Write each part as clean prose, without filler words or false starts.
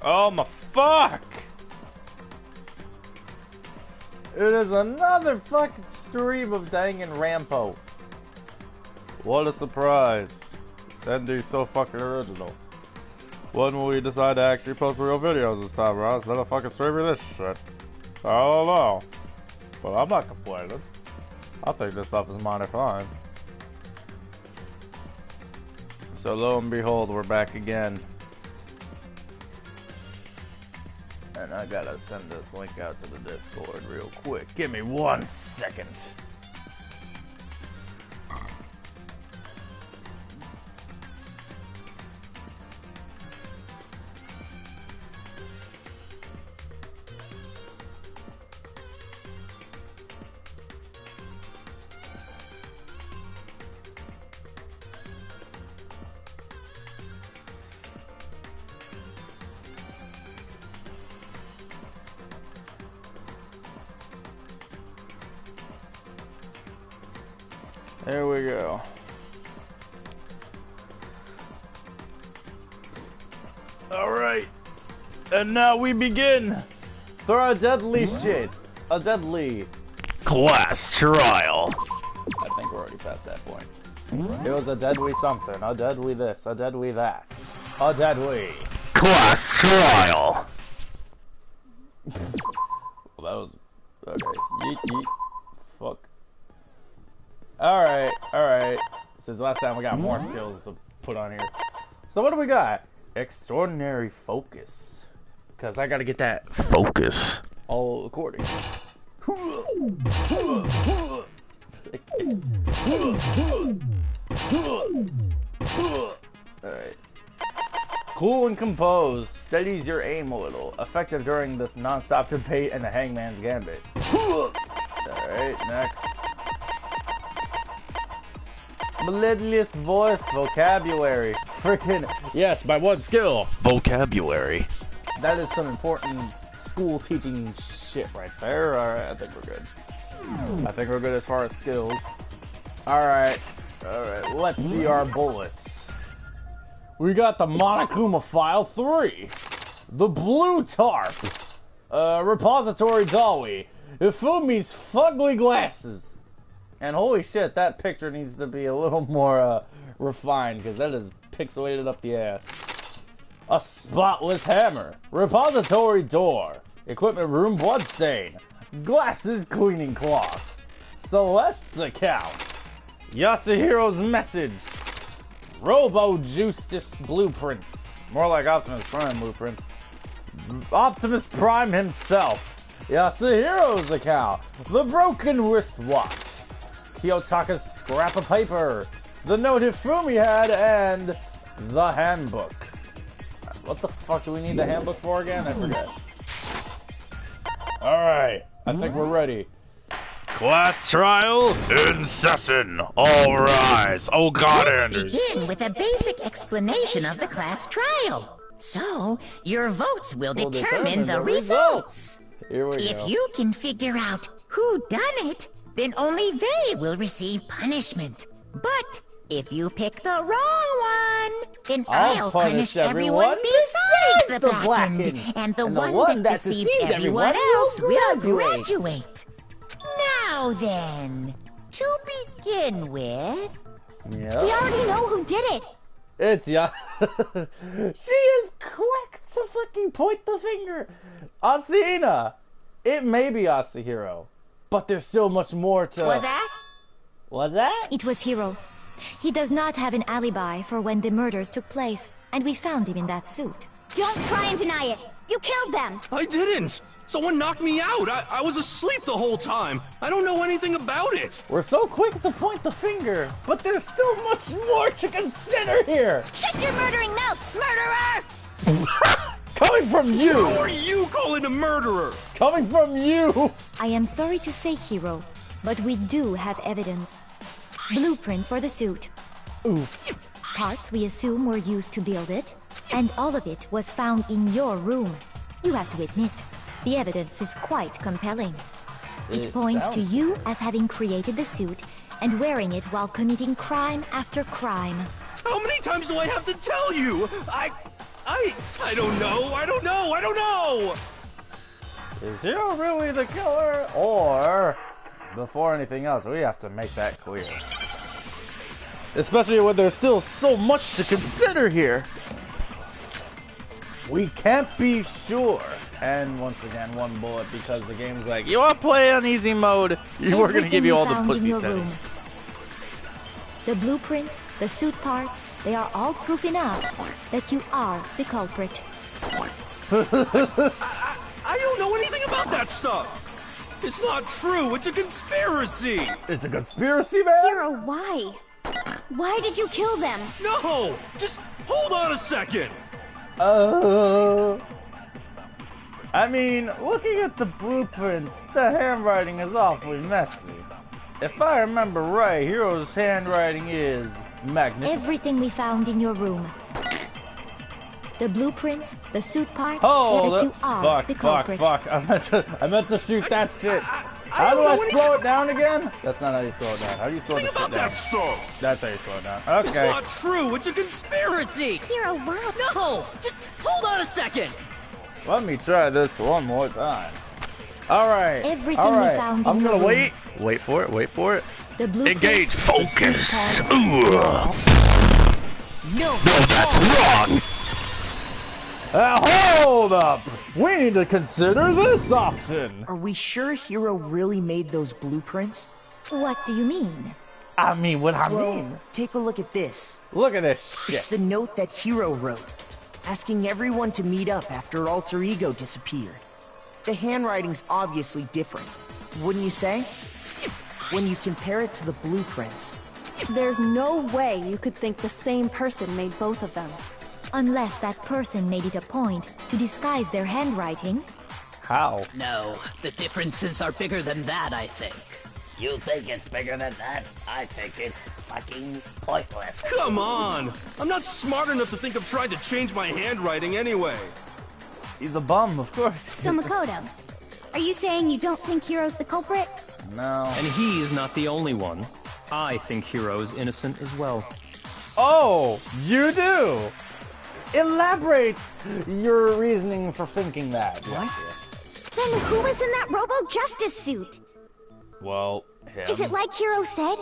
Oh my fuck! It is another fucking stream of Danganronpa. What a surprise. Andy's so fucking original. When will we decide to actually post real videos this time around instead of fucking streaming this shit? I don't know. But I'm not complaining. I think this stuff is mighty fine. So lo and behold, we're back again. And I gotta send this link out to the Discord real quick. Give me 1 second. There we go. Alright. And now we begin for a deadly shit. A deadly class trial. I think we're already past that point. It was a deadly something. A deadly this. A deadly that. A deadly class trial. Well, that was... Okay. Yeet, yeet. Fuck. Alright. Since last time we got more skills to put on here. So what do we got? Extraordinary focus. Because I gotta get that focus all according. Alright. Cool and composed. Steadies your aim a little. Effective during this non-stop debate and the hangman's gambit. Alright, next. Melodious voice, vocabulary. Freaking, yes, my one skill. Vocabulary. That is some important school teaching shit right there. Alright, I think we're good. I think we're good as far as skills. Alright, let's see our bullets. We got the Monokuma File 3. The Blue Tarp. Repository Dolly. Ifumi's Fugly Glasses. And holy shit, that picture needs to be a little more refined, because that is pixelated up the ass. A spotless hammer. Repository door. Equipment room bloodstain. Glasses cleaning cloth. Celeste's account. Yasuhiro's message. Robo Justice blueprints. More like Optimus Prime blueprints. Optimus Prime himself. Yasuhiro's account. The broken wristwatch. Kiyotaka's scrap of paper, the note Hifumi had, and the handbook. What the fuck do we need the handbook for again? I forget. Alright, I think we're ready. Class trial in session. All rise. Oh god, Anders. Let's begin with a basic explanation of the class trial. So, your votes will determine the results. Here we go. If you can figure out who done it, then only they will receive punishment. But if you pick the wrong one, then I'll punish everyone besides the blackened. And the one that deceived everyone else will graduate. Now then, to begin with... We already know who did it. It's She is quick to fucking point the finger. Asahina. It may be Asahiro. But there's still much more to... Was that? Was that? It was Hiro. He does not have an alibi for when the murders took place, and we found him in that suit. Don't try and deny it! You killed them! I didn't! Someone knocked me out! I was asleep the whole time! I don't know anything about it! We're so quick to point the finger, but there's still much more to consider here! Shut your murdering mouth, murderer! Coming from you! How are you calling a murderer? Coming from you! I am sorry to say, Hiro, but we do have evidence. Blueprints for the suit. Oof. Parts we assume were used to build it, and all of it was found in your room. You have to admit, the evidence is quite compelling. It points to you as having created the suit and wearing it while committing crime after crime. How many times do I have to tell you? I don't know. I don't know. Is Hiro really the killer? Or, before anything else, we have to make that clear. Especially when there's still so much to consider here. We can't be sure. And once again, one bullet because the game's like, you want to play on easy mode? We're going to give you all the pussy settings. The blueprints, the suit parts, they are all proof enough that you are the culprit. I don't know anything about that stuff. It's not true. It's a conspiracy. It's a conspiracy, man? Hiro, why? Why did you kill them? No! Just hold on a second. I mean, looking at the blueprints, the handwriting is awfully messy. If I remember right, Hiro's handwriting is magnificent. Everything we found in your room. The blueprints, the suit parts, that you are the culprit. Fuck. I meant to shoot that shit. How do I slow it down again? That's not how you slow it down. How do you slow this shit down? That stuff. That's how you slow it down. Okay. It's not true. It's a conspiracy. Hiro, what? No! Just hold on a second! Let me try this one more time. Alright. Everything we found I'm in gonna your wait. Wait for it. The blueprints, engage. Focus. No, that's wrong. Hold up. We need to consider this option. Are we sure Hiro really made those blueprints? What do you mean? I mean, what I mean. Take a look at this. Look at this shit. It's the note that Hiro wrote, asking everyone to meet up after Alter Ego disappeared. The handwriting's obviously different, wouldn't you say? When you compare it to the blueprints. There's no way you could think the same person made both of them. Unless that person made it a point to disguise their handwriting. How? No, the differences are bigger than that, I think. You think it's bigger than that? I think it's fucking pointless. Come on! I'm not smart enough to think of trying to change my handwriting anyway. He's a bum, of course. So Makoto, are you saying you don't think Hiro's the culprit? No. And he's not the only one. I think Hiro's innocent as well. Oh, you do? Elaborate your reasoning for thinking that. What? Then who was in that Robo-Justice suit? Well, him. Is it like Hiro said?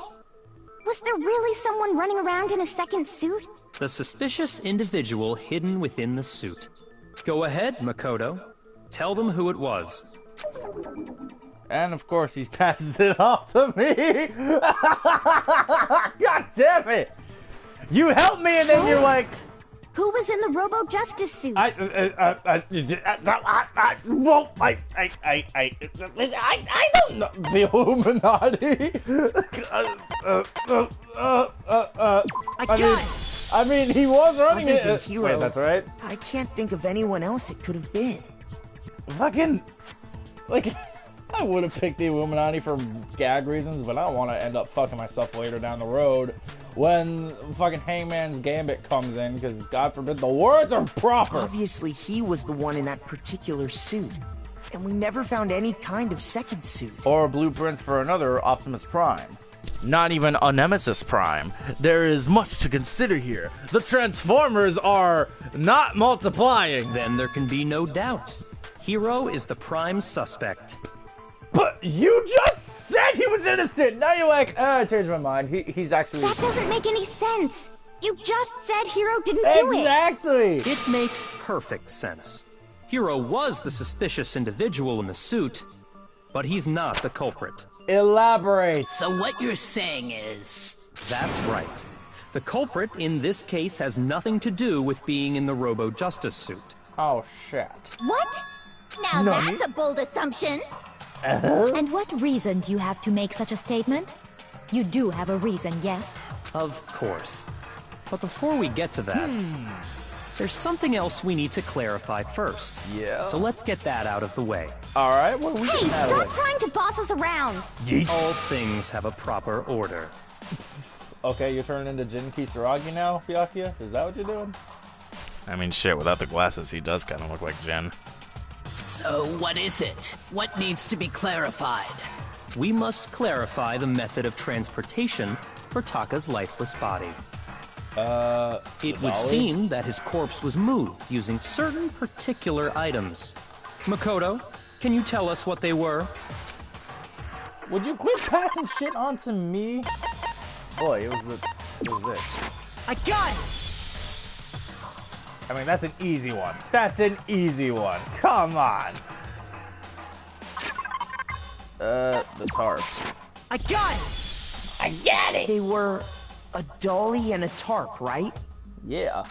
Was there really someone running around in a second suit? The suspicious individual hidden within the suit. Go ahead, Makoto. Tell them who it was. And of course he passes it off to me. God damn it! You help me and then you're like... Who was in the Robo-Justice suit? I don't know. The Illuminati. I mean, he was running it. Wait, that's right. I can't think of anyone else it could have been. Fucking, like, I would have picked the Illuminati for gag reasons, but I don't want to end up fucking myself later down the road when fucking Hangman's Gambit comes in, because God forbid the words are proper. Obviously, he was the one in that particular suit, and we never found any kind of second suit. Or blueprints for another Optimus Prime. Not even a Nemesis Prime. There is much to consider here. The Transformers are not multiplying. Then there can be no doubt. Hiro is the prime suspect. But you just said he was innocent! Now you're like, I changed my mind. He's actually... That doesn't make any sense! You just said Hiro didn't do it! Exactly! It makes perfect sense. Hiro was the suspicious individual in the suit, but he's not the culprit. Elaborate! So what you're saying is... That's right. The culprit in this case has nothing to do with being in the Robo-Justice suit. Oh, shit. What? Now that's a bold assumption! And what reason do you have to make such a statement? You do have a reason, yes? Of course. But before we get to that, there's something else we need to clarify first. Yeah? So let's get that out of the way. Alright, what are we Hey, getting stop trying to boss us around! Yeet. All things have a proper order. Okay, you're turning into Jinny Kisaragi now, Byakuya? Is that what you're doing? I mean, shit, without the glasses, he does kind of look like Jin. So what is it? What needs to be clarified? We must clarify the method of transportation for Taka's lifeless body. It would seem that his corpse was moved using certain particular items. Makoto, can you tell us what they were? Would you quit passing shit on to me? Boy, it was this. I got it! I mean, that's an easy one. That's an easy one. Come on. The tarp. I got it! I got it! They were a dolly and a tarp, right? Yeah.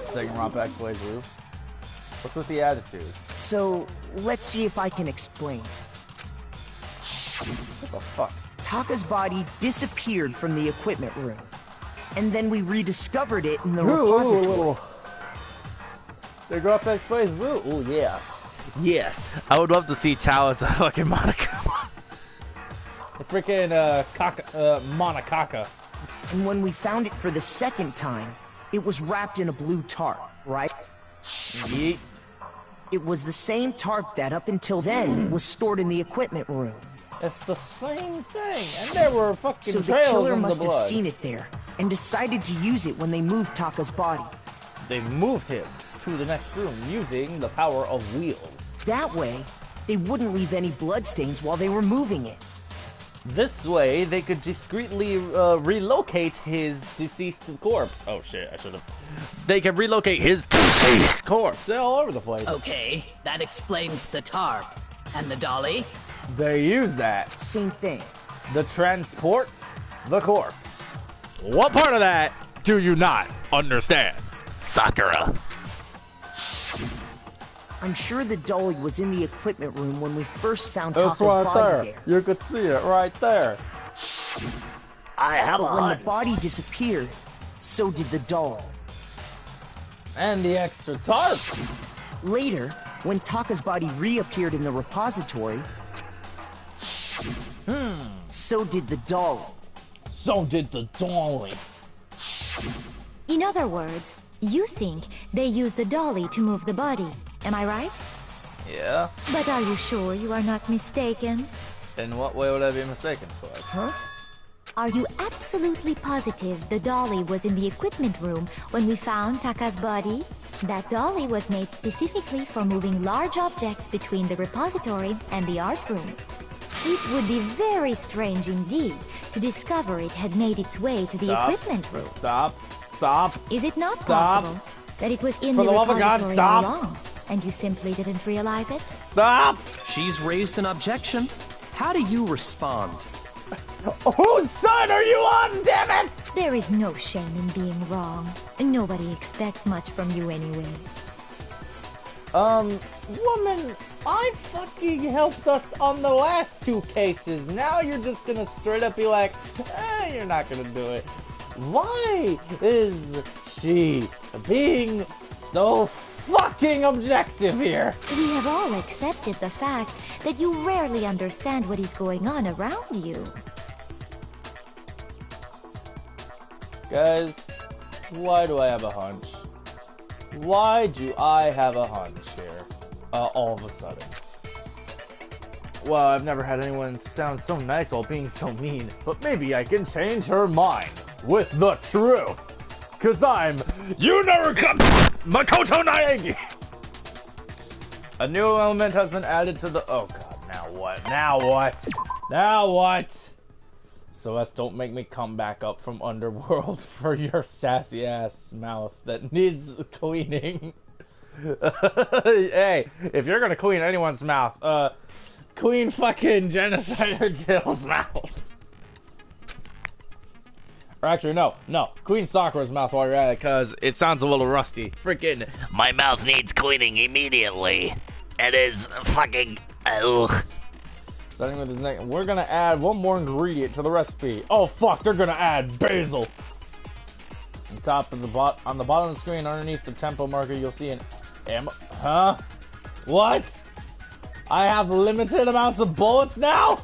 Danganronpa X-Blaze Roof. What's with the attitude? So, let's see if I can explain. What the fuck? Taka's body disappeared from the equipment room. And then we rediscovered it in the repository. They go up that space, woo! Oh, yes. Yes. I would love to see Tao as a fucking Monokama. The freaking, Monokaka. And when we found it for the second time, it was wrapped in a blue tarp, right? Yeet. It was the same tarp that, up until then, was stored in the equipment room. It's the same thing, and there were fucking trails. So the killer must have seen it there, and decided to use it when they moved Taka's body. They moved him to the next room using the power of wheels. That way, they wouldn't leave any bloodstains while they were moving it. This way, they could discreetly relocate his deceased corpse. Oh shit, I should've. They could relocate his deceased corpse. They're all over the place. Okay, that explains the tarp. And the dolly? They use that. Same thing. The transport the corpse. What part of that do you not understand, Sakura? I'm sure the dolly was in the equipment room when we first found Taka's body there. You could see it right there. I have But when the body disappeared, so did the doll. And the extra tarp. Later, when Taka's body reappeared in the repository, so did the dolly. So did the dolly. In other words, you think they used the dolly to move the body. Am I right? Yeah. But are you sure you are not mistaken? In what way would I be mistaken, Flex? Huh? Are you absolutely positive the dolly was in the equipment room when we found Taka's body? That dolly was made specifically for moving large objects between the repository and the art room. It would be very strange indeed to discover it had made its way to the equipment room. Stop. Is it not possible that it was in the repository all along, and you simply didn't realize it? Stop! She's raised an objection. How do you respond? Whose side are you on, damn it? There is no shame in being wrong. Nobody expects much from you anyway. Woman, I fucking helped us on the last two cases. Now you're just gonna straight up be like, you're not gonna do it. Why is she being so fucking objective here? We have all accepted the fact that you rarely understand what is going on around you. Guys, why do I have a hunch? Why do I have a hunch here? All of a sudden. Well, I've never had anyone sound so nice while being so mean, but maybe I can change her mind with the truth. Cause I'm Makoto Naegi! A new element has been added to the... Oh god, now what? Now what? Now what? Celeste, don't make me come back up from Underworld for your sassy ass mouth that needs cleaning. Hey, if you're gonna clean anyone's mouth, clean fucking Genocider Jill's mouth. Or actually, no, clean Sakura's mouth while you're at it, cause it sounds a little rusty. Freaking, my mouth needs cleaning immediately. It is fucking, ugh. Starting with his neck, we're gonna add one more ingredient to the recipe. Oh fuck, they're gonna add basil. On the bottom of the screen, underneath the tempo marker, you'll see an huh? What? I have limited amounts of bullets now?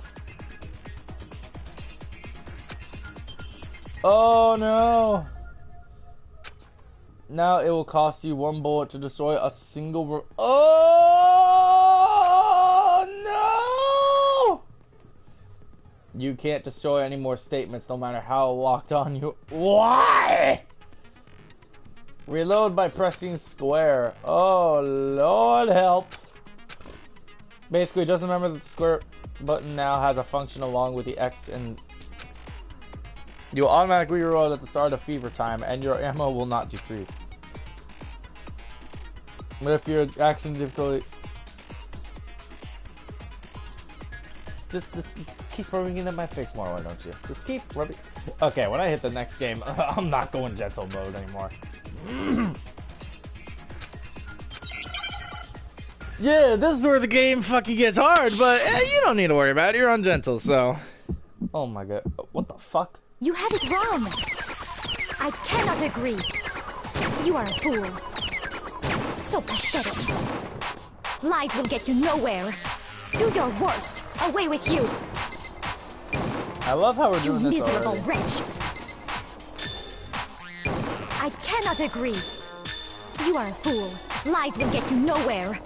Oh no. Now it will cost you 1 bullet to destroy a single Oh no! You can't destroy any more statements no matter how locked on you. Why? Reload by pressing square. Oh, Lord help. Basically, just remember that the square button now has a function along with the X, and you'll automatically reload at the start of fever time, and your ammo will not decrease. But if your action difficulty... Just keep rubbing it in my face more, why don't you? Just keep rubbing... Okay, when I hit the next game, I'm not going gentle mode anymore. Yeah, this is where the game fucking gets hard, but you don't need to worry about it. You're on gentle, so... Oh my god. What the fuck? You have it wrong. I cannot agree. You are a fool. So pathetic. Lies will get you nowhere. Do your worst. Away with you. I love how we're doing this miserable already. wretch. I cannot agree. You are a fool. Lies will get you nowhere.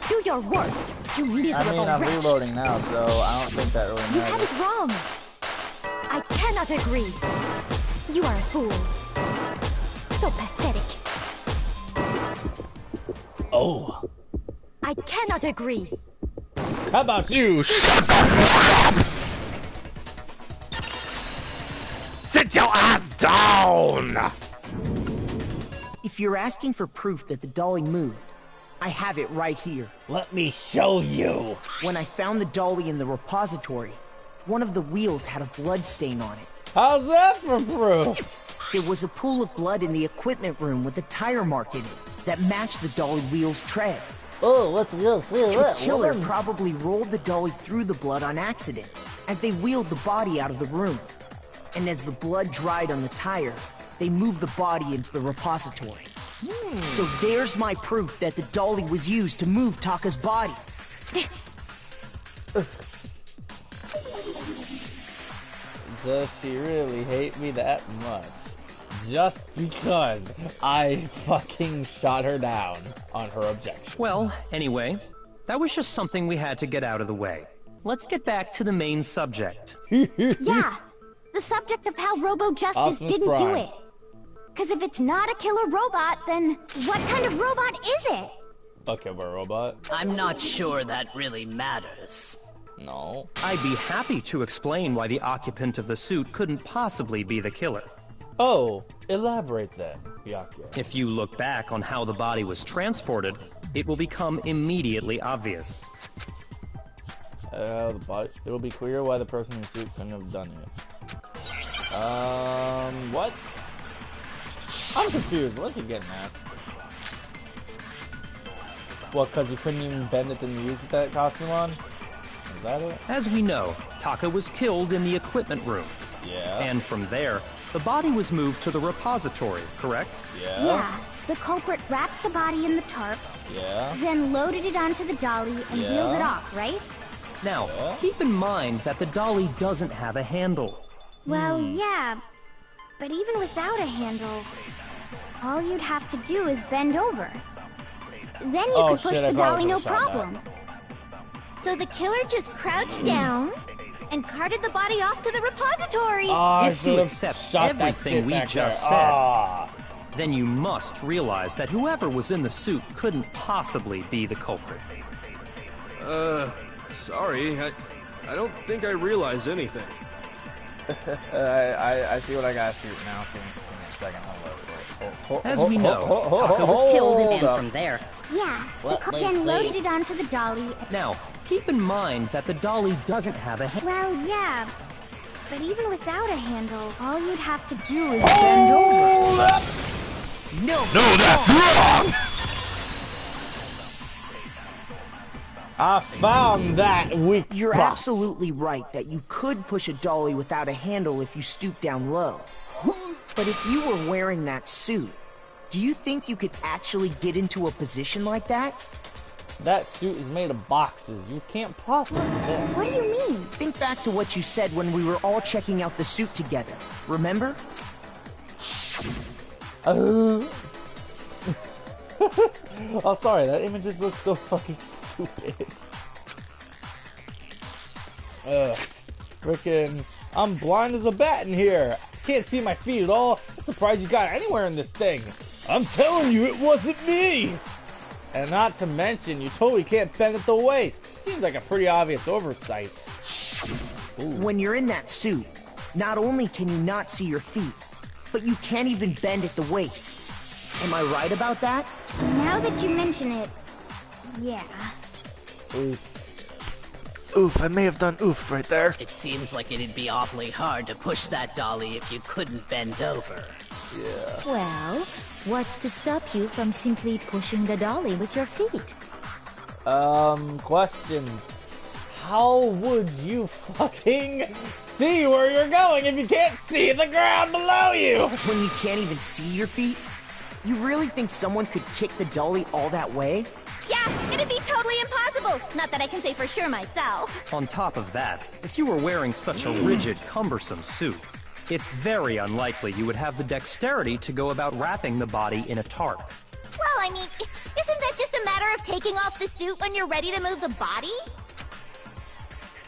Do your worst, you miserable I'm wretch. reloading now, so I don't think that really matters. You have it wrong. I cannot agree. You are a fool. So pathetic. Oh. I cannot agree. How about you? Sit your ass down! If you're asking for proof that the dolly moved, I have it right here. Let me show you. When I found the dolly in the repository, one of the wheels had a blood stain on it. How's that for proof? There was a pool of blood in the equipment room with a tire mark in it that matched the dolly wheel's tread. Oh, let's go see The that killer woman. probably rolled the dolly through the blood on accident as they wheeled the body out of the room. And as the blood dried on the tire, they moved the body into the repository. So there's my proof that the dolly was used to move Taka's body. Does she really hate me that much? Just because I fucking shot her down on her objection. Well, anyway, that was just something we had to get out of the way. Let's get back to the main subject. Yeah, the subject of how Robo-Justice Optimus didn't do Prime. it. Because if it's not a killer robot, then what kind of robot is it? A killer robot? I'm not sure that really matters. No. I'd be happy to explain why the occupant of the suit couldn't possibly be the killer. Oh, elaborate then, Byakuya. If you look back on how the body was transported, it will become immediately obvious. The body. It will be clear why the person in the suit couldn't have done it. What? I'm confused. What's he getting at? Well, because he couldn't even bend it to use that costume on? Is that it? As we know, Taka was killed in the equipment room. Yeah. And from there, the body was moved to the repository, correct? Yeah. Yeah, the culprit wrapped the body in the tarp, Yeah. then loaded it onto the dolly and Yeah. wheeled it off, right? Now, Yeah. keep in mind that the dolly doesn't have a handle. Well, yeah, but even without a handle, all you'd have to do is bend over. Then you could push shit, I the probably dolly no should've shot problem. So the killer just crouched down and carted the body off to the repository. I If you should've accept shot that everything shit we back just there. said, Ah. then you must realize that whoever was in the suit couldn't possibly be the culprit. Sorry, I don't think I realized anything. I see what I gotta shoot now. Give me a second. As we know, Taka was killed killed and From there, Yeah, Let the me then see. loaded it onto the dolly. Now, keep in mind that the dolly doesn't have a handle. Well, yeah, but even without a handle, all you'd have to do is bend over. No, that's wrong! I found that weak You're spot. absolutely right that you could push a dolly without a handle if you stoop down low. But if you were wearing that suit, do you think you could actually get into a position like that? That suit is made of boxes. You can't possibly fit. What do you mean? Think back to what you said when we were all checking out the suit together. Remember? Oh, sorry. That image just looks so fucking stupid. Ugh. Frickin', I'm blind as a bat in here. Can't see my feet at all. I'm surprised you got anywhere in this thing. I'm telling you, it wasn't me. And not to mention, you totally can't bend at the waist. Seems like a pretty obvious oversight. Ooh. When you're in that suit, not only can you not see your feet, but you can't even bend at the waist. Am I right about that? Now that you mention it, yeah. Oof. Oof, I may have done oof right there. It seems like it'd be awfully hard to push that dolly if you couldn't bend over. Yeah. Well, what's to stop you from simply pushing the dolly with your feet? Question. How would you fucking see where you're going if you can't see the ground below you? When you can't even see your feet? You really think someone could kick the dolly all that way? Yeah, it'd be totally impossible. Not that I can say for sure myself. On top of that, if you were wearing such a rigid, cumbersome suit, it's very unlikely you would have the dexterity to go about wrapping the body in a tarp. Well, I mean, isn't that just a matter of taking off the suit when you're ready to move the body?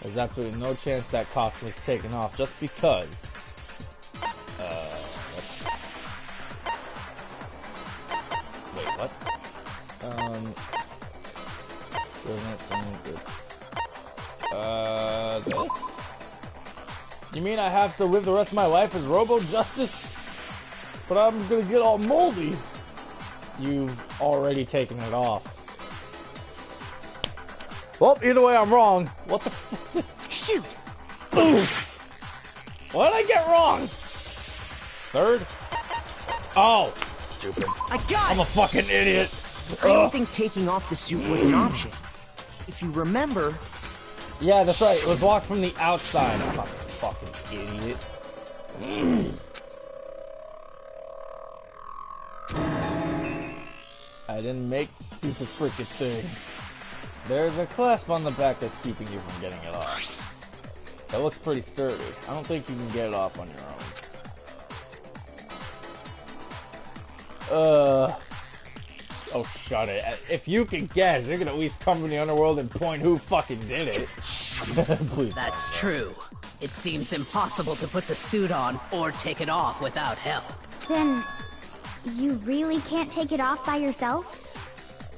There's absolutely no chance that costume is taken off just because. Wait, what? This? You mean I have to live the rest of my life as Robo-Justice? But I'm gonna get all moldy. You've already taken it off. Well, either way, I'm wrong. What the fuck? Shoot! Oof. What did I get wrong? Third? Oh, stupid. I got it! I'm a fucking idiot. I don't think taking off the suit was an option. If you remember... Yeah, that's right. It was locked from the outside. I'm a fucking idiot. I didn't make the stupid freaking thing. There's a clasp on the back that's keeping you from getting it off. That looks pretty sturdy. I don't think you can get it off on your own. Oh, shut it. If you can guess, you can at least come from the underworld and point who fucking did it. Please. That's true. It seems impossible to put the suit on or take it off without help. Then, you really can't take it off by yourself?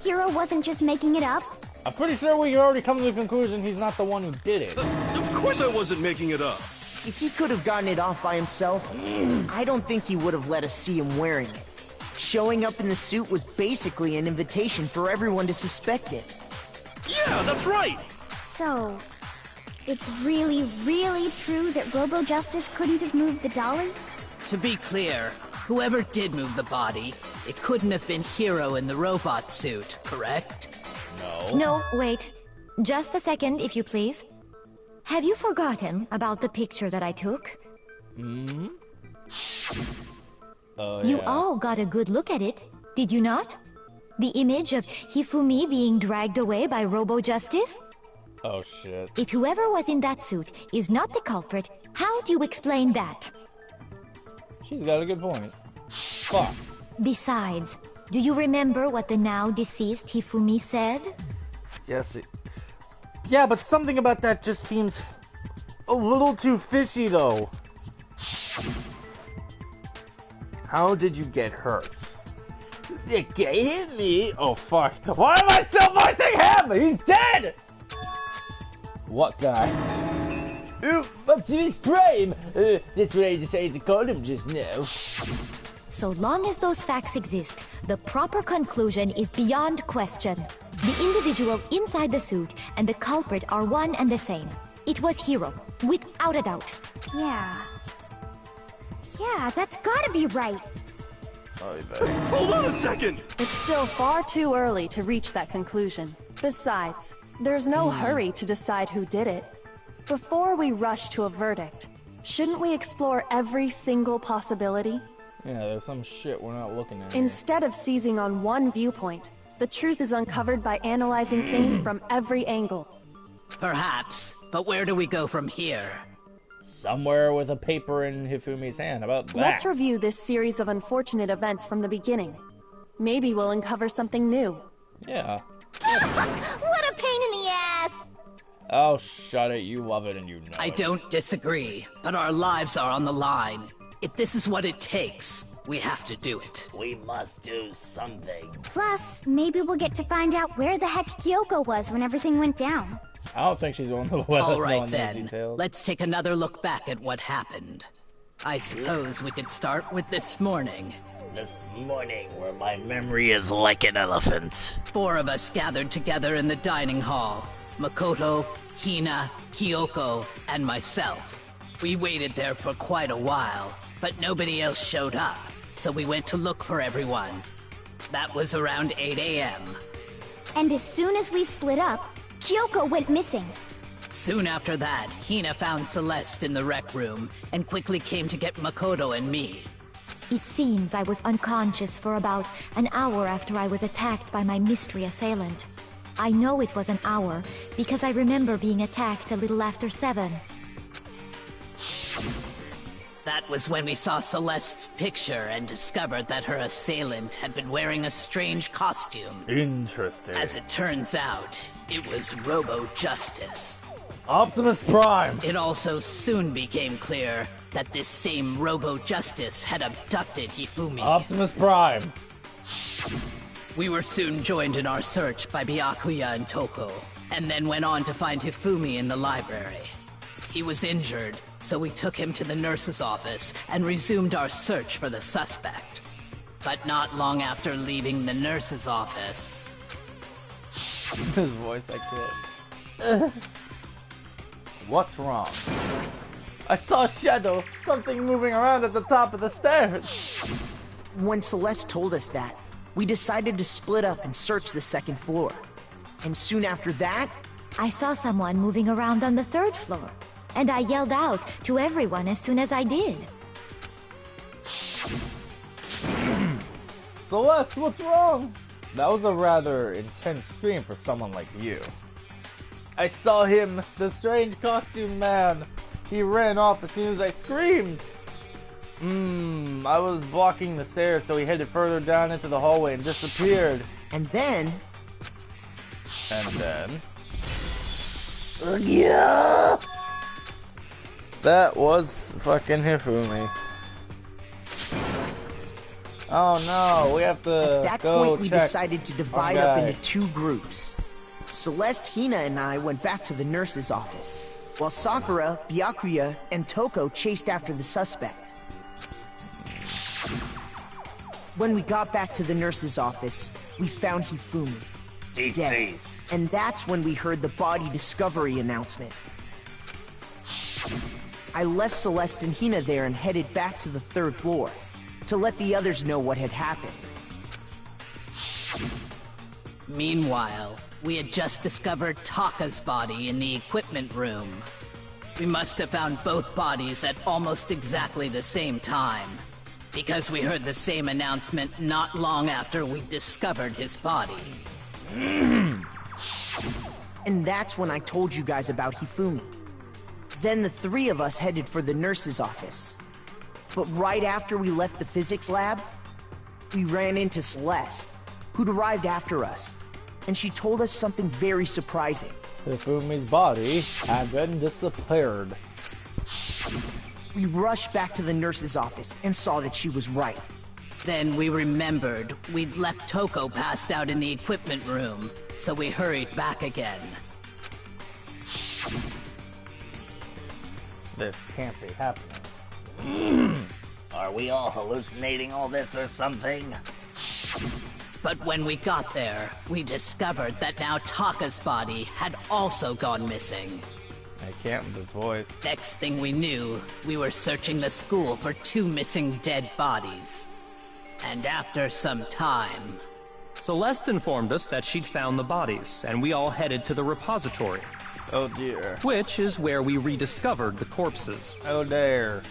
Hero wasn't just making it up? I'm pretty sure we already come to the conclusion he's not the one who did it. Of course I wasn't making it up. If he could have gotten it off by himself, I don't think he would have let us see him wearing it. Showing up in the suit was basically an invitation for everyone to suspect it. Yeah, that's right! So, it's really, really true that Robo-Justice couldn't have moved the dolly? To be clear, whoever did move the body, it couldn't have been Hero in the robot suit, correct? No. No, wait. Just a second, if you please. Have you forgotten about the picture that I took? Hmm? Oh, You yeah. all got a good look at it, did you not? The image of Hifumi being dragged away by Robo-Justice? Oh, shit. If whoever was in that suit is not the culprit, how do you explain that? She's got a good point. Fuck. Besides, do you remember what the now deceased Hifumi said? Yes, yeah, but something about that just seems a little too fishy, though. How did you get hurt? The guy hit me? Oh, fuck. Why am I still voicing him? He's dead! What guy? Ooh, Optimus Prime! That's what I decided to call him just now. So long as those facts exist, the proper conclusion is beyond question. The individual inside the suit and the culprit are one and the same. It was Hero, without a doubt. Yeah. Yeah, that's gotta be right. Hold on a second! It's still far too early to reach that conclusion. Besides, there's no hurry to decide who did it. Before we rush to a verdict, shouldn't we explore every single possibility? Yeah, there's some shit we're not looking at here. Instead of seizing on one viewpoint, the truth is uncovered by analyzing things from every angle. Perhaps, but where do we go from here? Somewhere with a paper in Hifumi's hand. About that. Let's review this series of unfortunate events from the beginning. Maybe we'll uncover something new. Yeah. What a pain in the ass! Oh, shut it. You love it and you know I it. don't disagree, but our lives are on the line. If this is what it takes, we have to do it. We must do something. Plus, maybe we'll get to find out where the heck Kyoko was when everything went down. I don't think she's going to let us All know right in then, those details. let's take another look back at what happened. I suppose we could start with this morning. This morning, where my memory is like an elephant. 4 of us gathered together in the dining hall. Makoto, Hina, Kyoko, and myself. We waited there for quite a while, but nobody else showed up, so we went to look for everyone. That was around 8 a.m. And as soon as we split up, Kyoko went missing. Soon after that, Hina found Celeste in the rec room and quickly came to get Makoto and me. It seems I was unconscious for about an hour after I was attacked by my mystery assailant. I know it was an hour because I remember being attacked a little after 7. That was when we saw Celeste's picture and discovered that her assailant had been wearing a strange costume. Interesting. As it turns out, it was Robo-Justice. Optimus Prime! It also soon became clear that this same Robo-Justice had abducted Hifumi. Optimus Prime! We were soon joined in our search by Byakuya and Toko, and then went on to find Hifumi in the library. He was injured, so we took him to the nurse's office and resumed our search for the suspect. But not long after leaving the nurse's office... His voice, I can't. What's wrong? I saw a shadow, something moving around at the top of the stairs. When Celeste told us that, we decided to split up and search the 2nd floor. And soon after that... I saw someone moving around on the 3rd floor, and I yelled out to everyone as soon as I did. Celeste, what's wrong? That was a rather intense scream for someone like you. I saw him, the strange costume man. He ran off as soon as I screamed. I was blocking the stairs, so he headed further down into the hallway and disappeared. And then... Yeah! That was fucking Hifumi. Oh no, we have to At that go point, we check decided to divide up into 2 groups. Celeste, Hina, and I went back to the nurse's office, while Sakura, Byakuya, and Toko chased after the suspect. When we got back to the nurse's office, we found Hifumi dead. And that's when we heard the body discovery announcement. I left Celeste and Hina there and headed back to the 3rd floor to let the others know what had happened. Meanwhile, we had just discovered Taka's body in the equipment room. We must have found both bodies at almost exactly the same time, because we heard the same announcement not long after we discovered his body. And that's when I told you guys about Hifumi. Then the 3 of us headed for the nurse's office. But right after we left the physics lab, we ran into Celeste, who'd arrived after us. And she told us something very surprising. Hifumi's body had been disappeared. We rushed back to the nurse's office and saw that she was right. Then we remembered we'd left Toko passed out in the equipment room, so we hurried back again. This can't be happening. Are we all hallucinating all this or something? But when we got there, we discovered that now Taka's body had also gone missing. I can't with his voice. Next thing we knew, we were searching the school for 2 missing dead bodies. And after some time... Celeste informed us that she'd found the bodies, and we all headed to the repository. Oh dear. Which is where we rediscovered the corpses. Oh dear.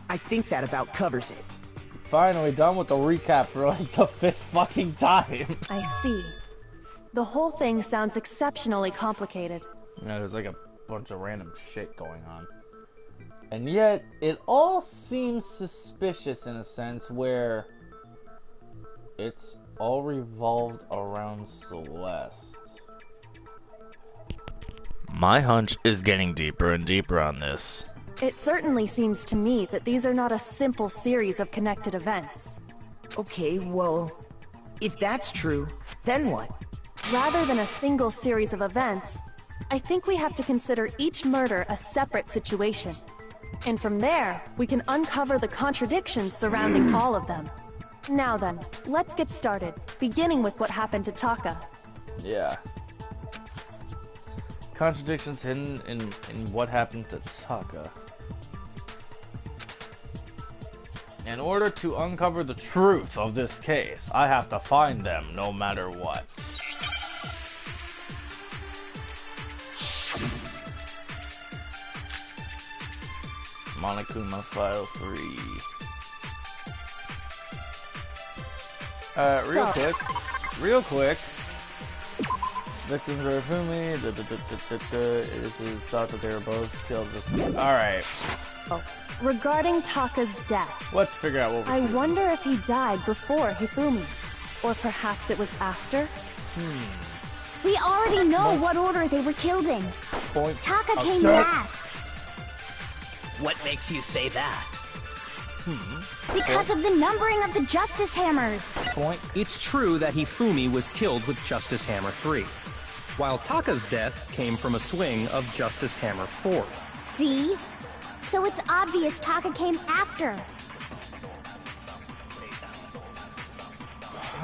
I think that about covers it. Finally done with the recap for like the 5th fucking time. I see. The whole thing sounds exceptionally complicated. Yeah, there's like a bunch of random shit going on. And yet, it all seems suspicious in a sense where it's all revolved around Celeste. My hunch is getting deeper and deeper on this. It certainly seems to me that these are not a simple series of connected events. Okay, well, if that's true, then what? Rather than a single series of events, I think we have to consider each murder a separate situation. And from there, we can uncover the contradictions surrounding all of them. Now then, let's get started, beginning with what happened to Taka. Yeah. Contradictions hidden in what happened to Taka. In order to uncover the truth of this case, I have to find them no matter what. Monokuma File 3. Real quick. Victims are Fumi. It is thought that they were both killed. Alright. Oh, regarding Taka's death. Let's figure out what we're I wonder if he died before Hifumi. Or perhaps it was after? We already know what order they were killed in. Taka came last. What makes you say that? Because of the numbering of the Justice Hammers. It's true that Hifumi was killed with Justice Hammer 3, while Taka's death came from a swing of Justice Hammer 4. See? So it's obvious Taka came after.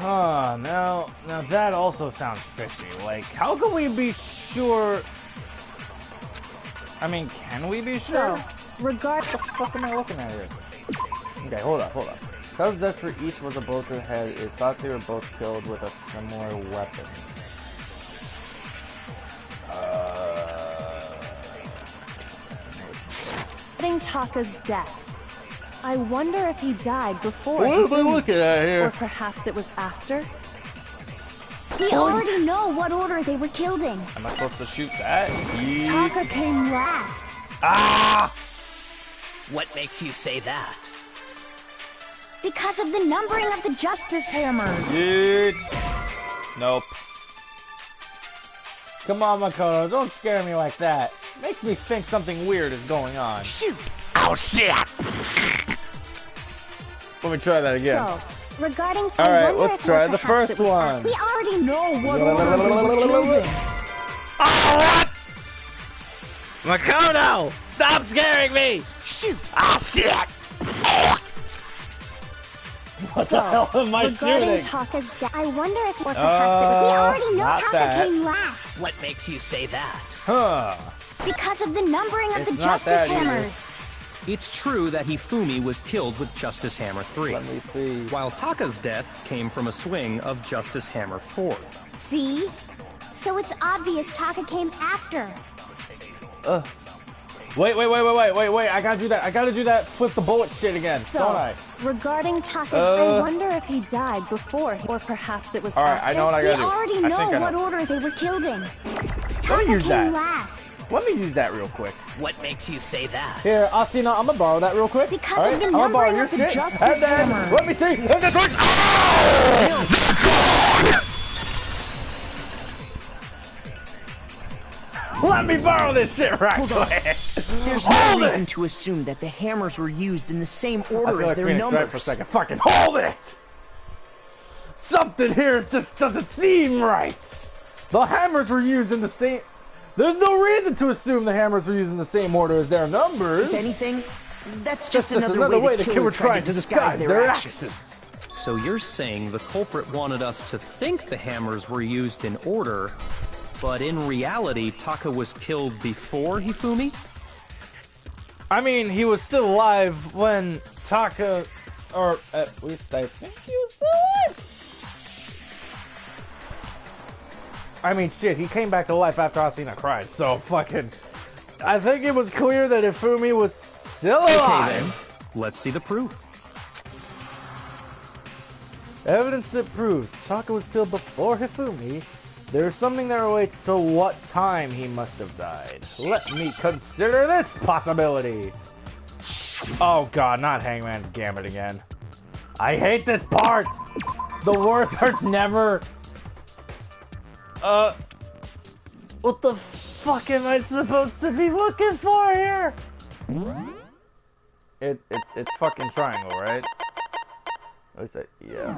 Now that also sounds fishy. Like, how can we be sure? I mean, can we be sure? What the fuck am I looking at here? Okay, hold up. Because death for each was a blow to the head, it's thought they were both killed with a similar weapon. Regarding Taka's death. I wonder if he died before. What am I looking at here? Or perhaps it was after? We already know what order they were killed in. Am I supposed to shoot that? Taka came last. Ah! What makes you say that? Because of the numbering of the Justice Hammers. Dude. Nope. Come on, Makoto, don't scare me like that. Makes me think something weird is going on. Shoot! Oh, shit! Let me try that again. So, regarding... Alright, let's try the first one. We already know what order they were killed in. Oh, what? Makoto! Stop scaring me! Shoot! Oh, shit! What the hell am I shooting? Taka's death, I wonder if or perhaps it was... We already know Taka came last. What makes you say that? Because of the numbering of the Justice Hammers. It's true that Hifumi was killed with Justice Hammer 3. Let me see. While Taka's death came from a swing of Justice Hammer 4. See? So it's obvious Taka came after. Wait. I gotta do that. I gotta do that flip the bullet shit again, don't I? Regarding Taka's, I wonder if he died before, or perhaps it was after. Alright, I know what I gotta do. We already know what order they were killed in. Let me use that. Last. Let me use that real quick. What makes you say that? Here, Asina, I'm gonna borrow that real quick. Because of the numbering of the Justice Hammers. Let me see. Let me borrow this shit right quick. There's no reason to assume that the hammers were used in the same order as their numbers. Right for a second. Fucking hold it! Something here just doesn't seem right. The hammers were used in the same... There's no reason to assume the hammers were used in the same order as their numbers. If anything, that's just another way the killer tried to disguise their actions. So you're saying the culprit wanted us to think the hammers were used in order, but in reality, Taka was killed before Hifumi? I mean, he was still alive when Taka, or at least I think he was still alive. I mean, shit, he came back to life after Asina cried, so fucking... I think it was clear that Hifumi was still alive. Okay, then. Let's see the proof. Evidence that proves Taka was killed before Hifumi. There's something that relates to what time he must have died. Let me consider this possibility. Oh god, not Hangman's Gambit again. I hate this part! The words are never... What the fuck am I supposed to be looking for here? It's fucking triangle, right? What is that? Yeah.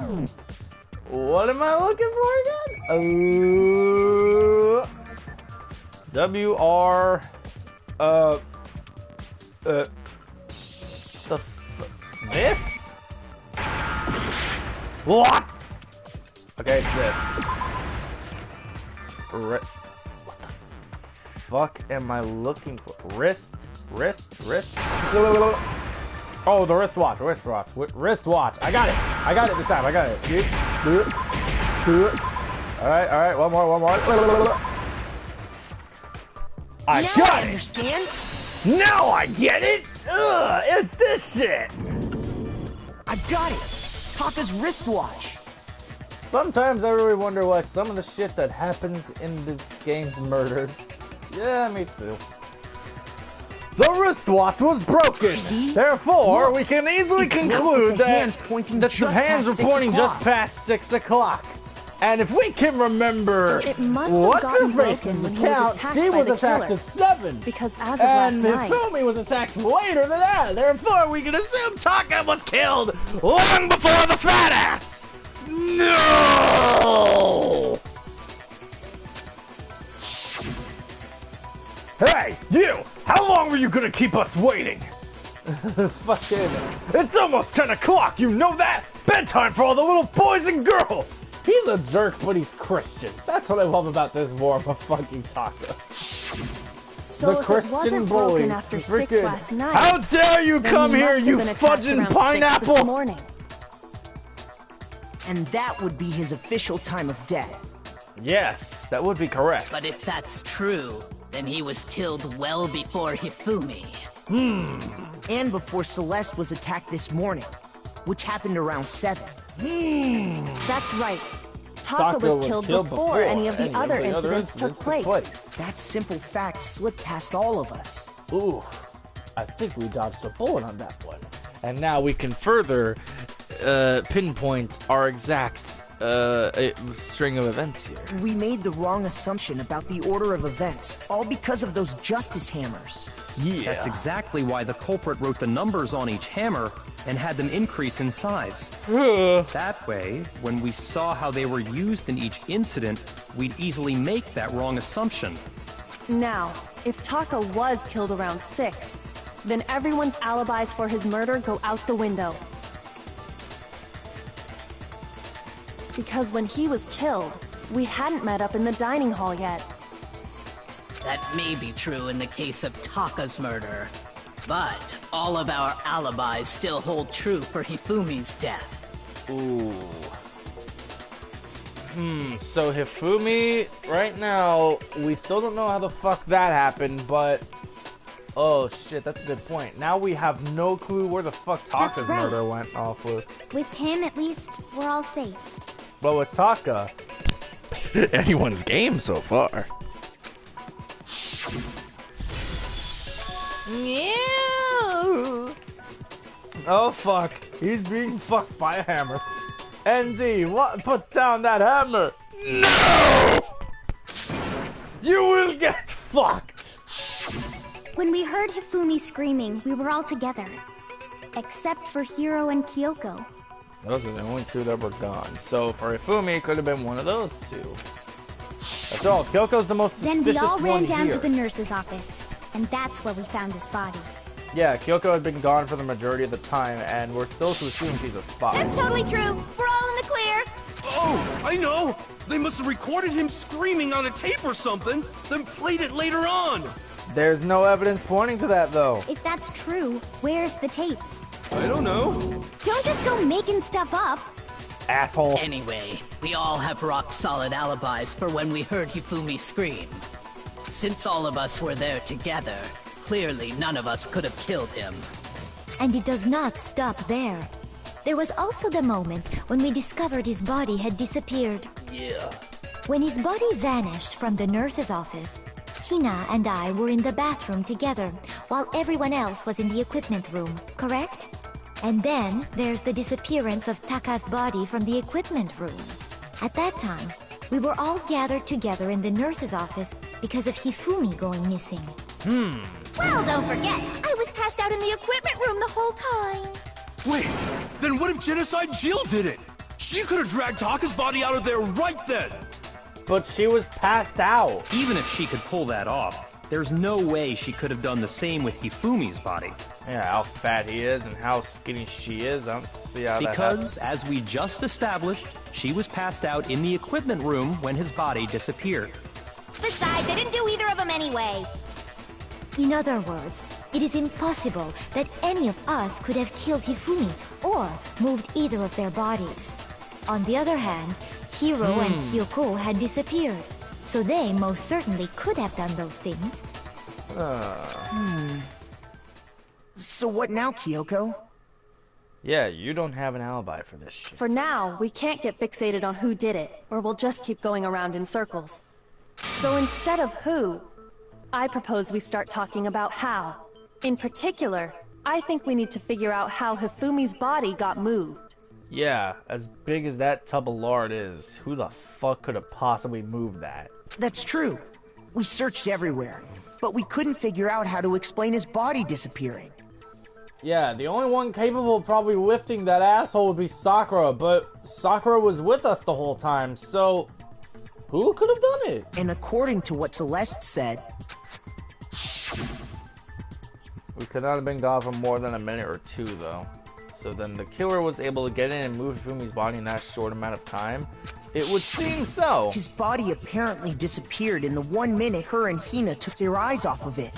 What am I looking for again? W-R... This? What? Okay, it's this. What the fuck am I looking for? Wrist? Oh, the wristwatch. Wristwatch. I got it this time. I got it. Alright. One more. I got it! Understand? Now I get it! Ugh, it's this shit! I've got it! Taka's wristwatch! Sometimes I really wonder why some of the shit that happens in this game's murders. Yeah, me too. The wristwatch was broken! See? Therefore, Look, we can easily conclude that the hands were pointing just past 6 o'clock. And if we can remember what's her face's account, she was attacked at 7. Because as of last night, Hifumi was attacked later than that. Therefore, we can assume Taka was killed long before the fat ass. No! Hey, you! How long were you gonna keep us waiting? Fucking... It's almost 10 o'clock, you know that? Bedtime for all the little boys and girls! He's a jerk, but he's Christian. That's what I love about this war of fucking Taka. So the if Christian it wasn't boy. broken after 6 last night, how dare you come here, you fudging pineapple! This morning. And that would be his official time of death. Yes, that would be correct. But if that's true, then he was killed well before Hifumi. And before Celeste was attacked this morning, which happened around 7. That's right. Taka was killed before any of the other incidents took place. That simple fact slipped past all of us. Ooh, I think we dodged a bullet on that one. And now we can further pinpoint our exact string of events here. We made the wrong assumption about the order of events, all because of those justice hammers. Yeah. That's exactly why the culprit wrote the numbers on each hammer and had them increase in size. That way, when we saw how they were used in each incident, we'd easily make that wrong assumption. Now, if Taka was killed around 6, then everyone's alibis for his murder go out the window. Because when he was killed, we hadn't met up in the dining hall yet. That may be true in the case of Taka's murder, but all of our alibis still hold true for Hifumi's death. Ooh. So Hifumi, right now, we still don't know how the fuck that happened, but... Oh shit, that's a good point. Now we have no clue where the fuck Taka's murder went off with. With him, at least, we're all safe. But with Taka... Anyone's game so far. Oh fuck, he's being fucked by a hammer. ND, what? Put down that hammer! No! You will get fucked! When we heard Hifumi screaming, we were all together. Except for Hiro and Kyoko. Those are the only two that were gone. So for Hifumi, it could have been one of those two. That's all. Kyoko's the most suspicious one here. Then we all ran down to the nurse's office, and that's where we found his body. Yeah, Kyoko had been gone for the majority of the time, and we're still to assume she's a spy. That's totally true. We're all in the clear. Oh, I know. They must have recorded him screaming on a tape or something, then played it later on. There's no evidence pointing to that, though. If that's true, where's the tape? I don't know. Don't just go making stuff up. Asshole. Anyway, we all have rock-solid alibis for when we heard Hifumi scream. Since all of us were there together, clearly none of us could have killed him. And it does not stop there. There was also the moment when we discovered his body had disappeared. Yeah. When his body vanished from the nurse's office, Hina and I were in the bathroom together, while everyone else was in the equipment room, correct? And then there's the disappearance of Taka's body from the equipment room. At that time, we were all gathered together in the nurse's office because of Hifumi going missing. Well, don't forget, I was passed out in the equipment room the whole time. Wait, then what if Genocide Jill did it? She could have dragged Taka's body out of there right then! But she was passed out. Even if she could pull that off, there's no way she could have done the same with Hifumi's body. Yeah, how fat he is and how skinny she is, I don't see how Because, as we just established, she was passed out in the equipment room when his body disappeared. Besides, I didn't do either of them anyway. In other words, it is impossible that any of us could have killed Hifumi or moved either of their bodies. On the other hand, Hiro and Kyoko had disappeared, so they most certainly could have done those things. So what now, Kyoko? Yeah, you don't have an alibi for this shit. For now, we can't get fixated on who did it, or we'll just keep going around in circles. So instead of who, I propose we start talking about how. In particular, I think we need to figure out how Hifumi's body got moved. Yeah, as big as that tub of lard is, who the fuck could have possibly moved that? That's true. We searched everywhere, but we couldn't figure out how to explain his body disappearing. Yeah, the only one capable of probably lifting that asshole would be Sakura, but Sakura was with us the whole time, so who could have done it? And according to what Celeste said, we could not have been gone for more than a minute or two, though. So then the killer was able to get in and move Fumi's body in that short amount of time? It would seem so. His body apparently disappeared in the 1 minute her and Hina took their eyes off of it.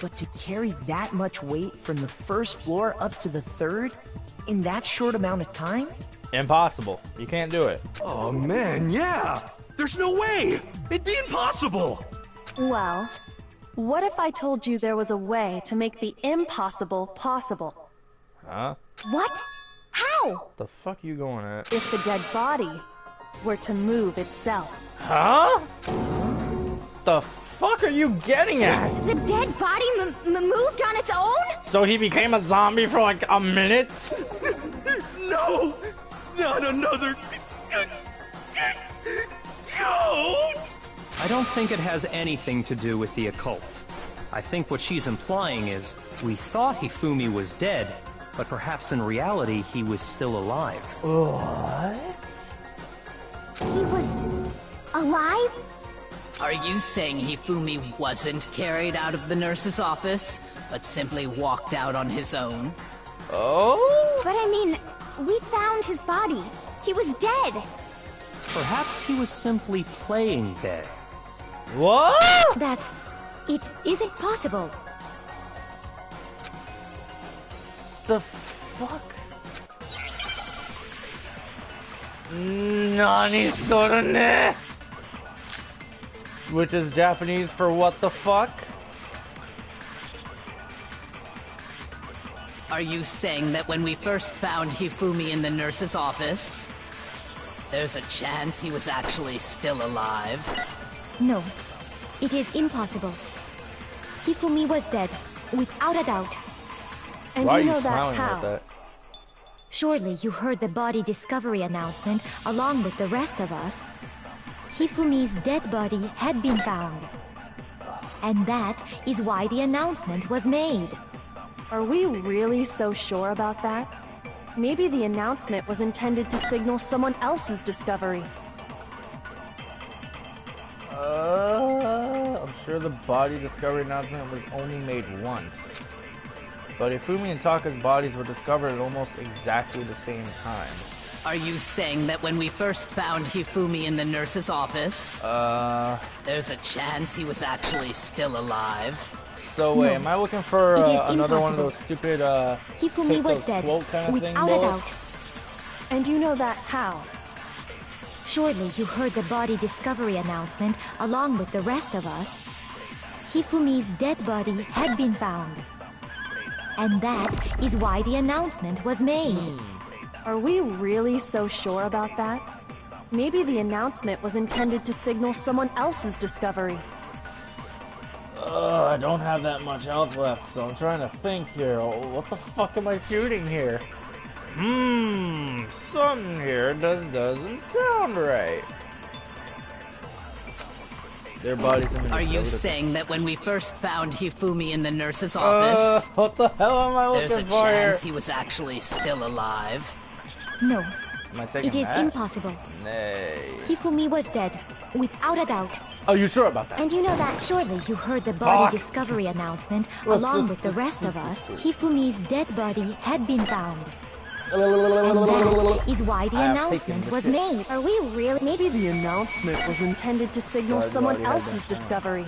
But to carry that much weight from the first floor up to the third in that short amount of time? Impossible. You can't do it. Oh man, yeah! There's no way! It'd be impossible! Well, what if I told you there was a way to make the impossible possible? Huh? What? How? The fuck you going at? If the dead body were to move itself. Huh? The fuck are you getting at? The dead body moved on its own? So he became a zombie for like a minute? No! Not another ghost! I don't think it has anything to do with the occult. I think what she's implying is, we thought Hifumi was dead, but perhaps in reality he was still alive. What? He was alive? Are you saying Hifumi wasn't carried out of the nurse's office, but simply walked out on his own? Oh? But I mean, we found his body. He was dead. Perhaps he was simply playing dead. What? That it isn't possible. The fuck? Nani soru ne? Which is Japanese for what the fuck? Are you saying that when we first found Hifumi in the nurse's office, there's a chance he was actually still alive? No, it is impossible. Hifumi was dead, without a doubt. And Why you are know you that smiling how? like that? Surely you heard the body discovery announcement along with the rest of us. Hifumi's dead body had been found. And that is why the announcement was made. Are we really so sure about that? Maybe the announcement was intended to signal someone else's discovery. I'm sure the body discovery announcement was only made once. But Hifumi and Taka's bodies were discovered at almost exactly the same time. Are you saying that when we first found Hifumi in the nurse's office, there's a chance he was actually still alive? So wait, am I looking for another one of impossible. those stupid Hifumi was dead, quote kind of thing? without a doubt. And you know that how? Surely you heard the body discovery announcement along with the rest of us. Hifumi's dead body had been found. And that is why the announcement was made. Are we really so sure about that? Maybe the announcement was intended to signal someone else's discovery. I don't have that much health left, so I'm trying to think here. What the fuck am I shooting here? Something here doesn't sound right. Their bodies in Are you saying that when we first found Hifumi in the nurse's office, what the hell am I looking there's a for chance here? he was actually still alive? No. Am I taking It is that? impossible. Nay. Hifumi was dead, without a doubt. Are you sure about that? And you know that surely you heard the body Fuck. discovery announcement along with the rest of us. Hifumi's dead body had been found. And that is why the announcement was made. Are we really? Maybe the announcement was intended to signal someone else's discovery.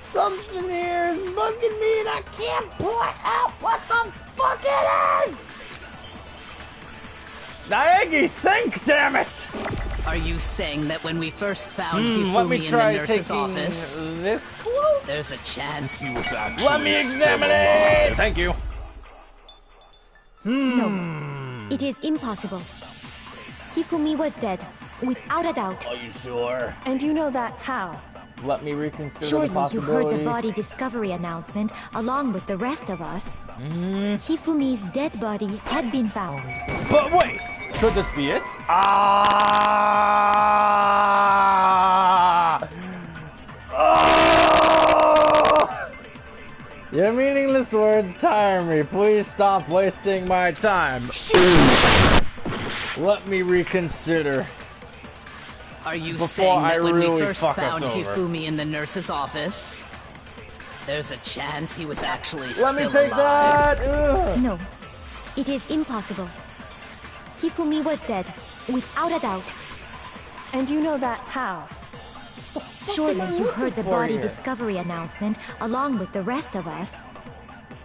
Something here is bugging me and I can't point out what the fuck it is! Naegi, think, damn it! Are you saying that when we first found let me Hifumi in the try nurse's taking office, this quote? there's a chance he was actually Let me examine it! Thank you. No, it is impossible. Hifumi was dead, without a doubt. Are you sure? And you know that how? Let me reconsider Surely the you possibility. heard the body discovery announcement along with the rest of us. Hifumi's dead body had been found. But wait! Could this be it? Your meaningless words tire me. Please stop wasting my time. Let me reconsider. Are you Before saying that I when really we first fuck us found over. Hifumi in the nurse's office, there's a chance he was actually Let still me take alive? that! Ugh. No, it is impossible. Hifumi was dead, without a doubt. And you know that how? Surely you heard the for body here? discovery announcement along with the rest of us.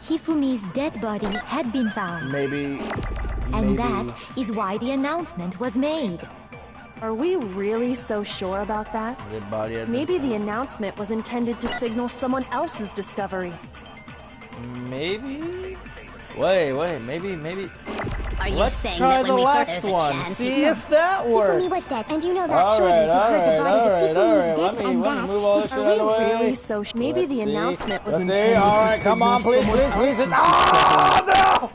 Hifumi's dead body had been found. Maybe. And that is why the announcement was made. Are we really so sure about that? Dead body had been Maybe the announcement was intended to signal someone else's discovery. Maybe? Wait, maybe. Are you Let's saying try that the when we last first there's a one. chance See if that works. Hifumi was dead, and you know that All surely right, you heard the body all right. Hifumi's Let dead, me and move all that this is shit Are out of the we way. really so? Maybe Let's the see. announcement was Let's see. intended All to right, come on, signal please. someone else's Oh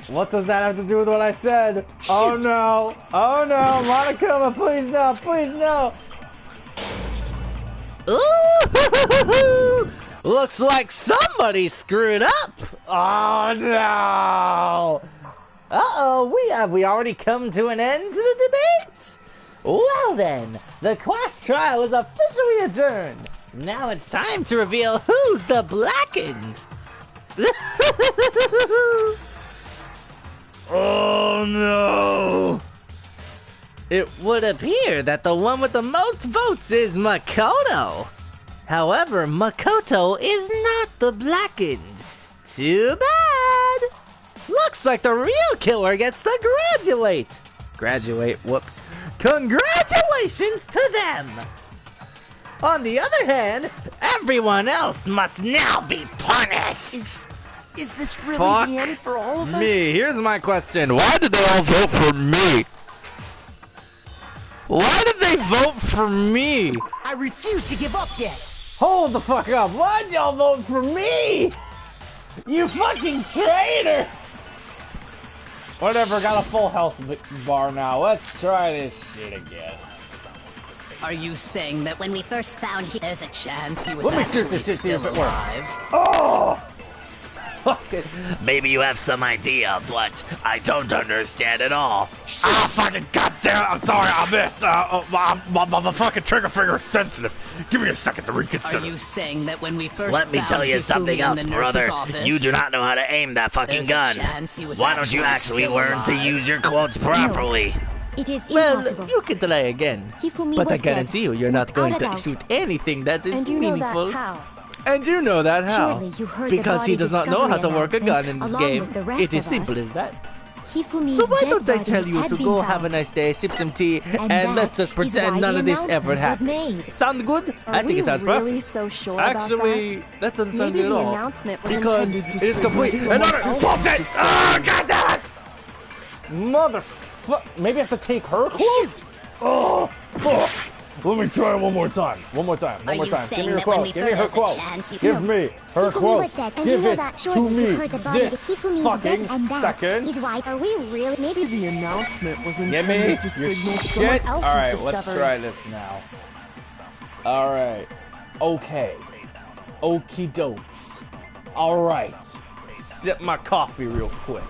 no! What does that have to do with what I said? Oh no! Oh no! Monokuma, please no! Ooh! Looks like somebody screwed up. Oh no! Uh-oh, have we already come to an end to the debate? Well then, the class trial is officially adjourned. Now it's time to reveal who's the blackened. Oh no! It would appear that the one with the most votes is Makoto. However, Makoto is not the blackened. Too bad. Looks like the real killer gets to graduate. Whoops. Congratulations to them. On the other hand, everyone else must now be punished. Is this really Fuck the end for all of us? me. Here's my question. Why did they all vote for me? Why did they vote for me? I refuse to give up yet. Hold the fuck up. Why'd y'all vote for me? You fucking traitor! Whatever, got a full health bar now. Let's try this shit again. Are you saying that when we first found him, there's a chance he was Let me shoot actually this shit, see still if it works. alive? Oh! Fucking. Maybe you have some idea, but I don't understand at all. Ah, fucking goddamn! I'm sorry, I missed. My fucking trigger finger is sensitive. Give me a second to reconsider. Are you saying that when we first Let me found tell you Hifumi something in else, the nurse's brother. office, You do not know how to aim that fucking there's a gun. chance he was Why don't you actually still learn to alive? use your quotes properly? It is Well, impossible. you can try again. Hifumi But I was guarantee you, dead, you're not going without to a doubt. shoot anything that is And you know meaningful. that how? And you know that how? Surely you heard the Because body he does not know how to discovery work a gun in announcement this along game. with the rest It is of simple us. as that. Hifumi's So why dead don't I body tell you had to been go found. have a nice day, sip some tea, And and let's that just is pretend why none the of this ever announcement was happened. made. Sound good? Are I think we it sounds really perfect. so sure about Actually, that doesn't sound Maybe good at the all. announcement was Because intended to it is signal complete. someone Another else's bullshit! discovery. Oh, goddamn it! Motherfuck! Maybe I have to take her quote? Oh, fuck. Let me try it one more time. One more time. One more time. Give me her quote. Give me her quote. Give me her quote. Give it to me. This fucking second. Is why are we really? Maybe The announcement was Give intended me to your signal shit. someone else's Alright, discovery. let's try this now. Alright. Okay. Okie dokes. Alright. Sip my coffee real quick.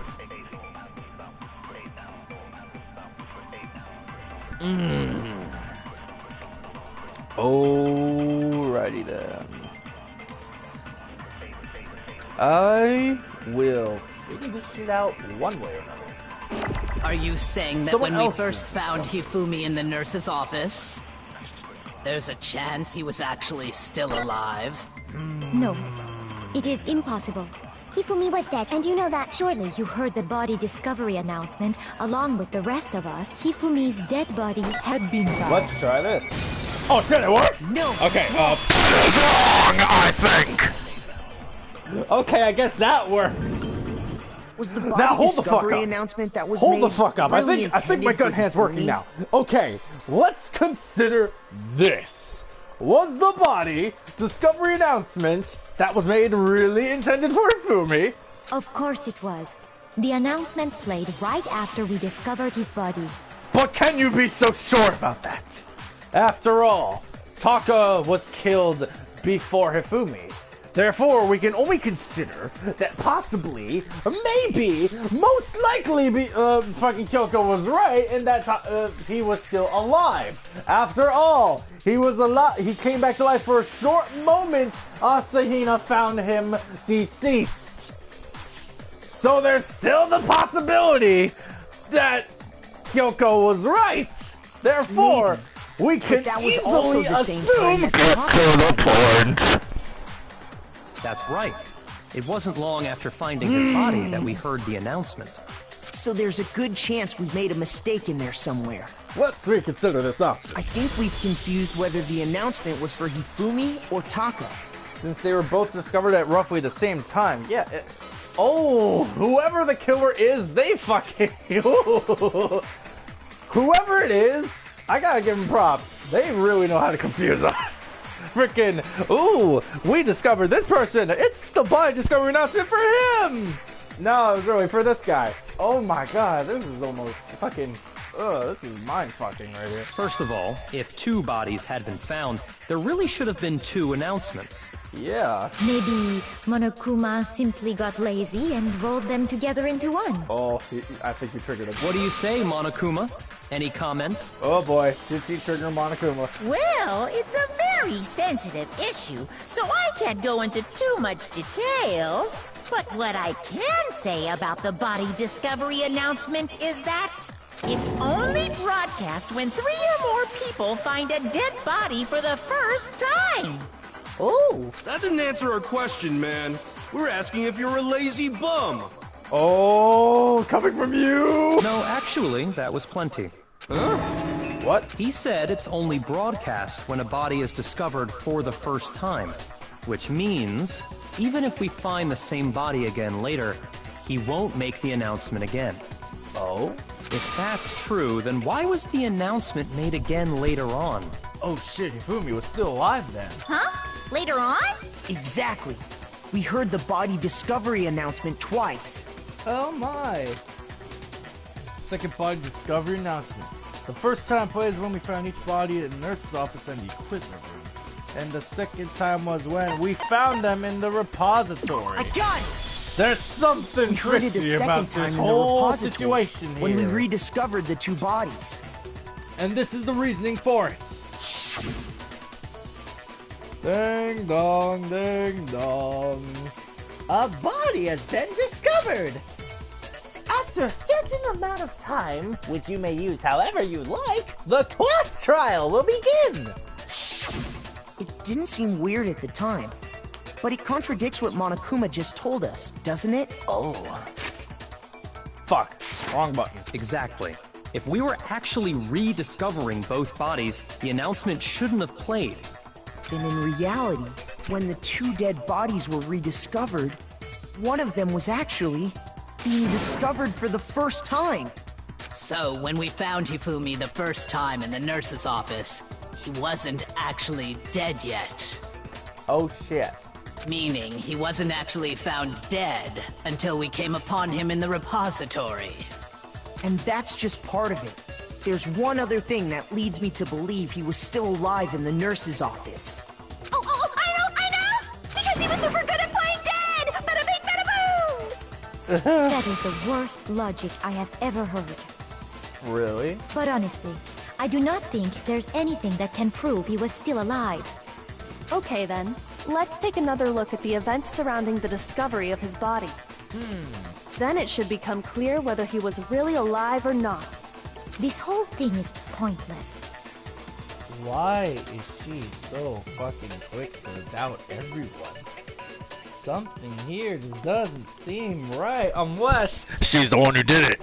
Alrighty then. I will figure this shit out one way or another. Are you saying that Someone when we else first found Hifumi in the nurse's office, there's a chance he was actually still alive? No, it is impossible. Hifumi was dead, and you know that. Surely you heard the body discovery announcement. Along with the rest of us, Hifumi's dead body had been found. Let's try this. Oh shit, it worked? No. Okay, Wrong, I think. Okay, I guess that works. Was the Now body hold the fuck discovery up. announcement that was Hold made the fuck up. I really think my intended gun for hand's working Hifumi? now. Okay, let's consider this. Was the body discovery announcement that was made really intended for Hifumi? Of course it was. The announcement played right after we discovered his body. But can you be so sure about that? After all, Taka was killed before Hifumi. Therefore, we can only consider that possibly, maybe, most likely, fucking Kyoko was right, and that he was still alive. After all, he was alive. He came back to life for a short moment. Asahina found him deceased. So there's still the possibility that Kyoko was right. Therefore, we can that was also easily the same assume. time Get to the point. That's right. It wasn't long after finding his body that we heard the announcement. So there's a good chance we made a mistake in there somewhere. Let's reconsider this option. I think we've confused whether the announcement was for Hifumi or Taka. Since they were both discovered at roughly the same time. Yeah. Oh, whoever the killer is, they fucking... Whoever it is, I gotta give them props. They really know how to confuse us. Frickin', ooh, we discovered this person. It's the body discovery announcement for him. No, it was really for this guy. Oh my god, this is almost fucking... this is mind fucking right here. First of all, if 2 bodies had been found, there really should have been 2 announcements. Yeah. Maybe Monokuma simply got lazy and rolled them together into one. Oh, I think we triggered him. What do you say, Monokuma? Any comment? Oh boy, did she trigger Monokuma? Well, it's a very sensitive issue, so I can't go into too much detail. But what I can say about the body discovery announcement is that it's only broadcast when 3 or more people find a dead body for the first time. Oh. That didn't answer our question, man. We're asking if you're a lazy bum. Oh, coming from you! No, actually, that was plenty. Huh? What? He said it's only broadcast when a body is discovered for the first time. Which means, even if we find the same body again later, he won't make the announcement again. Oh? If that's true, then why was the announcement made again later on? Oh shit, Hifumi was still alive then. Huh? Later on? Exactly. We heard the body discovery announcement twice. Oh my. Second body discovery announcement. The first time plays when we found each body in the nurse's office and the equipment room. And the second time was when we found them in the repository. I got it! There's something We heard it the fishy about second time this in the whole repository situation here. when we rediscovered the 2 bodies. And this is the reasoning for it. Ding dong, ding dong. A body has been discovered! After a certain amount of time, which you may use however you like, the class trial will begin! It didn't seem weird at the time, but it contradicts what Monokuma just told us, doesn't it? Oh. Fuck. Wrong button. Exactly. If we were actually rediscovering both bodies, the announcement shouldn't have played. Then in reality, when the 2 dead bodies were rediscovered, one of them was actually being discovered for the first time. So, when we found Hifumi the first time in the nurse's office, he wasn't actually dead yet. Oh shit. Meaning, he wasn't actually found dead until we came upon him in the repository. And that's just part of it. There's one other thing that leads me to believe he was still alive in the nurse's office. Oh, I know! Because he was super good at playing dead! Bada bing, bada boom! That is the worst logic I have ever heard. Really? But honestly, I do not think there's anything that can prove he was still alive. Okay then, let's take another look at the events surrounding the discovery of his body. Then it should become clear whether he was really alive or not. This whole thing is pointless. Why is she so fucking quick to doubt everyone? Something here just doesn't seem right, unless she's the one who did it.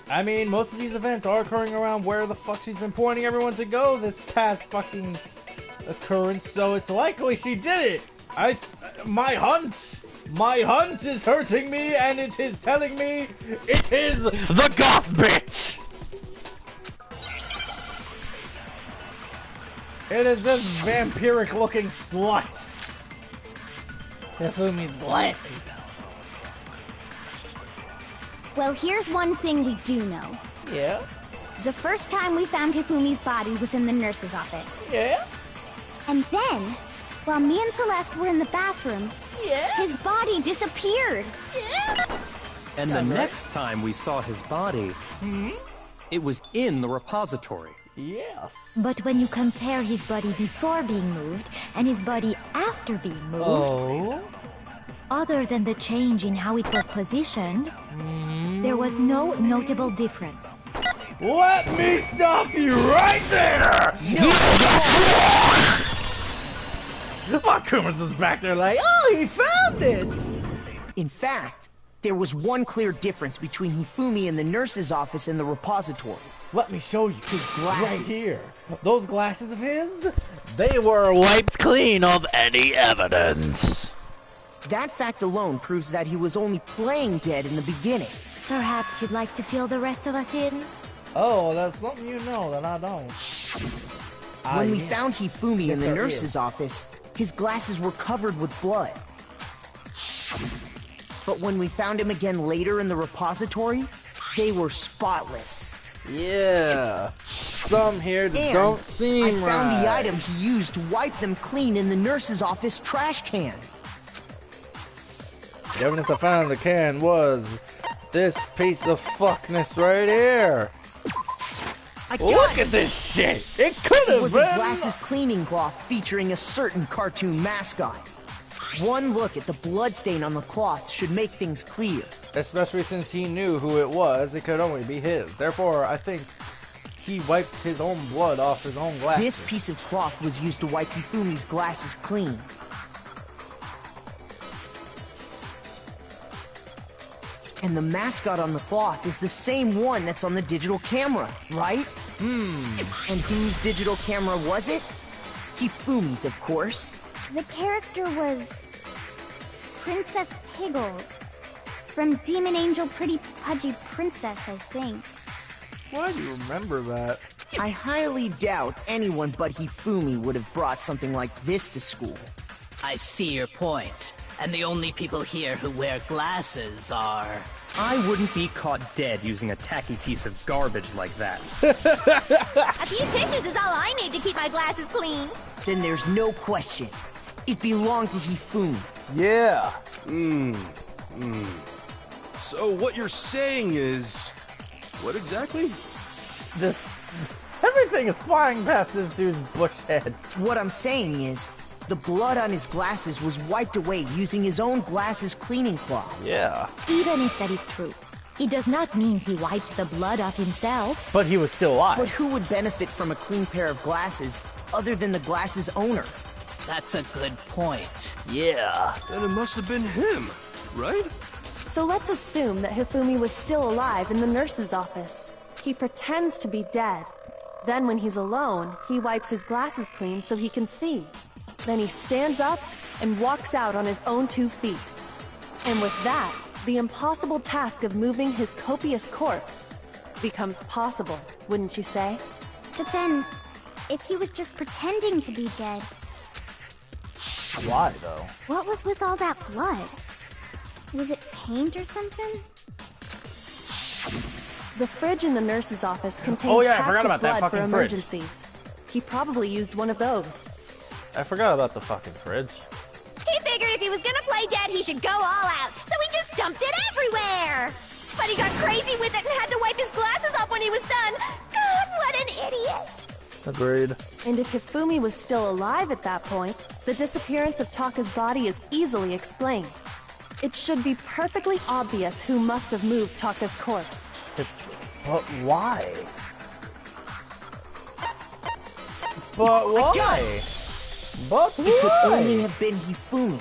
I mean, most of these events are occurring around where the fuck she's been pointing everyone to go this past fucking occurrence, so it's likely she did it. My hunch is hurting me, and it is telling me it is the goth bitch. It is this vampiric-looking slut. Hifumi's glasses. Well, here's one thing we do know. Yeah? The first time we found Hifumi's body was in the nurse's office. Yeah? And then, while me and Celeste were in the bathroom, his body disappeared. And the next time we saw his body, it was in the repository. Yes. But when you compare his body before being moved and his body after being moved, other than the change in how it was positioned, there was no notable difference. Let me stop you right there! Akuma's is back there like, oh, he found it! In fact, there was one clear difference between Hifumi in the nurse's office and the repository. Let me show you. His glasses. Right here. Those glasses of his, they were wiped clean of any evidence. That fact alone proves that he was only playing dead in the beginning. Perhaps you'd like to fill the rest of us in? Oh, that's something you know that I don't. When we found Hifumi in the nurse's office, his glasses were covered with blood. But when we found him again later in the repository, they were spotless. Yeah. Some here that don't seem right. I found the item he used to wipe them clean in the nurse's office trash can. The evidence I found in the can was this piece of fuckness right here. Look at this shit! It could have been! It was a glasses cleaning cloth featuring a certain cartoon mascot. One look at the bloodstain on the cloth should make things clear. Especially since he knew who it was, it could only be his. Therefore, I think he wiped his own blood off his own glasses. This piece of cloth was used to wipe Hifumi's glasses clean. And the mascot on the cloth is the same one that's on the digital camera, right? And whose digital camera was it? Hifumi's, of course. The character was Princess Piggles from Demon Angel Pretty Pudgy Princess, I think. Why do you remember that? I highly doubt anyone but Hifumi would have brought something like this to school. I see your point. And the only people here who wear glasses are... I wouldn't be caught dead using a tacky piece of garbage like that. A few tissues is all I need to keep my glasses clean. Then there's no question. It belonged to Hifumi. Yeah. So what you're saying is... what exactly? Everything is flying past this dude's bush head. What I'm saying is, the blood on his glasses was wiped away using his own glasses cleaning cloth. Yeah. Even if that is true, it does not mean he wiped the blood off himself. But he was still alive. But who would benefit from a clean pair of glasses other than the glasses owner? That's a good point. Yeah. Then it must have been him, right? So let's assume that Hifumi was still alive in the nurse's office. He pretends to be dead. Then when he's alone, he wipes his glasses clean so he can see. Then he stands up and walks out on his own 2 feet. And with that, the impossible task of moving his copious corpse becomes possible, wouldn't you say? But then, if he was just pretending to be dead... Why, though? What was with all that blood? Was it paint or something? The fridge in the nurse's office contains packs of blood for emergencies. He probably used one of those. I forgot about the fucking fridge. He figured if he was gonna play dead, he should go all out, so he just dumped it everywhere! But he got crazy with it and had to wipe his glasses off when he was done! God, what an idiot! Agreed. And if Hifumi was still alive at that point, the disappearance of Taka's body is easily explained. It should be perfectly obvious who must have moved Taka's corpse. But why? But why? But why? It could only have been Hifumi.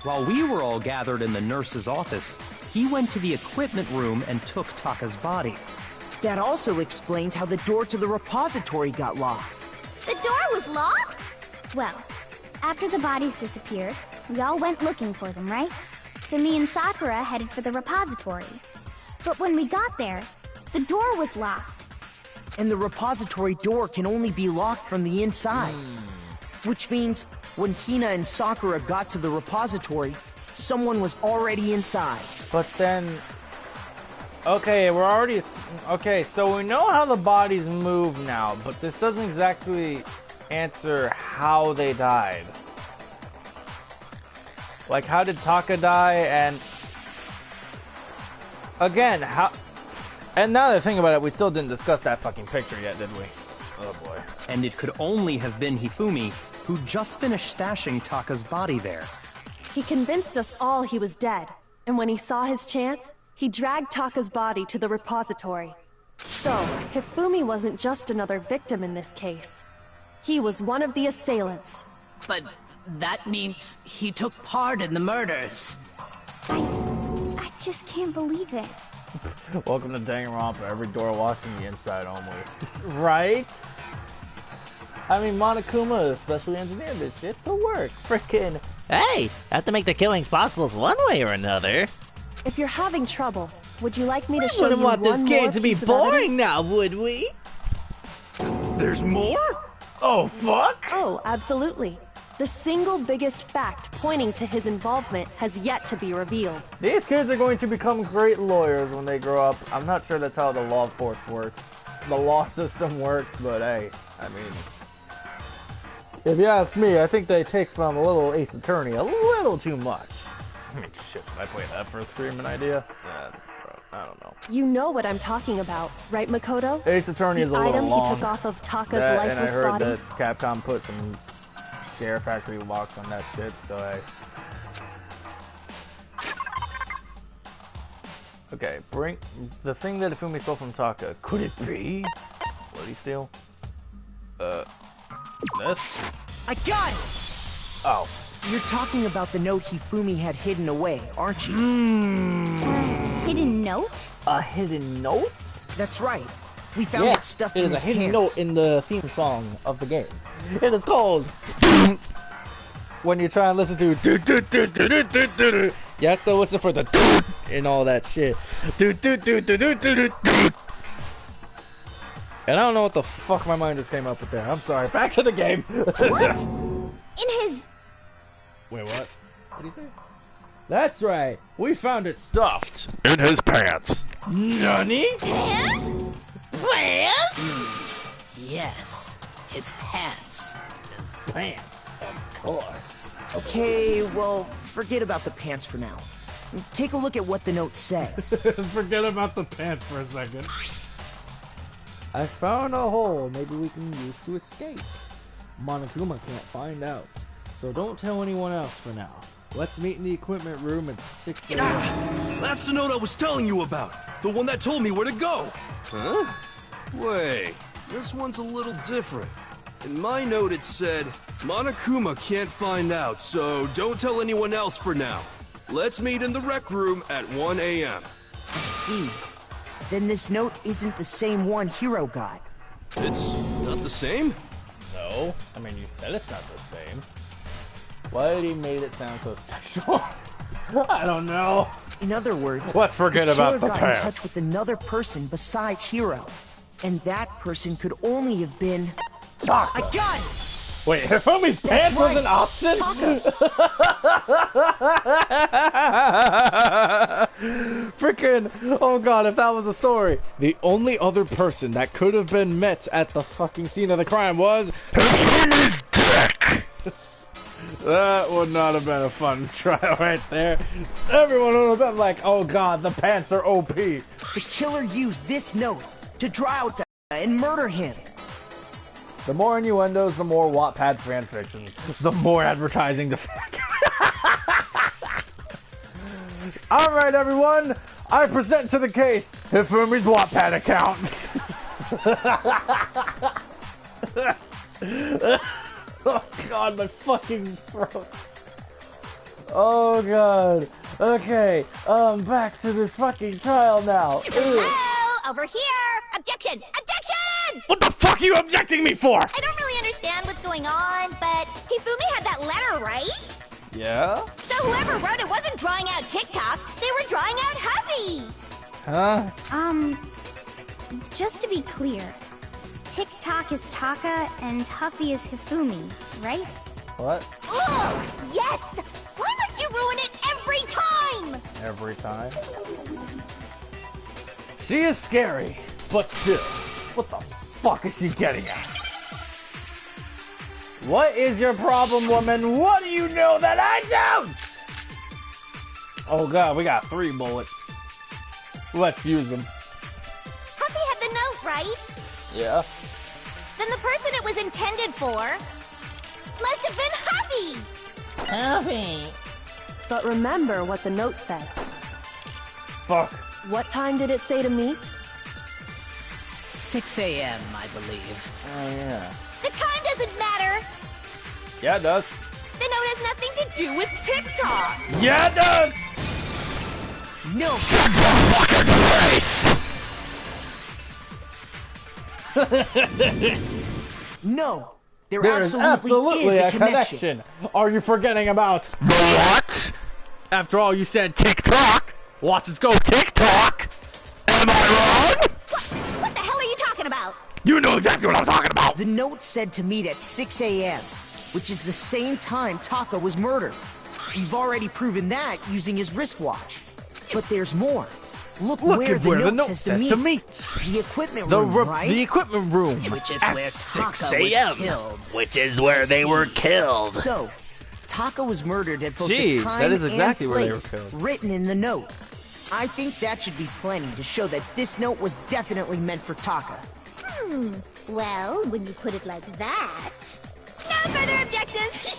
While we were all gathered in the nurse's office, he went to the equipment room and took Taka's body. That also explains how the door to the repository got locked. The door was locked? Well, after the bodies disappeared, we all went looking for them, right? So me and Sakura headed for the repository. But when we got there, the door was locked. And the repository door can only be locked from the inside. Which means, when Hina and Sakura got to the repository, someone was already inside. But then... Okay, we're already... Okay, so we know how the bodies move now, but this doesn't exactly answer how they died. Like, how did Taka die, and... Again, how... And now that I think about it, we still didn't discuss that fucking picture yet, did we? Oh boy. And it could only have been Hifumi, who just finished stashing Taka's body there. He convinced us all he was dead, and when he saw his chance, he dragged Taka's body to the repository. So, Hifumi wasn't just another victim in this case. He was one of the assailants. But that means he took part in the murders. I just can't believe it. Welcome to Danganronpa. Every door walks from the inside only. Right? I mean, Monokuma especially engineered this shit to work. Frickin'. Hey, have to make the killings possible one way or another. If you're having trouble, would you like me to show wouldn't you want this one game more to be piece of boring evidence? now, would we? There's more? Oh, fuck? Oh, absolutely. The single biggest fact pointing to his involvement has yet to be revealed. These kids are going to become great lawyers when they grow up. I'm not sure that's how the law force works. The law system works, but hey, I mean... If you ask me, I think they take from a little Ace Attorney a little too much. I mean, shit, should I play that for a screaming idea? Bro, I don't know. You know what I'm talking about, right, Makoto? Ace Attorney is a little long. The item he took off of Taka's lifeless and I heard body. that Capcom put some Share Factory locks on that shit, so hey. Okay, bring the thing that Hifumi stole from Taka. Could it be? What did he steal? This? I got it! Oh. You're talking about the note Hifumi had hidden away, aren't you? Hidden note? A hidden note? That's right. We found it stuffed in his pants. It is a hidden note in the theme song of the game. It is called... When you try and listen to... You have to listen for the... and all that shit. And I don't know what the fuck my mind just came up with there. I'm sorry. Back to the game. What? In his... Wait, what? What did he say? That's right. We found it stuffed. In his pants. Nani? Pants? Pants? Yes, his pants. His pants, of course. Okay, well, forget about the pants for now. Take a look at what the note says. Forget about the pants for a second. I found a hole maybe we can use to escape. Monokuma can't find out, so don't tell anyone else for now. Let's meet in the equipment room at 6 a.m. That's the note I was telling you about. The one that told me where to go. Huh? Wait, this one's a little different. In my note it said, Monokuma can't find out, so don't tell anyone else for now. Let's meet in the rec room at 1 a.m. I see. Then this note isn't the same one Hiro got. It's not the same? No. I mean, you said it's not the same. Why did he make it sound so sexual? I don't know. In other words, let's forget about the got pants. in touch with another person besides Hiro. And that person could only have been... Taka. I got it! Wait, Hifumi's pants was an option? Freaking, oh god, if that was a story. The only other person that could have been met at the fucking scene of the crime was Hifumi's dick! That would not have been a fun trial right there. Everyone would have been like, oh god, the pants are OP. The killer used this note to draw out and murder him. The more innuendos, the more Wattpad fanfiction. The more advertising the Alright everyone, I present to the case Hifumi's Wattpad account. Oh god, my fucking throat. Oh god. Okay, back to this fucking trial now. Hello, over here! Objection! Objection! What the fuck are you objecting me for? I don't really understand what's going on, but Hifumi had that letter, right? Yeah? So whoever wrote it wasn't drawing out TikTok, they were drawing out Huffy! Huh? Just to be clear, TikTok is Taka and Huffy is Hifumi, right? What? Oh, yes! Why must you ruin it every time? Every time? She is scary, but still, what the fuck is she getting at? What is your problem, woman? What do you know that I don't? Oh god, we got 3 bullets. Let's use them. Huffy had the note, right? Yeah. Then the person it was intended for must have been Huffy! Huffy! But remember what the note said. Fuck. What time did it say to meet? 6 a.m., I believe. Oh, yeah. The time doesn't matter! Yeah, it does. The note has nothing to do with TikTok! Yeah, it does! No! No! There absolutely is a connection. Are you forgetting about the what? After all, you said TikTok. Watch us go TikTok. Am I wrong? What the hell are you talking about? You know exactly what I'm talking about. The note said to meet at 6 a.m., which is the same time Taka was murdered. We've already proven that using his wristwatch. But there's more. Look where the note says to meet. The equipment room, right? The equipment room. Which is where Taka was killed. Which is where they were killed. So, Taka was murdered at both the time that is exactly and where they were place killed. written in the note. I think that should be plenty to show that this note was definitely meant for Taka. Well, when you put it like that... No further objections!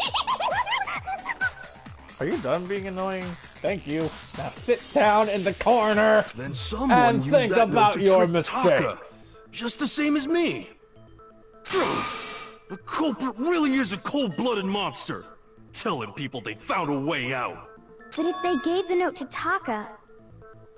Are you done being annoying? Thank you. Now sit down in the corner Then someone and used think that note about to your trick mistakes. Taka, just the same as me. The culprit really is a cold-blooded monster. Telling people they found a way out. But if they gave the note to Taka,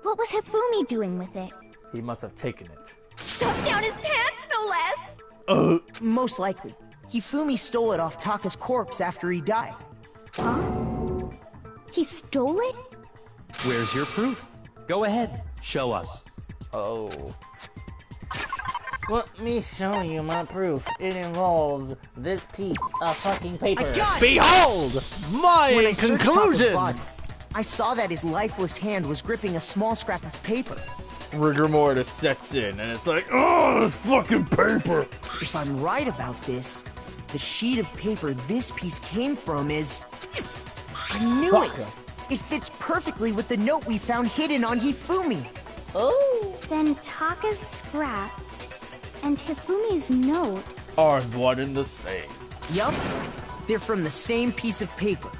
what was Hifumi doing with it? He must have taken it. Stuffed down his pants, no less! Most likely. Hifumi stole it off Taka's corpse after he died. Huh? He stole it? Where's your proof? Go ahead, show us. Oh. Let me show you my proof. It involves this piece of fucking paper. Behold! When I My searched conclusion! Taka's body, I saw that his lifeless hand was gripping a small scrap of paper. Rigor mortis sets in, and it's like, oh, this fucking paper! If I'm right about this, the sheet of paper this piece came from is... I knew it! It fits perfectly with the note we found hidden on Hifumi. Oh! Then Taka's scrap and Hifumi's note Are one and the same. Yup, they're from the same piece of paper.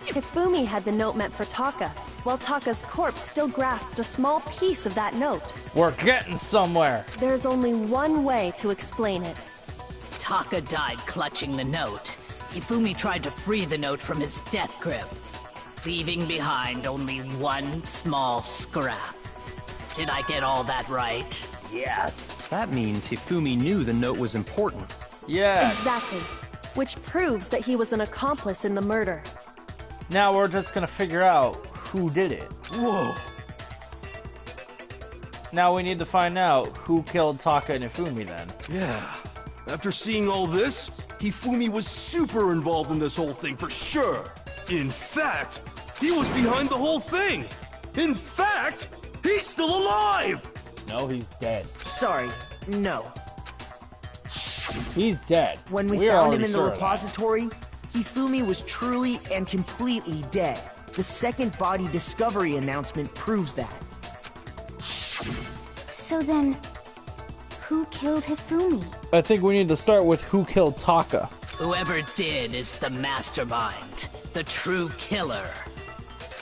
Hifumi had the note meant for Taka, while Taka's corpse still grasped a small piece of that note. We're getting somewhere. There's only one way to explain it. Taka died clutching the note. Hifumi tried to free the note from his death grip, leaving behind only one small scrap. Did I get all that right? Yes. That means Hifumi knew the note was important. Yeah. Exactly. Which proves that he was an accomplice in the murder. Now we're just gonna figure out who did it. Whoa. Now we need to find out who killed Taka and Hifumi then. Yeah. After seeing all this, Hifumi was super involved in this whole thing for sure. In fact, he was behind the whole thing. In fact, he's still alive! No, he's dead. Sorry, no. He's dead. When we found him in the repository, Hifumi was truly and completely dead. The second body discovery announcement proves that. So then, who killed Hifumi? I think we need to start with who killed Taka. Whoever did is the mastermind, the true killer.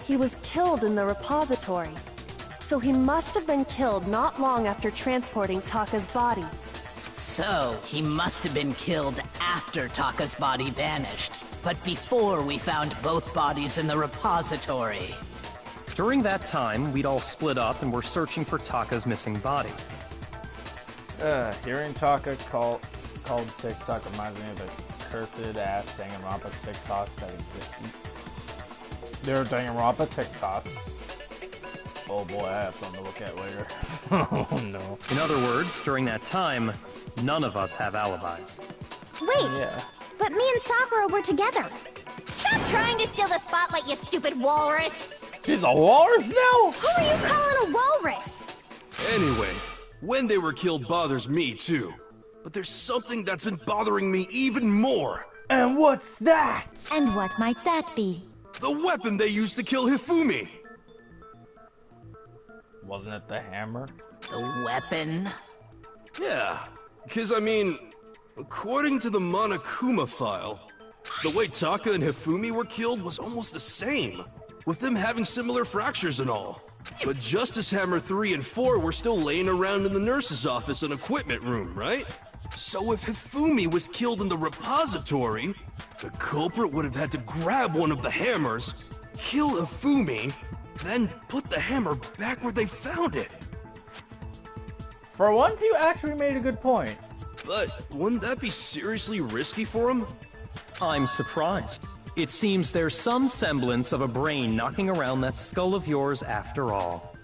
He was killed in the repository, so he must have been killed not long after transporting Taka's body. So, he must have been killed after Taka's body vanished, but before we found both bodies in the repository. During that time, we'd all split up and were searching for Taka's missing body. Hearing Taka called TikTok reminds me of the cursed ass Danganronpa TikToks that exist. There are Danganronpa TikToks. Oh boy, I have something to look at later. Oh no. In other words, during that time, none of us have alibis. Wait, Yeah. but me and Sakura were together. Stop trying to steal the spotlight, you stupid walrus! She's a walrus now? Who are you calling a walrus? Anyway, when they were killed bothers me too. But there's something that's been bothering me even more. And what's that? And what might that be? The weapon they used to kill Hifumi. Wasn't it the hammer? The weapon? Yeah, because I mean, according to the Monokuma file, the way Taka and Hifumi were killed was almost the same, with them having similar fractures and all. But Justice Hammer 3 and 4 were still laying around in the nurse's office and equipment room, right? So if Hifumi was killed in the repository, the culprit would have had to grab one of the hammers, kill Hifumi, then put the hammer back where they found it. For once, you actually made a good point. But wouldn't that be seriously risky for him? I'm surprised. It seems there's some semblance of a brain knocking around that skull of yours after all.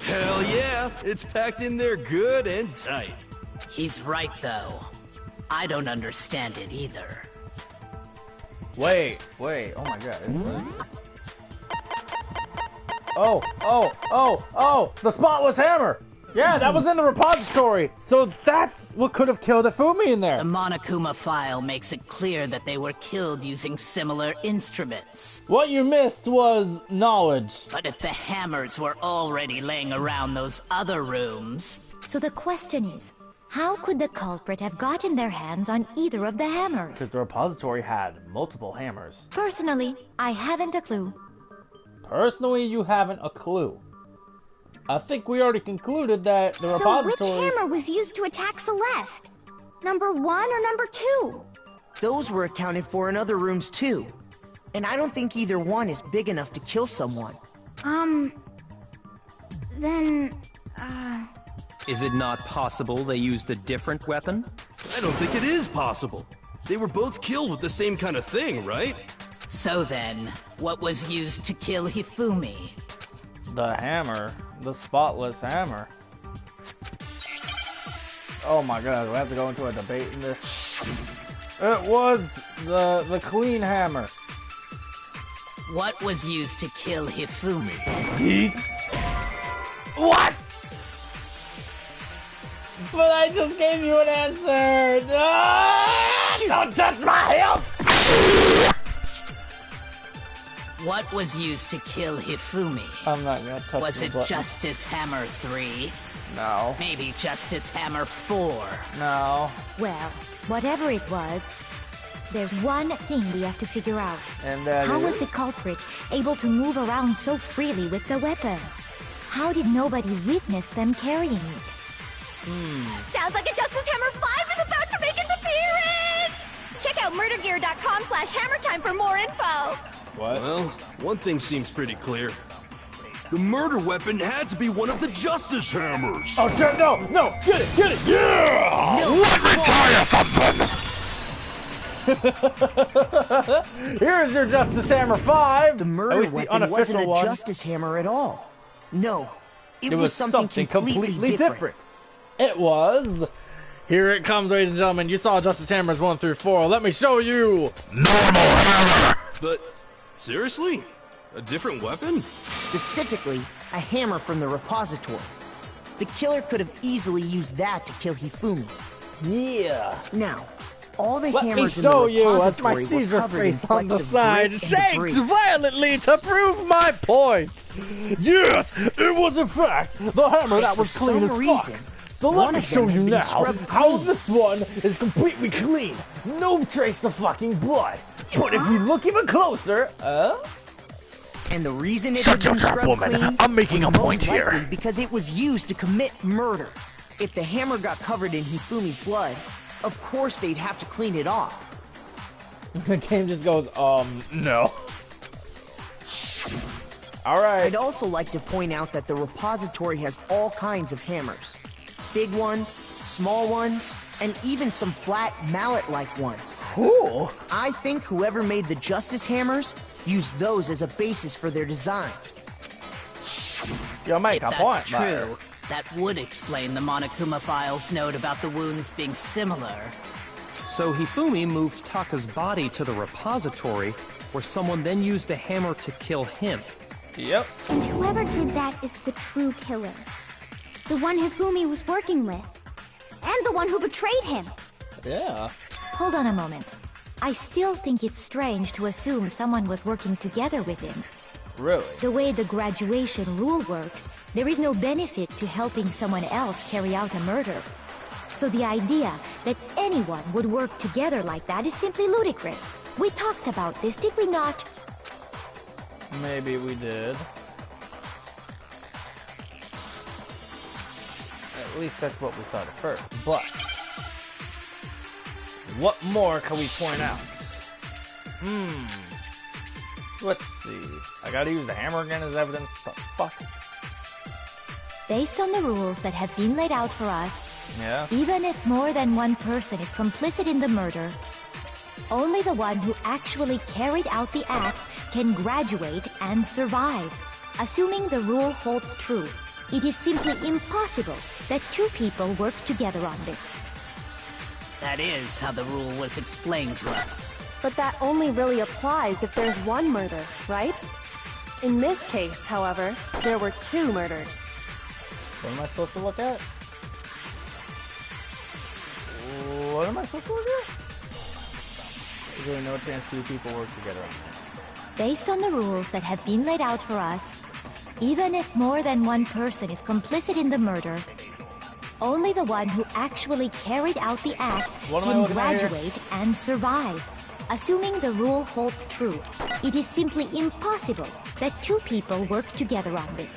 Hell yeah, it's packed in there good and tight. He's right, though. I don't understand it either. Wait, oh my god. Oh, the spotless hammer! Yeah, that was in the repository! So that's what could have killed Hifumi in there! The Monokuma file makes it clear that they were killed using similar instruments. What you missed was knowledge. But if the hammers were already laying around those other rooms... So the question is, how could the culprit have gotten their hands on either of the hammers? Because the repository had multiple hammers. Personally, I haven't a clue. Personally, you haven't a clue. I think we already concluded that the repository... So which hammer was used to attack Celeste? Number 1 or number 2? Those were accounted for in other rooms too. And I don't think either one is big enough to kill someone. Then, Is it not possible they used a different weapon? I don't think it is possible. They were both killed with the same kind of thing, right? So then, what was used to kill Hifumi? The hammer. The spotless hammer. Oh my god, do I have to go into a debate in this? It was the clean hammer. What was used to kill Hifumi? Heat? What? But I just gave you an answer! Don't touch my help! What was used to kill Hifumi? I'm not gonna touch Was the it button. Justice Hammer 3? No. Maybe Justice Hammer 4? No. Well, whatever it was, there's one thing we have to figure out. And that How is... was the culprit able to move around so freely with the weapon? How did nobody witness them carrying it? Sounds like a Justice Hammer 5 is about to make its appearance! Check out murdergear.com/hammertime for more info! What? Well, one thing seems pretty clear. The murder weapon had to be one of the Justice Hammers! Oh shit, no! Get it! Yeah! No, Let me tell you something! Here's your Justice Hammer 5. The murder weapon wasn't a Justice Hammer at all. No, it was something completely different. It was. Here it comes, ladies and gentlemen. You saw Justice Hammers 1 through 4. Let me show you. Normal hammer. But seriously, a different weapon? Specifically, a hammer from the repository. The killer could have easily used that to kill Hifumi. Yeah. Now, all the Let hammers me in the show you repository as my Caesar were covered in face on the flecks of side grit and shakes debris. violently to prove my point. Yes, it was in fact the hammer that was clean as fuck. So let me show you now how this one is completely clean. No trace of fucking blood. But if you look even closer, and the reason it Shut had been your trap, scrubbed woman. clean I'm making was a point most likely here. because it was used to commit murder. If the hammer got covered in Hifumi's blood, of course they'd have to clean it off. the game just goes, no. Alright. I'd also like to point out that the repository has all kinds of hammers. Big ones, small ones, and even some flat mallet-like ones. Cool. I think whoever made the Justice Hammers used those as a basis for their design. You'll make If a point, that's true, that would explain the Monokuma file's note about the wounds being similar. So Hifumi moved Taka's body to the repository, where someone then used a hammer to kill him. Yep. And whoever did that is the true killer. The one Hifumi was working with. And the one who betrayed him. Yeah. Hold on a moment. I still think it's strange to assume someone was working together with him. Really? The way the graduation rule works, there is no benefit to helping someone else carry out a murder. So the idea that anyone would work together like that is simply ludicrous. We talked about this, did we not? Maybe we did. At least that's what we thought at first. But what more can we point out? Let's see. I gotta use the hammer again as evidence. What the fuck? Based on the rules that have been laid out for us, Yeah. even if more than one person is complicit in the murder, only the one who actually carried out the act can graduate and survive. Assuming the rule holds true, it is simply impossible that two people work together on this. That is how the rule was explained to us. But that only really applies if there's one murder, right? In this case, however, there were two murders. What am I supposed to look at? What am I supposed to look at? Is there no chance two people work together on this? Based on the rules that have been laid out for us, even if more than one person is complicit in the murder, only the one who actually carried out the act can graduate and survive. Assuming the rule holds true, it is simply impossible that two people work together on this.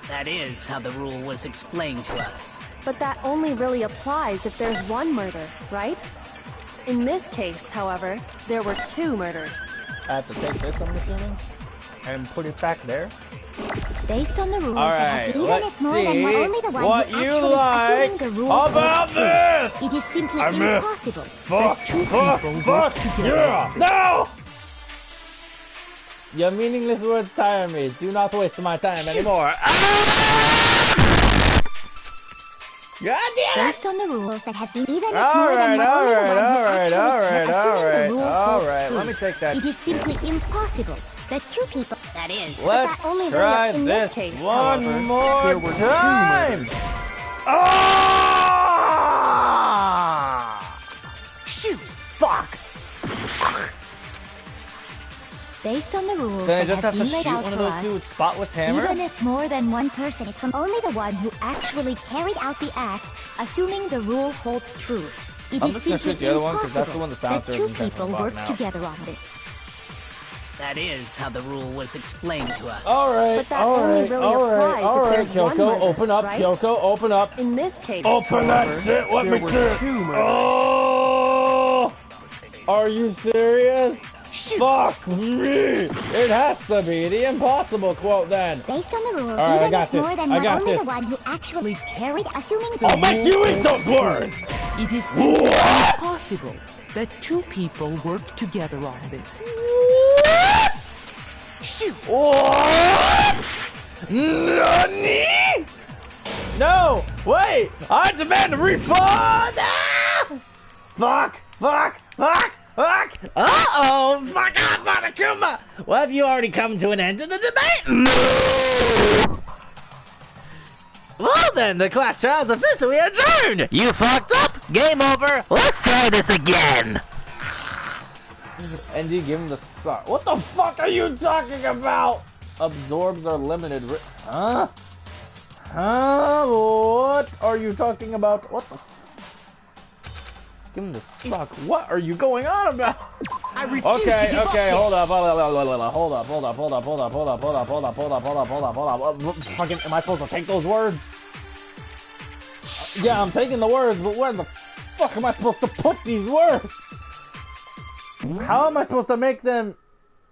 That is how the rule was explained to us. But that only really applies if there's one murder, right? In this case, however, there were two murders. I have to take this, I'm assuming, and put it back there. Based on the rules Alright, that have let's even if more than one, only the one what who you actually like assuming the rule about holds true, this! it is simply I missed. impossible Fuck, that two fuck, people fuck, work together. yeah, on this. no! Your meaningless words tire me. Do not waste my time anymore. God damn it! Based on the rules that have been even if more Alright, than one, only the one who actually alright, assuming the rule holds alright. true, Let me take that. it is simply impossible that two people. That is. Let's that only try really in this this case, one however, more there were two time. murders. Ah! Shoot! Fuck! Based on the rules Then I that just have have to been laid shoot out one for of those two us, with spotless hammer? even if more than one person is from only the one who actually carried out the act, assuming the rule holds true, it I'm is just gonna simply shoot the other one, 'cause that's the impossible one the sound that two server is people definitely work blocking out. together on this. That is how the rule was explained to us. Alright, But that only really applies if there's one Kyoko, murder, open up, right? Kyoko, open up. In this case, Open that however, shit, let there me were see it. two murders. Oh! Are you serious? Shoot! Fuck me! It has to be the impossible quote then. Based on the rules, All right, I even got if this. more than I one, got only this. the one who actually carried, assuming the I'll make you eat those words! It is simply impossible that two people worked together on this. Shoot! What? Nani? No! Wait! I demand a refund! Ah! Fuck! Fuck! Fuck! Fuck! Uh-oh! Fuck off, Monokuma! Well, have you already come to an end to the debate? Well then, the class trial's officially adjourned! You fucked up! Game over! Let's try this again! And you give him the suck. What the fuck are you talking about? Absorbs are limited. Huh? Huh? What are you talking about? What the? Give him the suck. What are you going on about? I refuse to give up. Hold up. Fucking, am I supposed to take those words? Yeah, I'm taking the words, but where the fuck am I supposed to put these words? How am I supposed to make them?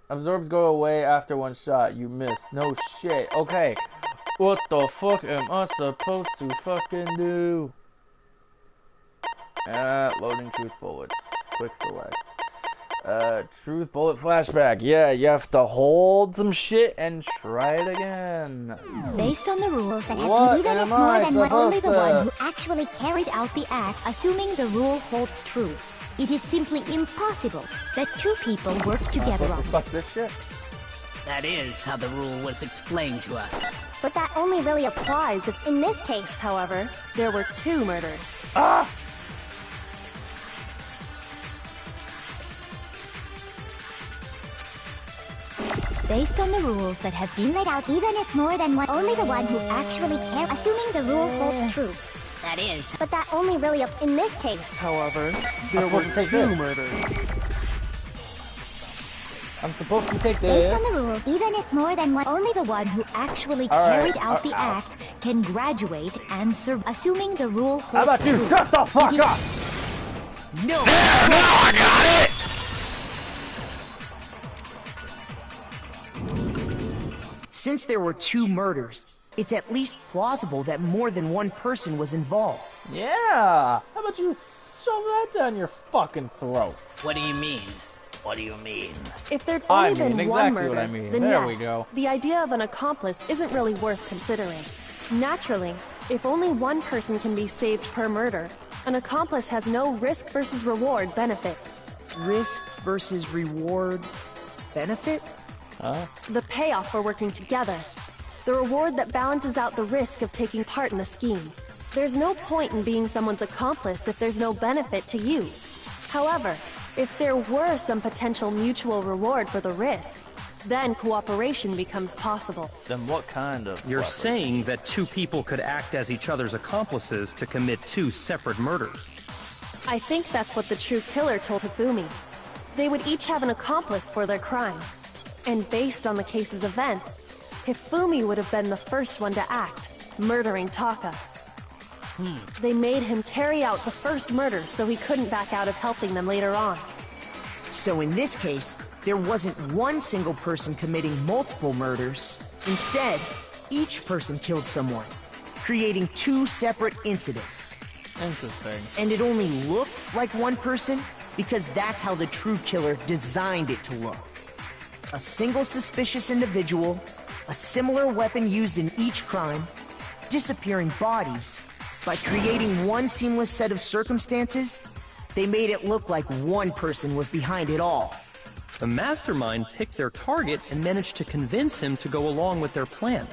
Absorbs go away after one shot. You missed. No shit. Okay. What the fuck am I supposed to fucking do? Loading truth bullets. Quick select. Truth bullet flashback. Yeah, you have to hold some shit and try it again. Based on the rules that have even if more than one, only the one who actually carried out the act, assuming the rule holds true. It is simply impossible that two people work together on this. Shit? That is how the rule was explained to us. But that only really applies if, in this case, however, there were two murders. Ah! Based on the rules that have been laid out, even if more than one, only the one who actually cares, assuming the rule holds true. That is. But that only really, in this case, however, there were two murders. I'm supposed to take this. Based on the rules, even if more than one, only the one who actually carried out the act can graduate and serve, assuming the rule holds true. How about you shut the fuck up? No! No, I got it! Since there were two murders, it's at least plausible that more than one person was involved. Yeah! How about you shove that down your fucking throat? What do you mean? What do you mean? If there'd only been exactly one murder, what I mean. then There yes, we go. the idea of an accomplice isn't really worth considering. Naturally, if only one person can be saved per murder, an accomplice has no risk versus reward benefit. Risk versus reward benefit? Huh? The payoff for working together. The reward that balances out the risk of taking part in a scheme. There's no point in being someone's accomplice if there's no benefit to you. However, if there were some potential mutual reward for the risk, then cooperation becomes possible. Then what kind of... You're saying that two people could act as each other's accomplices to commit two separate murders. I think that's what the true killer told Hifumi. They would each have an accomplice for their crime. And based on the case's events, Hifumi would have been the first one to act, murdering Taka. They made him carry out the first murder so he couldn't back out of helping them later on. So in this case, there wasn't one single person committing multiple murders. Instead, each person killed someone, creating two separate incidents. Interesting. And it only looked like one person because that's how the true killer designed it to look. A single suspicious individual, a similar weapon used in each crime, disappearing bodies. By creating one seamless set of circumstances, they made it look like one person was behind it all. The mastermind picked their target and managed to convince him to go along with their plan.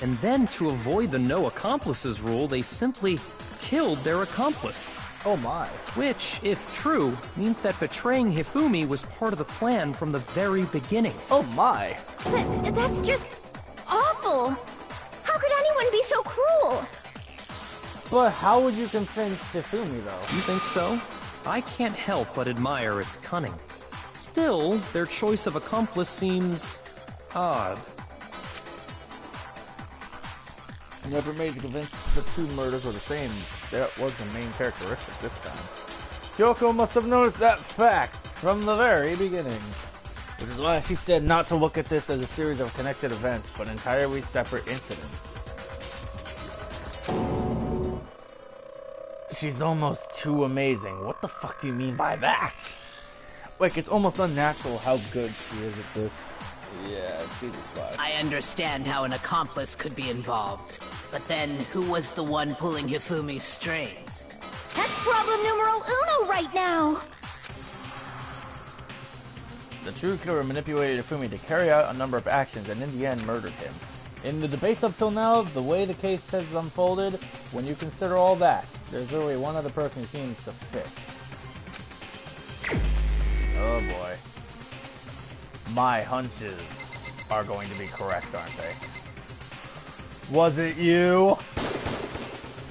And then, to avoid the no accomplices rule, they simply killed their accomplice. Oh my. Which, if true, means that betraying Hifumi was part of the plan from the very beginning. Oh my. That's just awful. How could anyone be so cruel? But how would you convince Hifumi, though? You think so? I can't help but admire its cunning. Still, their choice of accomplice seems odd. Never made to convince the two murders were the same. That was the main characteristic this time. Kyoko must have noticed that fact from the very beginning. Which is why she said not to look at this as a series of connected events, but entirely separate incidents. she's almost too amazing. What the fuck do you mean by that? Like, it's almost unnatural how good she is at this. Yeah, Jesus Christ. I understand how an accomplice could be involved, but then who was the one pulling Hifumi's strings? That's problem numero uno right now. The true killer manipulated Hifumi to carry out a number of actions and in the end murdered him. In the debates up till now, the way the case has unfolded, when you consider all that, there's literally one other person who seems to fit. Oh boy. My hunches are going to be correct, aren't they? Was it you?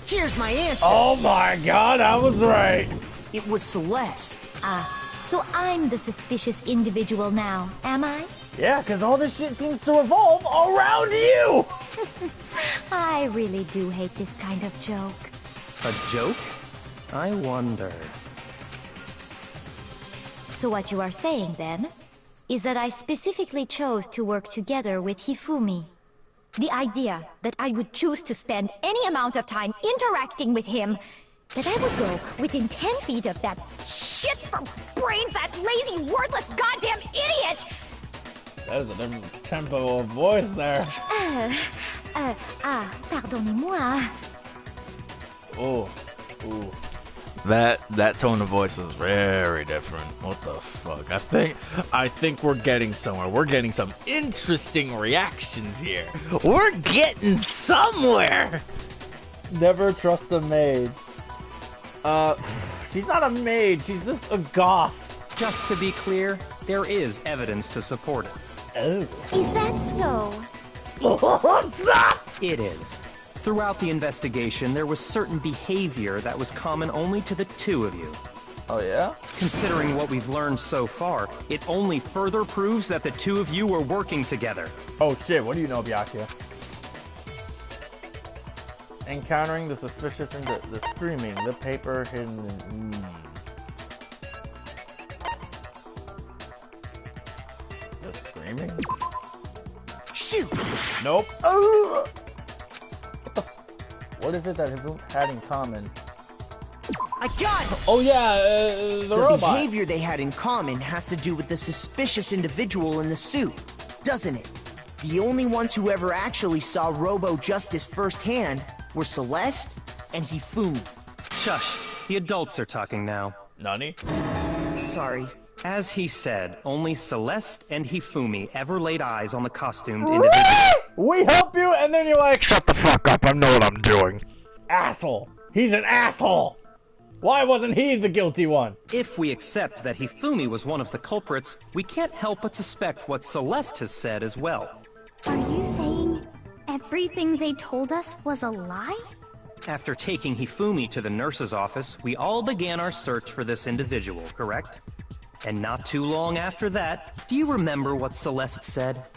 Here's my answer! Oh my god, I was right! It was Celeste. So I'm the suspicious individual now, am I? Yeah, because all this shit seems to revolve around you! I really do hate this kind of joke. A joke? I wonder. So what you are saying, then, is that I specifically chose to work together with Hifumi. The idea that I would choose to spend any amount of time interacting with him, that I would go within 10 feet of that shit for brains, that lazy, worthless, goddamn idiot! That is a different tempo of voice there. Pardonnez-moi. Oh, ooh. That tone of voice is very different. What the fuck? I think we're getting somewhere. We're getting some interesting reactions here. We're getting somewhere. Never trust a maid. She's not a maid. She's just a goth. Just to be clear, there is evidence to support it. Oh. Is that so? What's that? It is. Throughout the investigation, there was certain behavior that was common only to the two of you. Oh, yeah? Considering what we've learned so far, it only further proves that the two of you were working together. Oh shit, what do you know, Byakuya? Encountering the suspicious and the screaming, the paper hidden... The screaming? Shoot! Nope. Oh! What is it that Hifumi had in common? I got it! Oh yeah, the robot. The behavior they had in common has to do with the suspicious individual in the suit, doesn't it? The only ones who ever actually saw Robo Justice firsthand were Celeste and Hifumi. Shush, the adults are talking now. Nani? Sorry. As he said, only Celeste and Hifumi ever laid eyes on the costumed individual. We help you, and then you're like, shut the fuck up, I know what I'm doing. Asshole. He's an asshole. Why wasn't he the guilty one? If we accept that Hifumi was one of the culprits, we can't help but suspect what Celeste has said as well. Are you saying everything they told us was a lie? After taking Hifumi to the nurse's office, we all began our search for this individual, correct? And not too long after that, do you remember what Celeste said?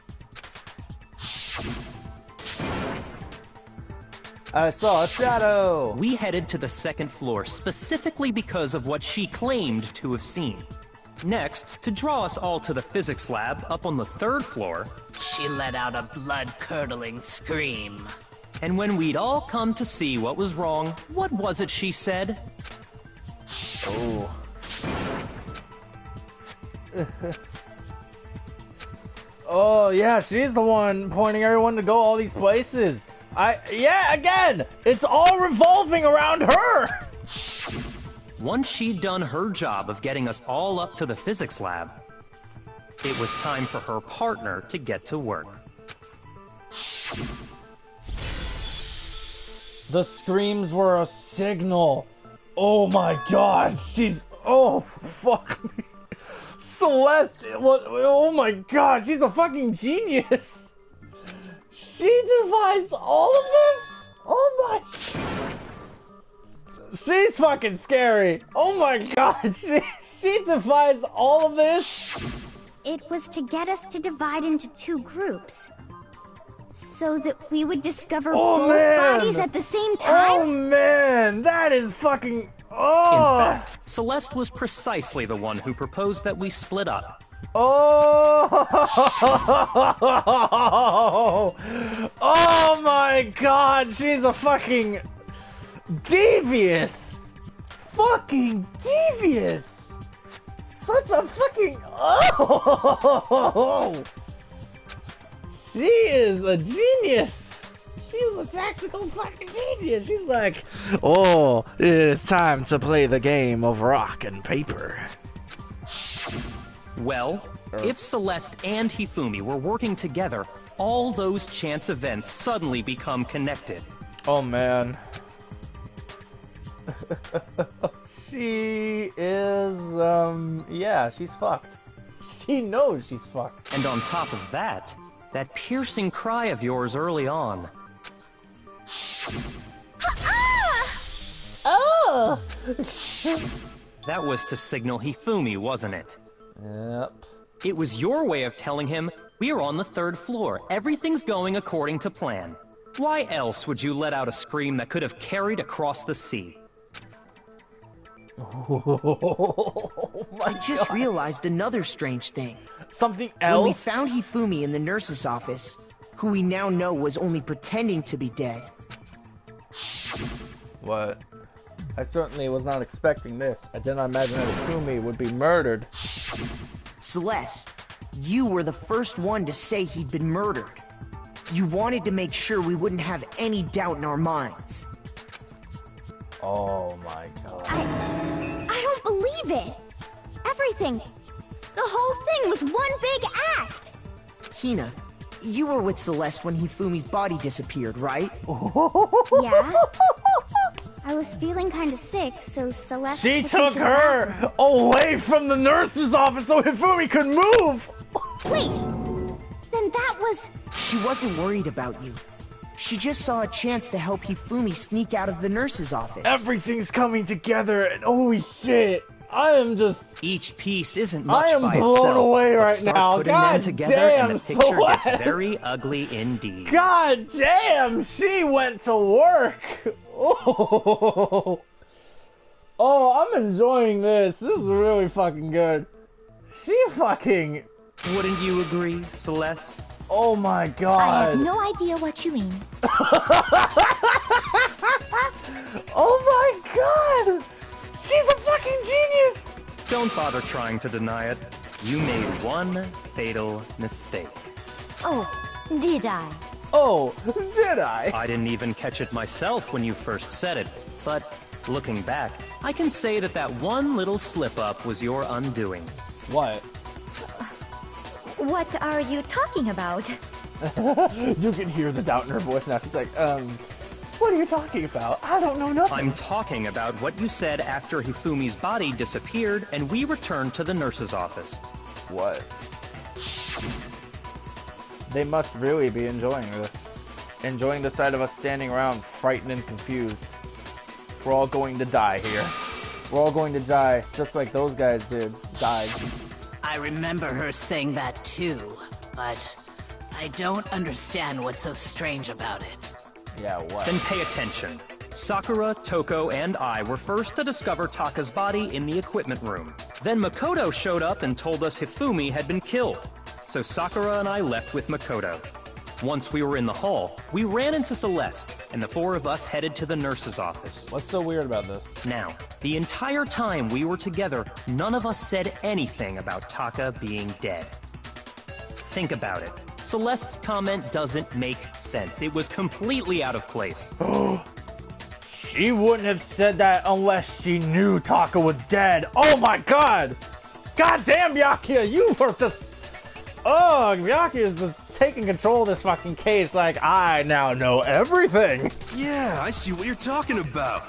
I saw a shadow! We headed to the second floor specifically because of what she claimed to have seen. Next, to draw us all to the physics lab up on the third floor, she let out a blood-curdling scream. And when we'd all come to see what was wrong, what was it she said? Oh. Oh, yeah, she's the one pointing everyone to go all these places. Yeah, again, it's all revolving around her. Once she'd done her job of getting us all up to the physics lab, it was time for her partner to get to work. The screams were a signal. Oh my god, oh, fuck me. Celeste, oh my god, she's a fucking genius. She devised all of this? Oh my... She's fucking scary. Oh my god, she devised all of this? It was to get us to divide into two groups. So that we would discover both bodies at the same time? Oh man, that is fucking... Oh! In fact, Celeste was precisely the one who proposed that we split up. Oh! Oh my god, she's a fucking devious! fucking devious! Such a fucking... Oh! She is a genius! She's a tactical fucking genius! She's like, oh, it's time to play the game of rock and paper. Well, if Celeste and Hifumi were working together, all those chance events suddenly become connected. Oh man. She is, yeah, she's fucked. She knows she's fucked. And on top of that, that piercing cry of yours early on. Oh! That was to signal Hifumi, wasn't it? Yep. It was your way of telling him, we're on the 3rd floor, everything's going according to plan. Why else would you let out a scream that could have carried across the sea? I just realized another strange thing. Something else? When we found Hifumi in the nurse's office, who we now know was only pretending to be dead. What? I certainly was not expecting this. I did not imagine that Hifumi would be murdered. Celeste, you were the first one to say he'd been murdered. You wanted to make sure we wouldn't have any doubt in our minds. Oh my god. I don't believe it. Everything, the whole thing was one big act. Hina, you were with Celeste when Hifumi's body disappeared, right? Yeah. I was feeling kind of sick, so Celeste She took took me to the her bathroom. away from the nurse's office so Hifumi could move! Wait, then that was... She wasn't worried about you. She just saw a chance to help Hifumi sneak out of the nurse's office. Everything's coming together and holy shit! I am just... Each piece isn't much I am by blown itself, away but right start now. putting God them together damn, and the picture Celeste. gets very ugly indeed. God damn, she went to work! Oh, I'm enjoying this. This is really fucking good. She fucking... Wouldn't you agree, Celeste? Oh my god. I have no idea what you mean. Oh my god! She's a fucking genius! Don't bother trying to deny it. You made one fatal mistake. Oh, did I? Oh, did I? I didn't even catch it myself when you first said it, but looking back, I can say that that one little slip-up was your undoing. What? What are you talking about? You can hear the doubt in her voice now. She's like, what are you talking about? I don't know nothing. I'm talking about what you said after Hifumi's body disappeared and we returned to the nurse's office. What? They must really be enjoying this. Enjoying the sight of us standing around frightened and confused. We're all going to die here. We're all going to die just like those guys died. I remember her saying that too, but I don't understand what's so strange about it. Yeah, what? Then pay attention. Sakura, Toko, and I were first to discover Taka's body in the equipment room. Then Makoto showed up and told us Hifumi had been killed. So Sakura and I left with Makoto. Once we were in the hall, we ran into Celeste, and the four of us headed to the nurse's office. What's so weird about this? Now, the entire time we were together, none of us said anything about Taka being dead. Think about it. Celeste's comment doesn't make sense. It was completely out of place. She wouldn't have said that unless she knew Taka was dead. Oh my god! God damn, Byakuya, you were just... Oh, Byakuya is just taking control of this fucking case like, I now know everything. Yeah, I see what you're talking about.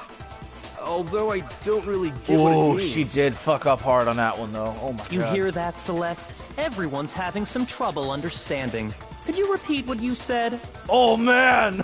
Although I don't really get what it Oh, means. she did fuck up hard on that one, though. Oh my god. You hear that, Celeste? Everyone's having some trouble understanding. Could you repeat what you said? Oh man!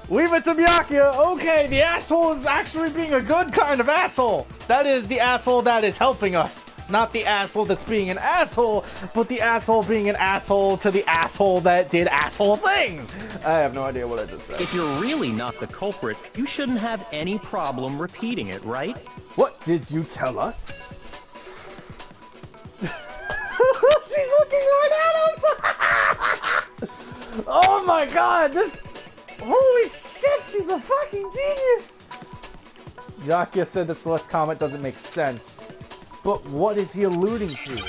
Leave it to Byakuya. Okay, the asshole is actually being a good kind of asshole. That is the asshole that is helping us. Not the asshole that's being an asshole, but the asshole being an asshole to the asshole that did asshole things. I have no idea what I just said. If you're really not the culprit, you shouldn't have any problem repeating it, right? What did you tell us? She's looking right at him! Oh my god, this... Holy shit, she's a fucking genius! Yakia said the Celeste comment doesn't make sense. But what is he alluding to?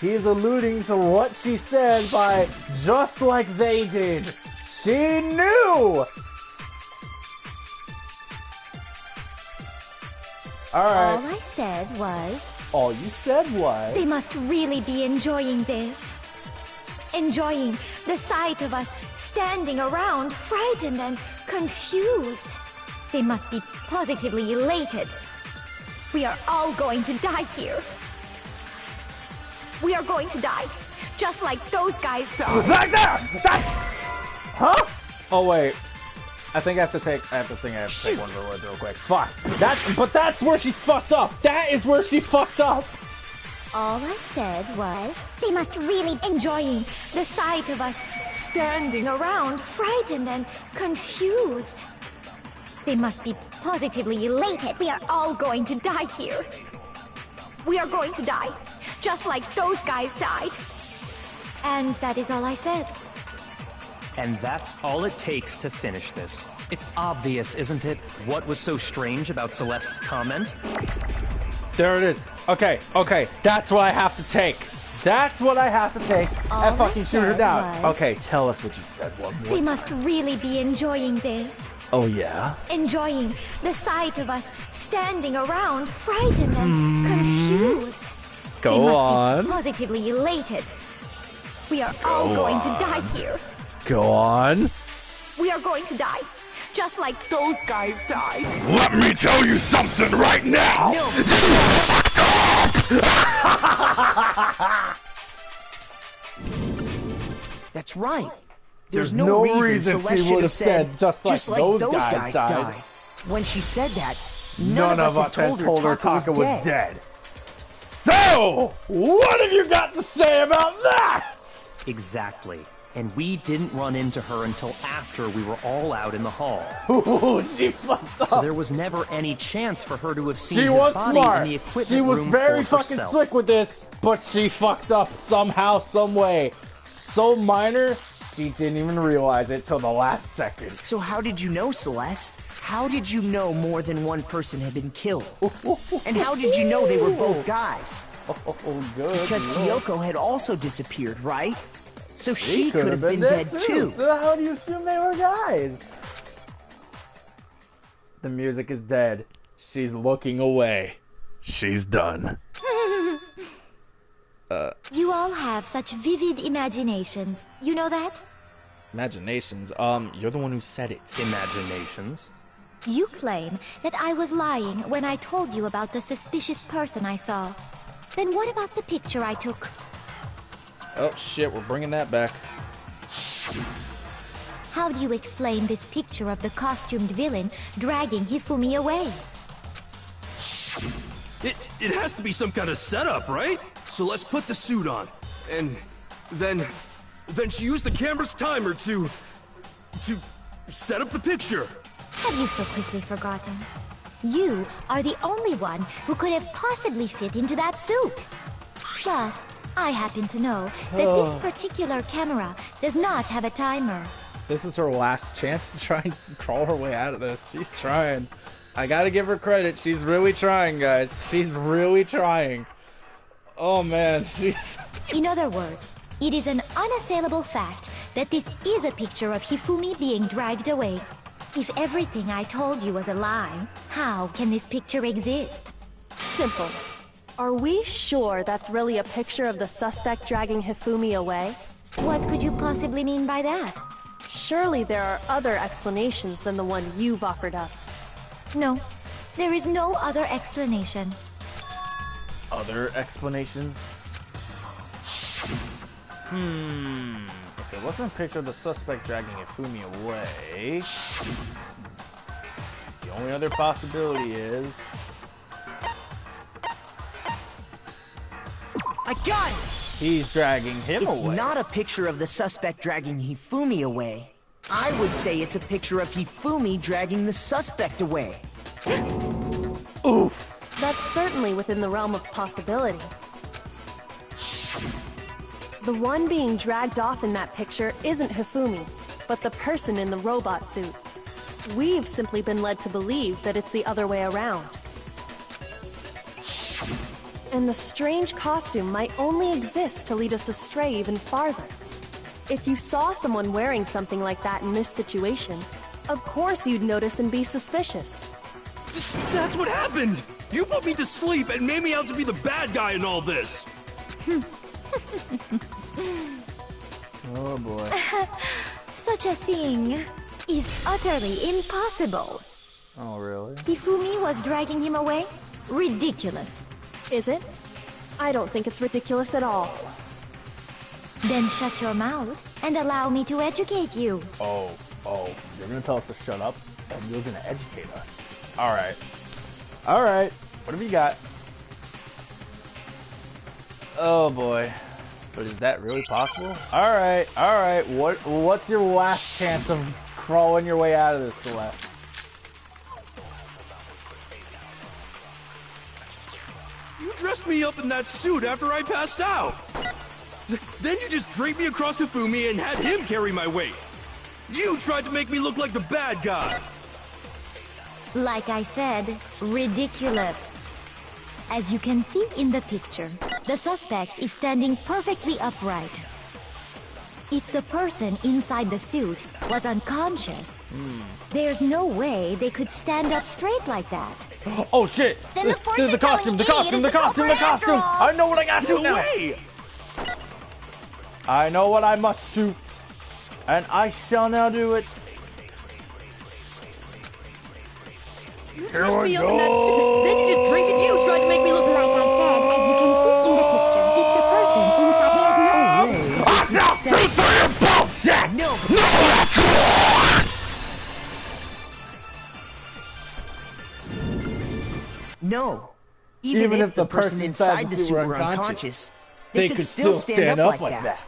He's alluding to what she said by just like they did. She knew! Alright. All I said was... All you said was... They must really be enjoying this. Enjoying the sight of us standing around, frightened and confused. They must be positively elated. We are all going to die here. We are going to die, just like those guys died. Right there! Huh? Oh wait. I think I have to take one of the words real quick. Fuck. But that's where she's fucked up. That is where she fucked up. All I said was, they must really enjoying the sight of us standing around, frightened and confused. They must be positively elated. We are all going to die here. We are going to die, just like those guys died. And that is all I said. And that's all it takes to finish this. It's obvious, isn't it? What was so strange about Celeste's comment? There it is. Okay. That's what I have to take. That's what I have to take and fucking shoot her down. Okay, tell us what you said one more time. They must really be enjoying this. Oh, yeah? Enjoying the sight of us standing around, frightened and confused. Go on. They must be positively elated. We are all going to die here. Go on. We are going to die, just like those guys died. Let me tell you something right now! No. That's right. There's no reason Celeste should have said just like those guys died. When she said that, none of us had told her Taka was dead. So, what have you got to say about that? Exactly. And we didn't run into her until after we were all out in the hall. Ooh, she fucked up. So there was never any chance for her to have seen his body smart. in the equipment She was room very for fucking herself. slick with this, but she fucked up somehow, some way. So minor, she didn't even realize it till the last second. So how did you know, Celeste? How did you know more than one person had been killed? And how did you know they were both guys? Oh, good. Because Kyoko had also disappeared, right? So she could have been dead too. So how do you assume they were guys? The music is dead. She's looking away. She's done. You all have such vivid imaginations. You know that? Imaginations? You're the one who said it. Imaginations? You claim that I was lying when I told you about the suspicious person I saw. Then what about the picture I took? Oh shit, we're bringing that back. How do you explain this picture of the costumed villain dragging Hifumi away? It has to be some kind of setup, right? So let's put the suit on. And then she used the camera's timer to set up the picture. Have you so quickly forgotten? You are the only one who could have possibly fit into that suit. Plus, I happen to know that this particular camera does not have a timer. This is her last chance to try and crawl her way out of this. She's trying. I gotta give her credit. She's really trying, guys. She's really trying. Oh, man. In other words, it is an unassailable fact that this is a picture of Hifumi being dragged away. If everything I told you was a lie, how can this picture exist? Simple. Are we sure that's really a picture of the suspect dragging Hifumi away? What could you possibly mean by that? Surely there are other explanations than the one you've offered up. No, there is no other explanation. Other explanations? If it wasn't a picture of the suspect dragging Hifumi away, the only other possibility is... I got it! He's dragging him away. It's not a picture of the suspect dragging Hifumi away. I would say it's a picture of Hifumi dragging the suspect away. Oof. That's certainly within the realm of possibility. The one being dragged off in that picture isn't Hifumi, but the person in the robot suit. We've simply been led to believe that it's the other way around. And the strange costume might only exist to lead us astray even farther. If you saw someone wearing something like that in this situation, of course you'd notice and be suspicious. That's what happened! You put me to sleep and made me out to be the bad guy in all this! Oh boy. Such a thing is utterly impossible. Oh really? Hifumi was dragging him away? Ridiculous. Is it? I don't think it's ridiculous at all. Then shut your mouth and allow me to educate you. Oh, you're gonna tell us to shut up and you're gonna educate us. Alright. Alright. What have you got? Oh boy. But is that really possible? Alright, alright. What's your last chance of crawling your way out of this, Celeste? You dressed me up in that suit after I passed out! Then you just draped me across Hifumi and had him carry my weight! You tried to make me look like the bad guy! Like I said, ridiculous. As you can see in the picture, the suspect is standing perfectly upright. If the person inside the suit was unconscious, there's no way they could stand up straight like that. Oh shit! Then the There's the costume, the costume, the costume, the costume! I know what I gotta do now! Way. I know what I must shoot, and I shall now do it. You dressed me up in that suit, then you just drink and you tried to make me look like I said, as you can see in the picture. If the person inside, there's no way. I'm not suit for your bullshit! No! No! Even if the person inside the suit were unconscious, they could still stand up like that.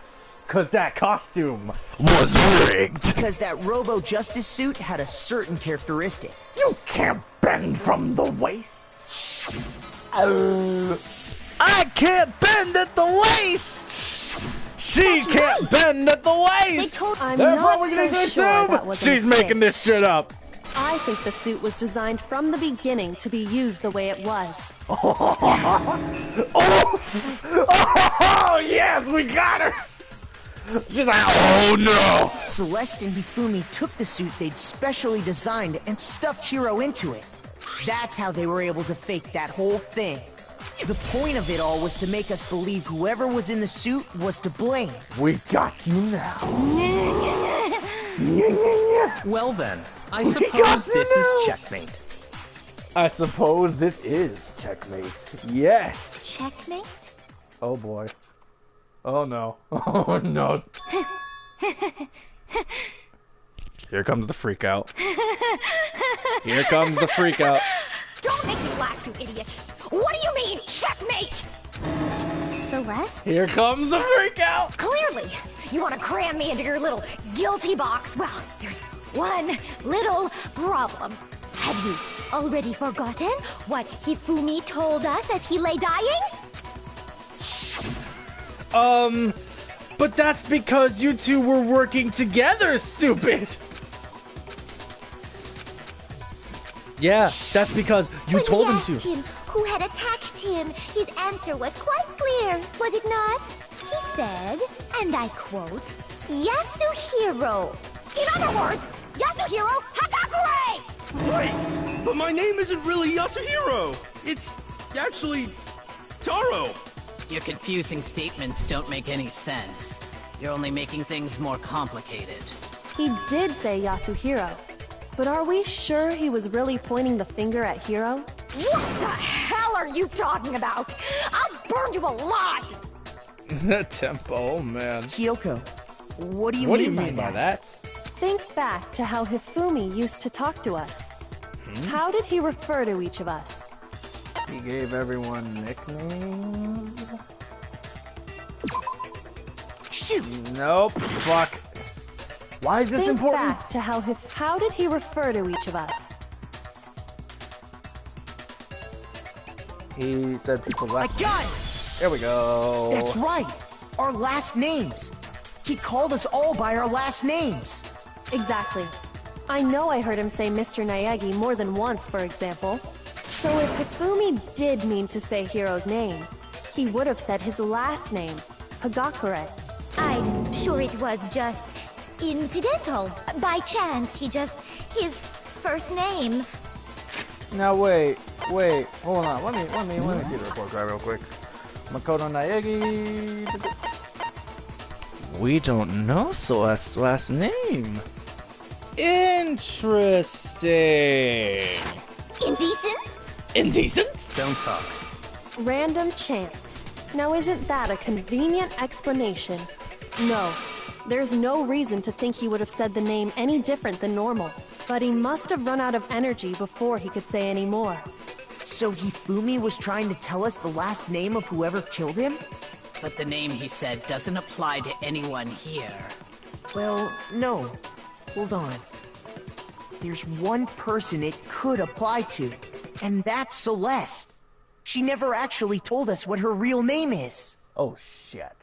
Cause that costume Was rigged! Because that Robo-Justice suit had a certain characteristic. You can't bend from the waist! I can't bend at the waist! She can't bend at the waist! I'm Therefore, not we're gonna so sure assume that was a she's mistake. making this shit up. I think the suit was designed from the beginning to be used the way it was. Oh yes, we got her! She's like, oh no! Celeste and Hifumi took the suit they'd specially designed and stuffed Hiro into it. That's how they were able to fake that whole thing. The point of it all was to make us believe whoever was in the suit was to blame. We got you now. Well then, I suppose this is checkmate. I suppose this is checkmate. Yes. Checkmate? Oh boy. Oh no. Oh no. Here comes the freak out. Here comes the freak out. Don't make me laugh, you idiot! What do you mean, checkmate? Celeste? Here comes the freak out. Clearly, you want to cram me into your little guilty box. Well, there's one little problem. Have you already forgotten what Hifumi told us as he lay dying? But that's because you two were working together, stupid! Yeah, that's because you When told we him asked to. him who had attacked him, his answer was quite clear, was it not? He said, and I quote, Yasuhiro. In other words, Yasuhiro Hakakure! Wait, but my name isn't really Yasuhiro! It's actually Taro! Your confusing statements don't make any sense. You're only making things more complicated. He did say Yasuhiro, but are we sure he was really pointing the finger at Hiro? What the hell are you talking about? I'll burn you alive! Tempo, oh man. Kyoko, what do you What do mean, you mean by that? Think back to how Hifumi used to talk to us. How did he refer to each of us? He gave everyone nicknames? Shoot! Nope. Fuck. Why is this Think important? back to how did he refer to each of us? He said people I left. got it! There we go. That's right! Our last names! He called us all by our last names! Exactly. I know I heard him say Mr. Naegi more than once, for example. So if Hifumi did mean to say Hiro's name, he would have said his last name, Hagakure. I'm sure it was just incidental. By chance, his first name. Now wait, hold on. Let me see the report card real quick. Makoto Naegi. We don't know Celeste's last name. Interesting. Indecent? Indecent? Don't talk. Random chance. Now isn't that a convenient explanation? No. There's no reason to think he would have said the name any different than normal. But he must have run out of energy before he could say any more. So Hifumi was trying to tell us the last name of whoever killed him? But the name he said doesn't apply to anyone here. Well, no. Hold on. There's one person it could apply to, and that's Celeste. She never actually told us what her real name is. Oh, shit.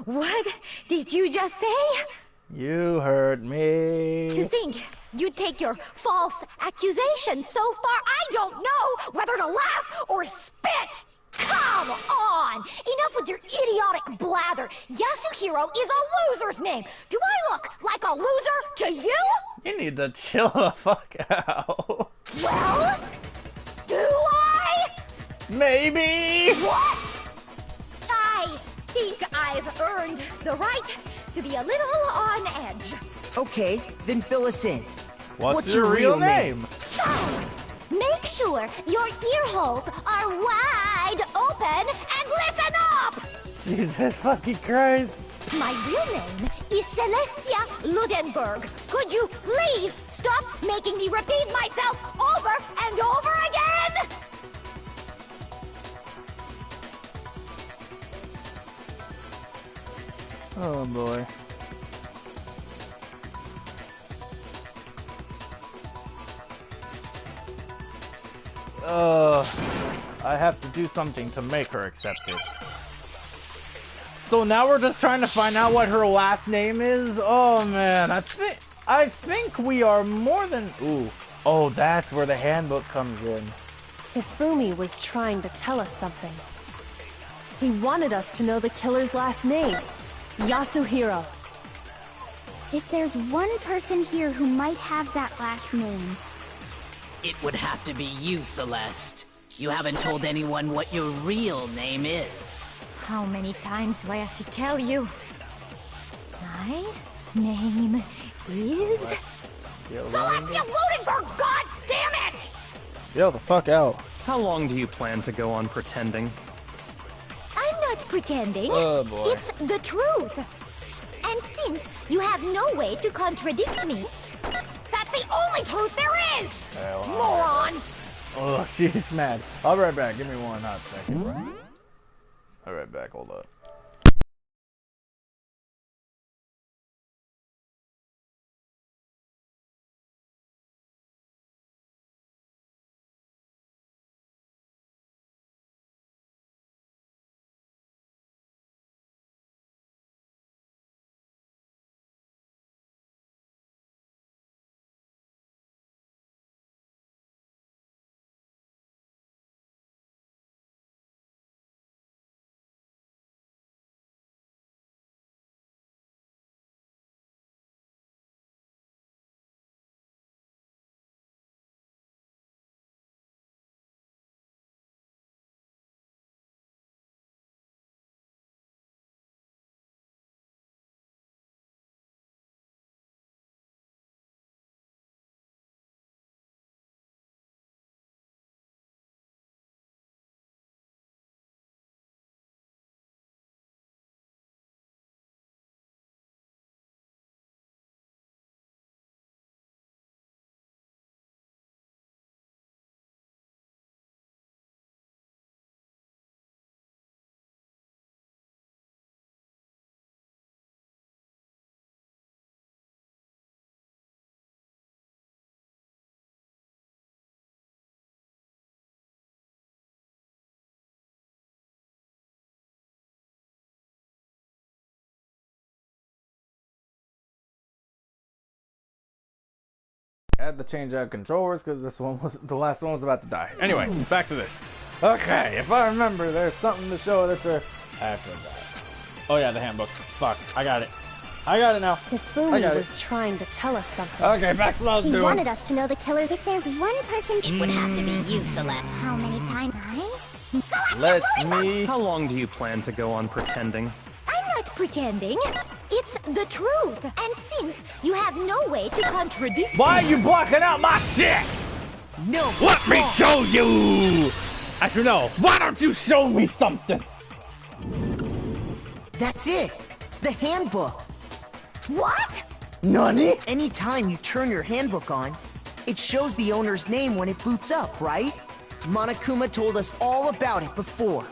What did you just say? You heard me. To think you'd take your false accusation so far, I don't know whether to laugh or spit! Come on! Enough with your idiotic blather! Yasuhiro is a loser's name! Do I look like a loser to you? You need to chill the fuck out. Well, do I? Maybe! What? I think I've earned the right to be a little on edge. Okay, then fill us in. What's your real name? Make sure your ear holes are wide open and listen up! Jesus fucking Christ. My real name is Celestia Ludenberg. Could you please stop making me repeat myself over and over again? Oh boy. I have to do something to make her accept it. So now we're just trying to find out what her last name is? Oh man, I think we are more than... Ooh. Oh, that's where the handbook comes in. Hifumi was trying to tell us something. He wanted us to know the killer's last name, Yasuhiro. If there's one person here who might have that last name... It would have to be you, Celeste. You haven't told anyone what your real name is. How many times do I have to tell you? My name is... Celestia Ludenberg, god damn it! Chill the fuck out. How long do you plan to go on pretending? I'm not pretending. Oh boy. It's the truth. And since you have no way to contradict me, that's the only truth there is! Hell, moron! Oh, she's mad. I'll be right back. Give me one hot second. I'll be right back. Hold up. I had to change out controllers because this one was the last one was about to die. Anyways, back to this. Okay, if I remember, there's something to show that's a. I forgot. Oh yeah, the handbook. Fuck, I got it. I got it now. Hifumi was trying to tell us something. Okay, back to what I was doing. He wanted us to know the killers. If there's one person, It would have to be you, Celeste. How many times? Let me. How long do you plan to go on pretending? I'm not pretending. It's the truth. And since you have no way to contradict Why are you blocking out my shit? No. Let me show you. Actually, no. Why don't you show me something? That's it. The handbook. What? Nani? Anytime you turn your handbook on, it shows the owner's name when it boots up, right? Monokuma told us all about it before.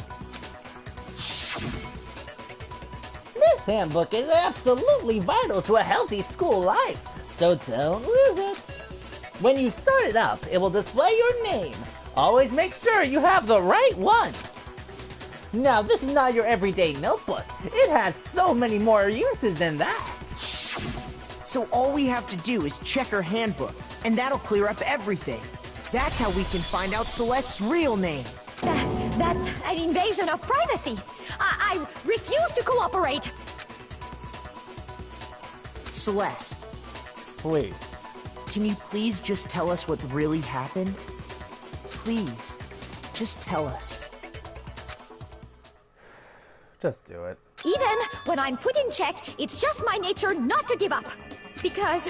This handbook is absolutely vital to a healthy school life, so don't lose it. When you start it up, it will display your name. Always make sure you have the right one. Now, this is not your everyday notebook. It has so many more uses than that. So all we have to do is check her handbook, and that'll clear up everything. That's how we can find out Celeste's real name. That's an invasion of privacy. I refuse to cooperate. Celeste, Please. can you please just tell us what really happened? Please, just tell us. Just do it. Even when I'm put in check, it's just my nature not to give up. Because...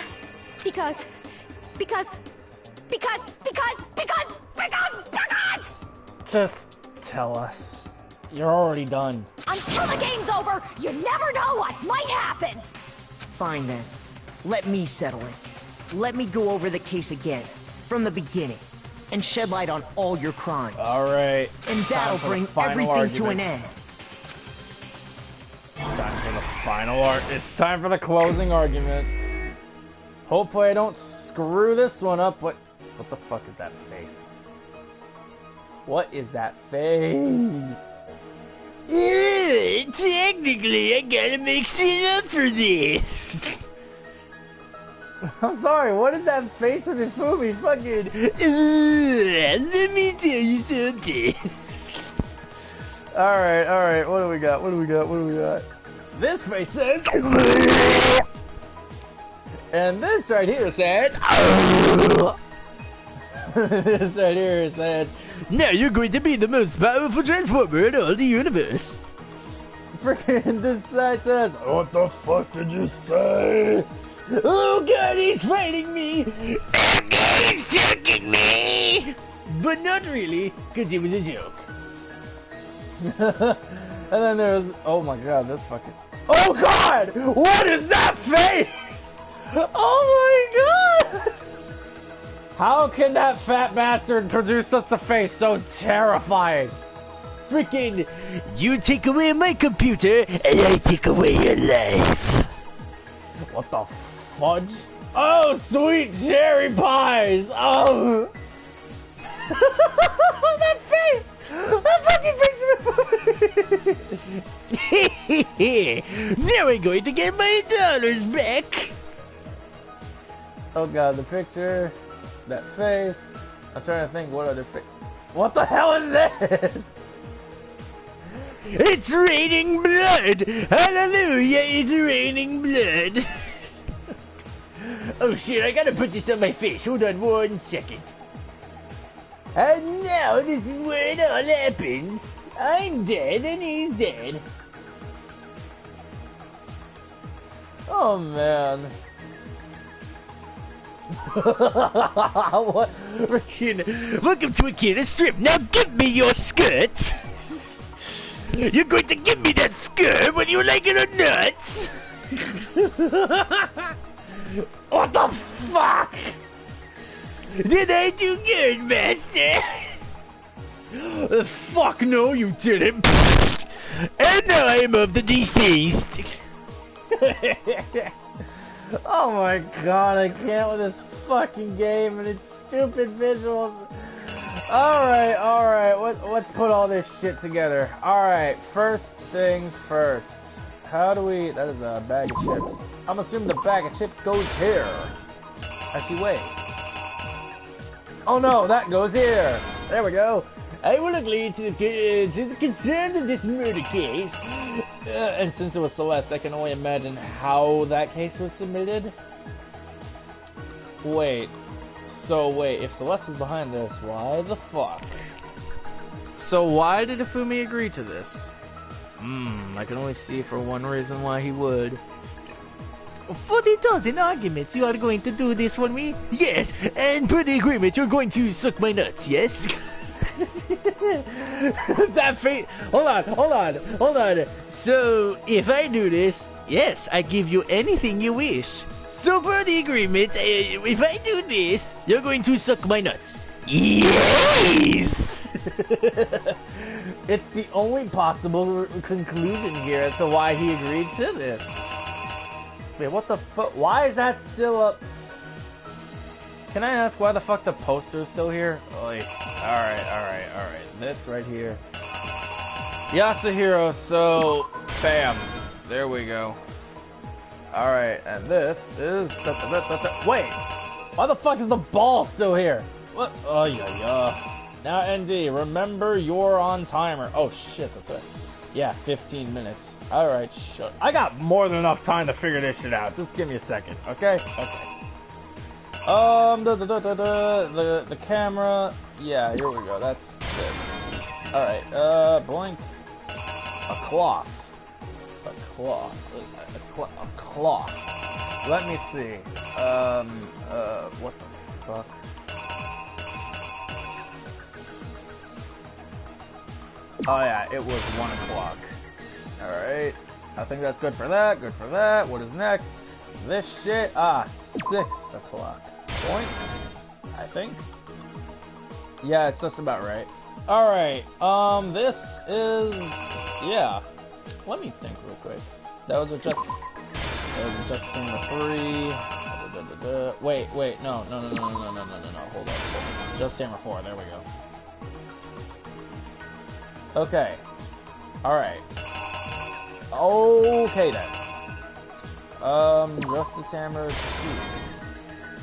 Just tell us. You're already done. Until the game's over, you never know what might happen. Fine then. Let me settle it. Let me go over the case again, from the beginning, and shed light on all your crimes. Alright. And that'll bring everything to an end. It's time for the final art. It's time for the closing argument. Hopefully I don't screw this one up. What the fuck is that face? What is that face? Technically, I gotta make shit up for this. I'm sorry, what is that face of Hifumi's fucking... Let me tell you something. Alright, what do we got? This face says... And this right here says... This right here says... Now you're going to be the most powerful transformer in all the universe. Freaking this side says... What the fuck did you say? Oh god, he's fighting me! Oh god, he's choking me! But not really, because it was a joke. And then there's... Oh my god, this fucking... Oh god! What is that face? Oh my god! How can that fat bastard produce such a face so terrifying? Freaking, you take away my computer, and I take away your life. What the fudge? Oh, sweet cherry pies! Oh! That face! That fucking face! Now I'm going to get my dollars back. Oh god, the picture, that face. I'm trying to think what other face. What the hell is this? It's raining blood! Hallelujah, it's raining blood! Oh shit, I gotta put this on my face. Hold on 1 second. And now this is where it all happens. I'm dead and he's dead. Oh man. What? Freaking, welcome to a kid strip. Now give me your skirt. You're going to give me that skirt whether you like it or not. What the fuck? Did I do good, master? Fuck no, you didn't. And now I am of the deceased. Oh my god, I can't with this fucking game and its stupid visuals. Alright, let's put all this shit together. Alright, first things first. How do we... That is a bag of chips. I'm assuming the bag of chips goes here. Actually, wait. Oh no, that goes here. There we go. I will agree to the concerns of this murder case. And since it was Celeste, I can only imagine how that case was submitted. Wait. So wait, if Celeste was behind this, why the fuck? So why did Ifumi agree to this? I can only see for one reason why he would. For the dozen arguments, you are going to do this for me? Yes, and per the agreement, you're going to suck my nuts, yes? That face. Hold on. So, if I do this, yes, I give you anything you wish. So, per the agreement, if I do this, you're going to suck my nuts. Yes! It's the only possible conclusion here as to why he agreed to this. Wait, what the fuck? Why is that still up? Can I ask why the fuck the poster is still here? Alright. This right here. Yasuhiro, so bam. There we go. Alright, and this is wait! Why the fuck is the ball still here? What? Oh yeah. Now ND, remember you're on timer. Oh shit, that's it. Yeah, 15 minutes. Alright, sure. I got more than enough time to figure this shit out. Just give me a second, okay? Okay. The camera. Yeah, here we go. That's this. Alright, blank. A cloth. Let me see. What the fuck? Oh yeah, it was 1 o'clock. Alright. I think that's good for that. Good for that. What is next? This shit. 6 o'clock. Point? I think. Yeah, it's just about right. Alright. This is. Yeah. Let me think real quick. That was just Hammer 3. Wait. No. Hold on. Just Hammer 4. There we go. Okay. Alright. Okay then. Justice Hammer 2.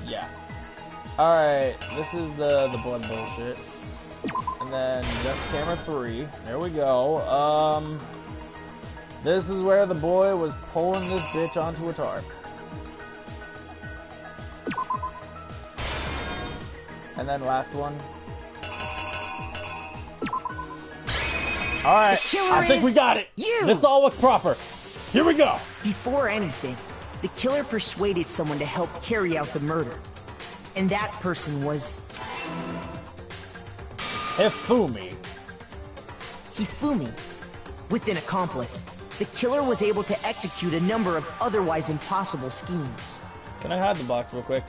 Yeah. Alright, this is the blood bullshit. And then Justice Hammer 3. There we go. This is where the boy was pulling this bitch onto a tarp. And then last one. Alright, I think we got it. This all looks proper. Here we go. Before anything, the killer persuaded someone to help carry out the murder. And that person was... Hifumi. With an accomplice, the killer was able to execute a number of otherwise impossible schemes. Can I hide the box real quick?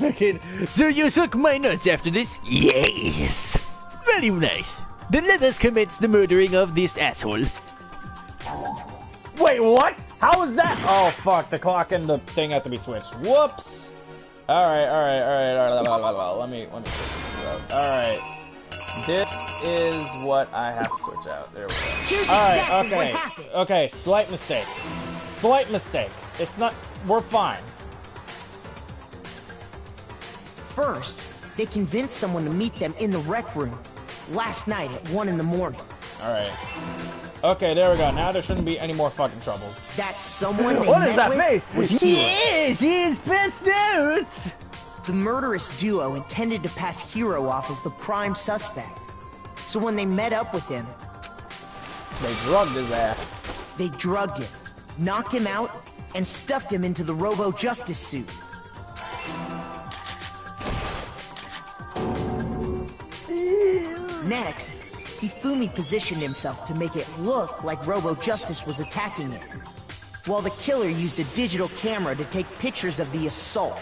Okay. So you suck my nuts after this? Yes! Very nice. Then let us commence the murdering of this asshole. Wait, what? How is that? Oh, fuck. The clock and the thing have to be switched. Whoops. Alright. Let me switch this out. Alright. This is what I have to switch out. There we go. Alright, okay. Okay, slight mistake. It's not... We're fine. First, they convinced someone to meet them in the rec room. Last night at 1 in the morning. Alright. Okay, there we go. Now there shouldn't be any more fucking trouble. That someone they What is met that face? was Hiro. Yes, he's passed out! The murderous duo intended to pass Hiro off as the prime suspect. So when they met up with him... They drugged his ass. They drugged him, knocked him out, and stuffed him into the Robo-Justice suit. Next, Hifumi positioned himself to make it look like Robo-Justice was attacking it, while the killer used a digital camera to take pictures of the assault.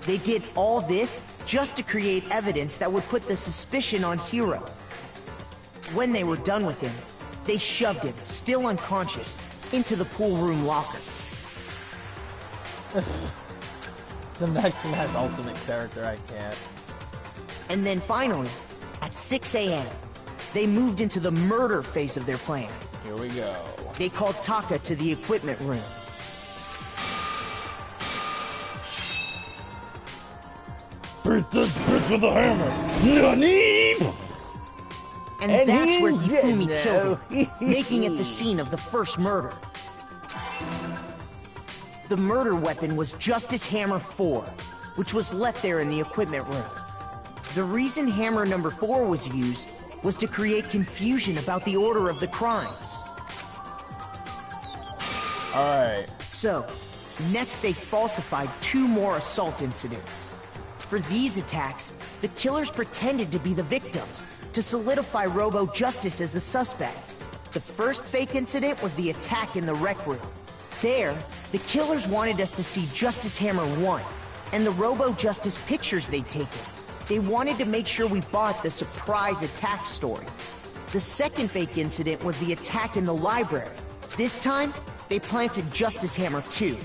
They did all this just to create evidence that would put the suspicion on Hiro. When they were done with him, they shoved him, still unconscious, into the pool room locker. The next match ultimate character, I can't. And then finally, at 6 a.m., they moved into the murder phase of their plan. Here we go. They called Taka to the equipment room. Hurt those bricks with a hammer. Nani? And that's where Hifumi killed him, making it the scene of the first murder. The murder weapon was Justice Hammer 4, which was left there in the equipment room. The reason Hammer number 4 was used was to create confusion about the order of the crimes. Alright. So, next they falsified 2 more assault incidents. For these attacks, the killers pretended to be the victims, to solidify Robo Justice as the suspect. The first fake incident was the attack in the rec room. There, the killers wanted us to see Justice Hammer 1, and the Robo Justice pictures they'd taken. They wanted to make sure we bought the surprise attack story. The second fake incident was the attack in the library. This time, they planted Justice Hammer 2,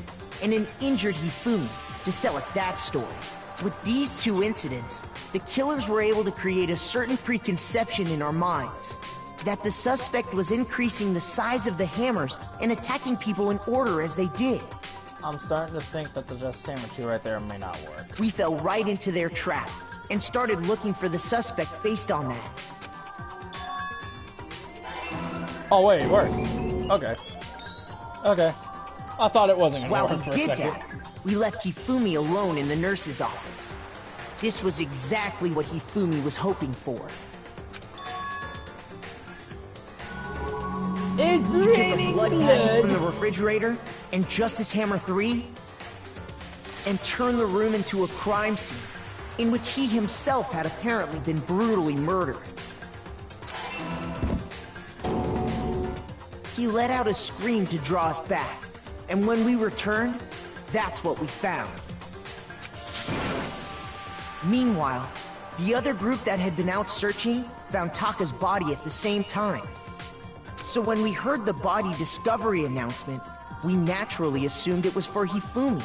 and an injured Hifumi, to sell us that story. With these 2 incidents, the killers were able to create a certain preconception in our minds that the suspect was increasing the size of the hammers and attacking people in order as they did. I'm starting to think that the Justice Hammer 2 right there may not work. We fell right into their trap and started looking for the suspect based on that. Oh wait, it works. Okay. Okay. I thought it wasn't gonna work for a second. While we did that, we left Hifumi alone in the nurse's office. This was exactly what Hifumi was hoping for. It's He took a raining blood packet blood from the refrigerator and Justice Hammer 3 and turned the room into a crime scene in which he himself had apparently been brutally murdered. He let out a scream to draw us back, and when we returned, that's what we found. Meanwhile, the other group that had been out searching found Taka's body at the same time. So when we heard the body discovery announcement, we naturally assumed it was for Hifumi.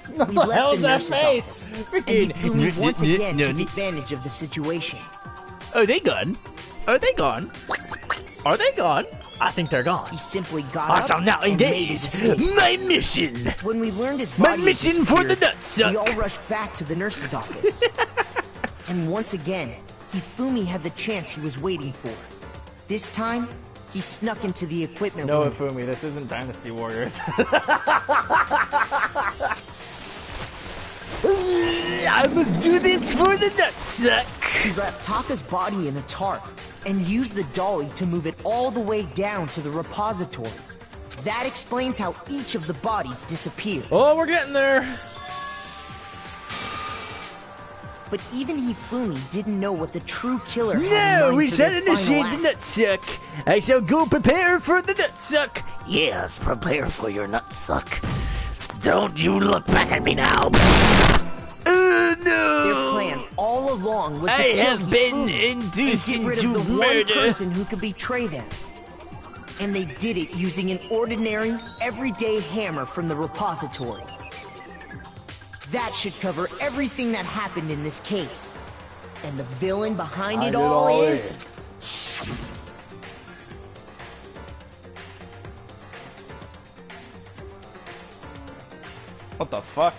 We left the nurse's office, and Hifumi once again took advantage of the situation. Are they gone? Are they gone? Are they gone? I think they're gone. He simply got I up shall now and made engage his escape. my mission. When we learned his My body mission for the disappeared, nutsuck. we all rushed back to the nurse's office. And once again, Hifumi had the chance he was waiting for. This time, he snuck into the equipment No, room. Hifumi, this isn't Dynasty Warriors. I must do this for the nutsuck. He wrapped Taka's body in a tarp and used the dolly to move it all the way down to the repository. That explains how each of the bodies disappeared. Oh, we're getting there. But even Hifumi didn't know what the true killer had in No, mind we for shall their final initiate act. the nutsuck. I shall go prepare for the nutsuck. Yes, prepare for your nutsuck. Don't you look back at me now. No. Their plan all along was to I kill have been Hifumi induced and get rid into of the murder. one person who could betray them. And they did it using an ordinary, everyday hammer from the repository. That should cover everything that happened in this case. And the villain behind it all is... What the fuck?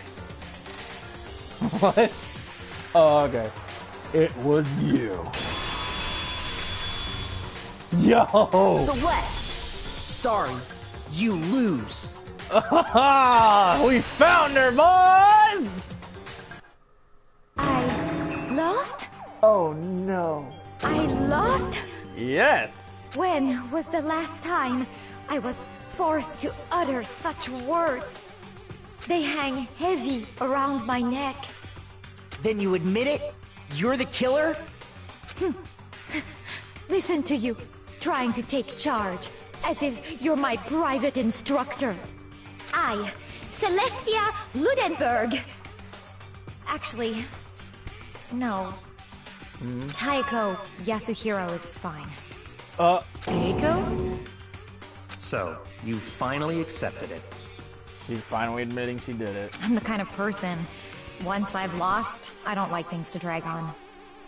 What? Oh, okay. It was you. Yo! Celeste! Sorry, you lose. We found her, boys! I lost? Oh no. I lost? Yes. When was the last time I was forced to utter such words? They hang heavy around my neck. Then you admit it? You're the killer? Listen to you, trying to take charge, as if you're my private instructor. I, Celestia Ludenberg. Actually, no. Taiko Yasuhiro is fine. Taiko? So, you finally accepted it. She's finally admitting she did it. I'm the kind of person, once I've lost, I don't like things to drag on.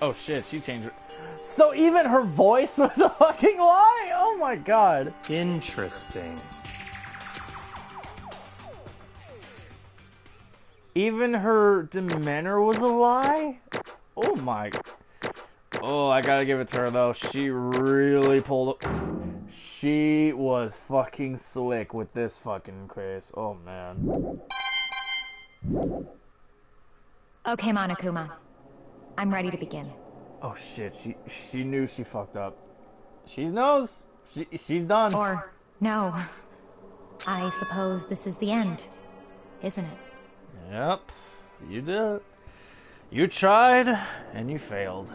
Oh shit, she changed her. So even her voice was a fucking lie? Oh my god. Interesting. Even her demeanor was a lie? Oh my... Oh, I gotta give it to her though. She really pulled up. She was fucking slick with this fucking quiz. Oh man. Okay, Monokuma. I'm ready to begin. Oh shit, she knew she fucked up. She knows. She's done. Or, no. I suppose this is the end, isn't it? Yep. You did. You tried, and you failed.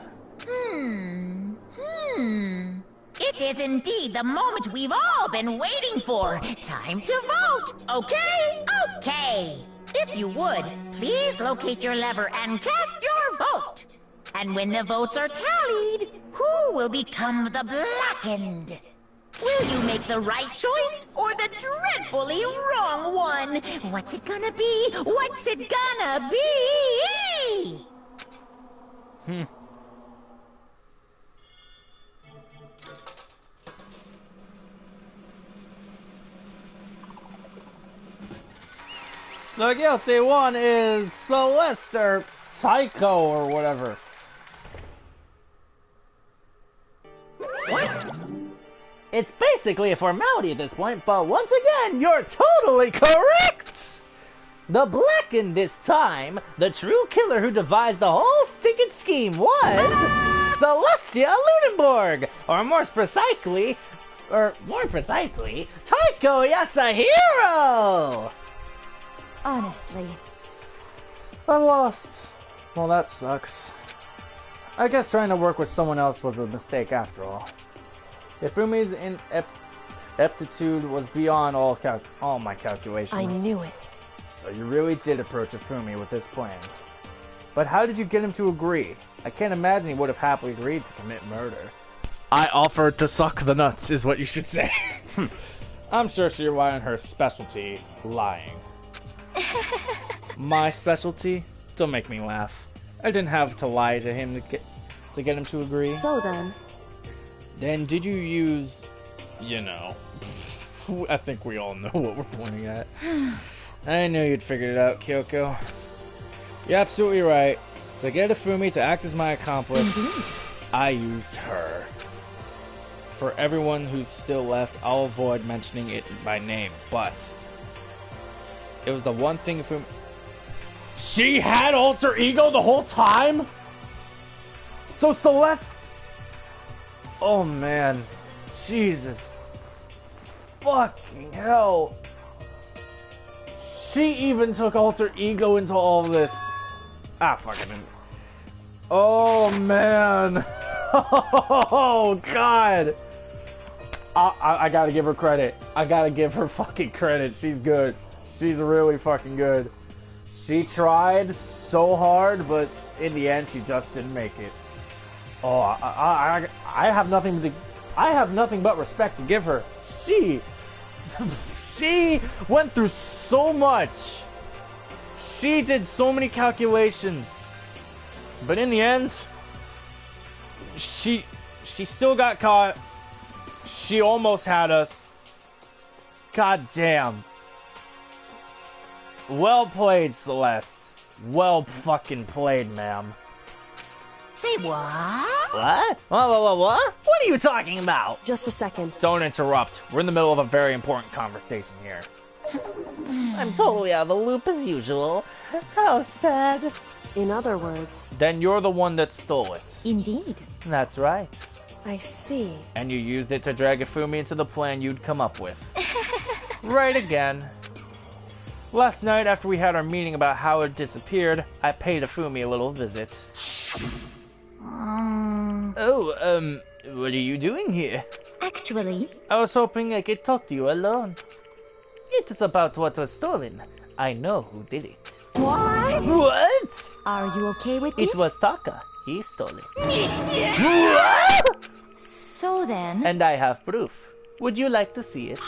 It is indeed the moment we've all been waiting for. Time to vote, okay? Okay. If you would, please locate your lever and cast your vote. And when the votes are tallied, who will become the blackened? Will you make the right choice or the dreadfully wrong one? What's it gonna be? What's it gonna be? The guilty one is Celeste or Tycho or whatever. What? It's basically a formality at this point, but once again, you're totally correct! The blackened this time, the true killer who devised the whole stinking scheme was Celestia Lunenborg, or more precisely, Tycho Yasuhiro! Honestly. I lost. Well, that sucks. I guess trying to work with someone else was a mistake after all. Ifumi's ineptitude was beyond all my calculations. I knew it. So you really did approach Ifumi with this plan. But how did you get him to agree? I can't imagine he would have happily agreed to commit murder. I offered to suck the nuts, is what you should say. I'm sure she relied on her specialty, lying. My specialty? Don't make me laugh. I didn't have to lie to him to get him to agree. So then... Then did you use... You know... I think we all know what we're pointing at. I knew you'd figured it out, Kyoko. You're absolutely right. To get Ifumi to act as my accomplice, Indeed. I used her. For everyone who's still left, I'll avoid mentioning it by name, but... It was the one thing Ifumi... She had alter ego the whole time? So Celeste... Oh man. Jesus. Fucking hell. She even took alter ego into all this. Ah, fucking. Oh man. Oh god. I gotta give her credit. I gotta give her fucking credit. She's good. She's really fucking good. She tried so hard, but in the end, she just didn't make it. Oh, I have nothing but respect to give her. She went through so much. She did so many calculations, but in the end, she still got caught. She almost had us. God damn. Well played, Celeste. Well fucking played, ma'am. Say what? What? What? What are you talking about? Just a second. Don't interrupt. We're in the middle of a very important conversation here. I'm totally out of the loop as usual. How sad. In other words... Then you're the one that stole it. Indeed. That's right. I see. And you used it to drag Ifumi into the plan you'd come up with. Right again. Last night, after we had our meeting about how it disappeared, I paid Ifumi a little visit. What are you doing here? Actually... I was hoping I could talk to you alone. It is about what was stolen. I know who did it. What? What? Are you okay with this? It was Taka. He stole it. What? So then... And I have proof. Would you like to see it?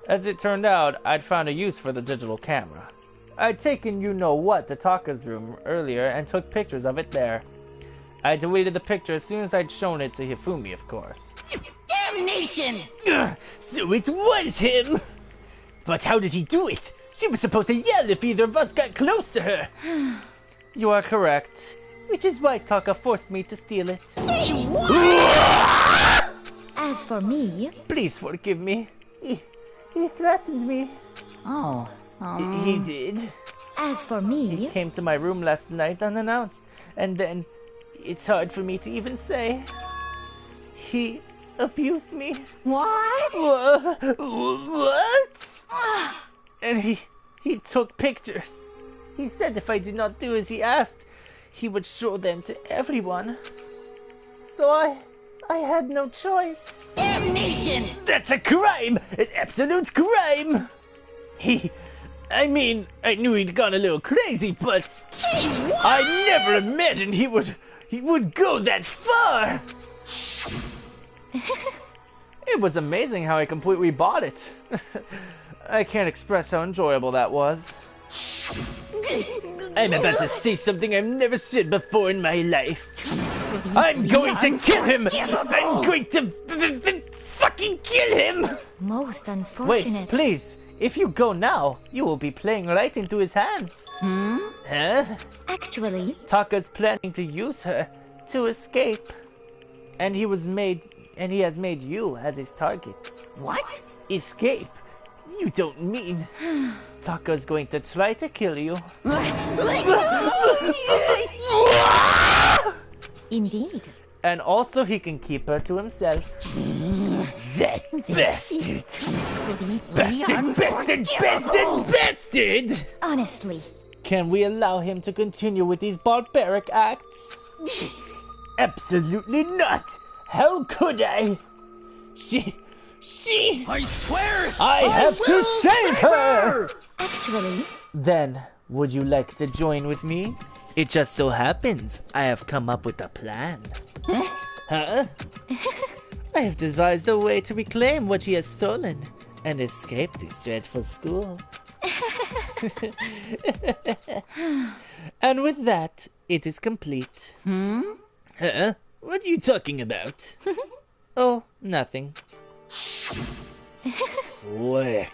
As it turned out, I'd found a use for the digital camera. I'd taken you-know-what to Taka's room earlier and took pictures of it there. I deleted the picture as soon as I'd shown it to Hifumi, of course. Damnation! So it was him! But how did he do it? She was supposed to yell if either of us got close to her. You are correct. Which is why Taka forced me to steal it. Say what? As for me... Please forgive me. He threatened me. Oh. He did. As for me... He came to my room last night unannounced. And then... It's hard for me to even say. He abused me. What? What? And he took pictures. He said if I did not do as he asked, he would show them to everyone. So I had no choice. Damnation! That's a crime! An absolute crime! I knew he'd gone a little crazy, but Say what? I never imagined he would go that far! It was amazing how I completely bought it. I can't express how enjoyable that was. I'm about to say something I've never said before in my life. I'm going to kill him! I'm going to fucking kill him! Most unfortunate. Wait, please. If you go now, you will be playing right into his hands. Huh? Actually... Taka's planning to use her to escape. And he has made you as his target. What? Escape? You don't mean... Taka's going to try to kill you. Indeed. And also he can keep her to himself. That bastard! Bastard! Honestly. Can we allow him to continue with these barbaric acts? Absolutely not! How could I? She... I swear! I have to save her! Actually... Then, would you like to join with me? It just so happens I have come up with a plan. Huh? I have devised a way to reclaim what she has stolen and escape this dreadful school. And with that, it is complete. Huh? What are you talking about? Oh, nothing. Slick.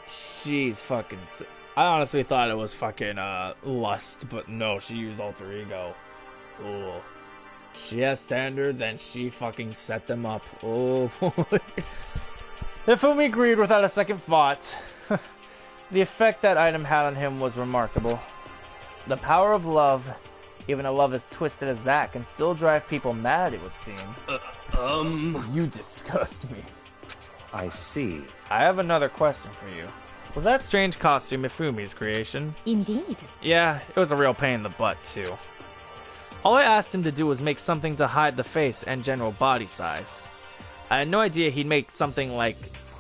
She's fucking I honestly thought it was fucking lust, but no, she used alter ego. Ooh. She has standards and she fucking set them up. Oh boy. Hifumi agreed without a second thought. The effect that item had on him was remarkable. The power of love, even a love as twisted as that, can still drive people mad, it would seem. You disgust me. I see. I have another question for you. Was that strange costume Hifumi's creation? Indeed. Yeah, it was a real pain in the butt, too. All I asked him to do was make something to hide the face and general body size. I had no idea he'd make something like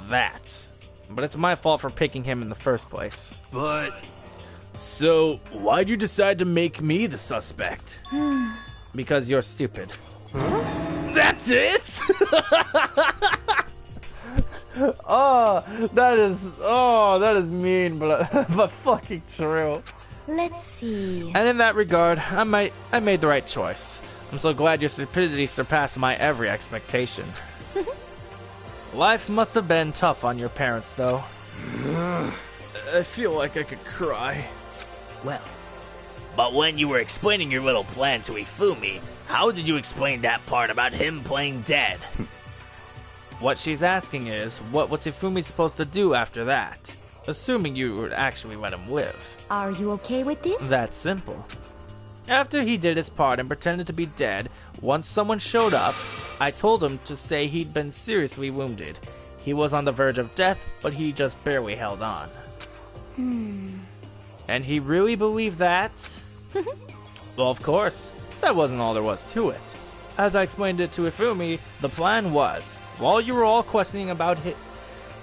that. But it's my fault for picking him in the first place. But... So, why'd you decide to make me the suspect? Because you're stupid. Huh? That's it? that is mean, but fucking true. Let's see. And in that regard, I made the right choice. I'm so glad your stupidity surpassed my every expectation. Life must have been tough on your parents, though. I feel like I could cry. Well. But when you were explaining your little plan to Hifumi, how did you explain that part about him playing dead? What she's asking is, what was Hifumi supposed to do after that? Assuming you would actually let him live. Are you okay with this? That's simple. After he did his part and pretended to be dead, once someone showed up, I told him to say he'd been seriously wounded. He was on the verge of death, but he just barely held on. And he really believed that? Well, of course. That wasn't all there was to it. As I explained it to Hifumi, the plan was, while you were all questioning about him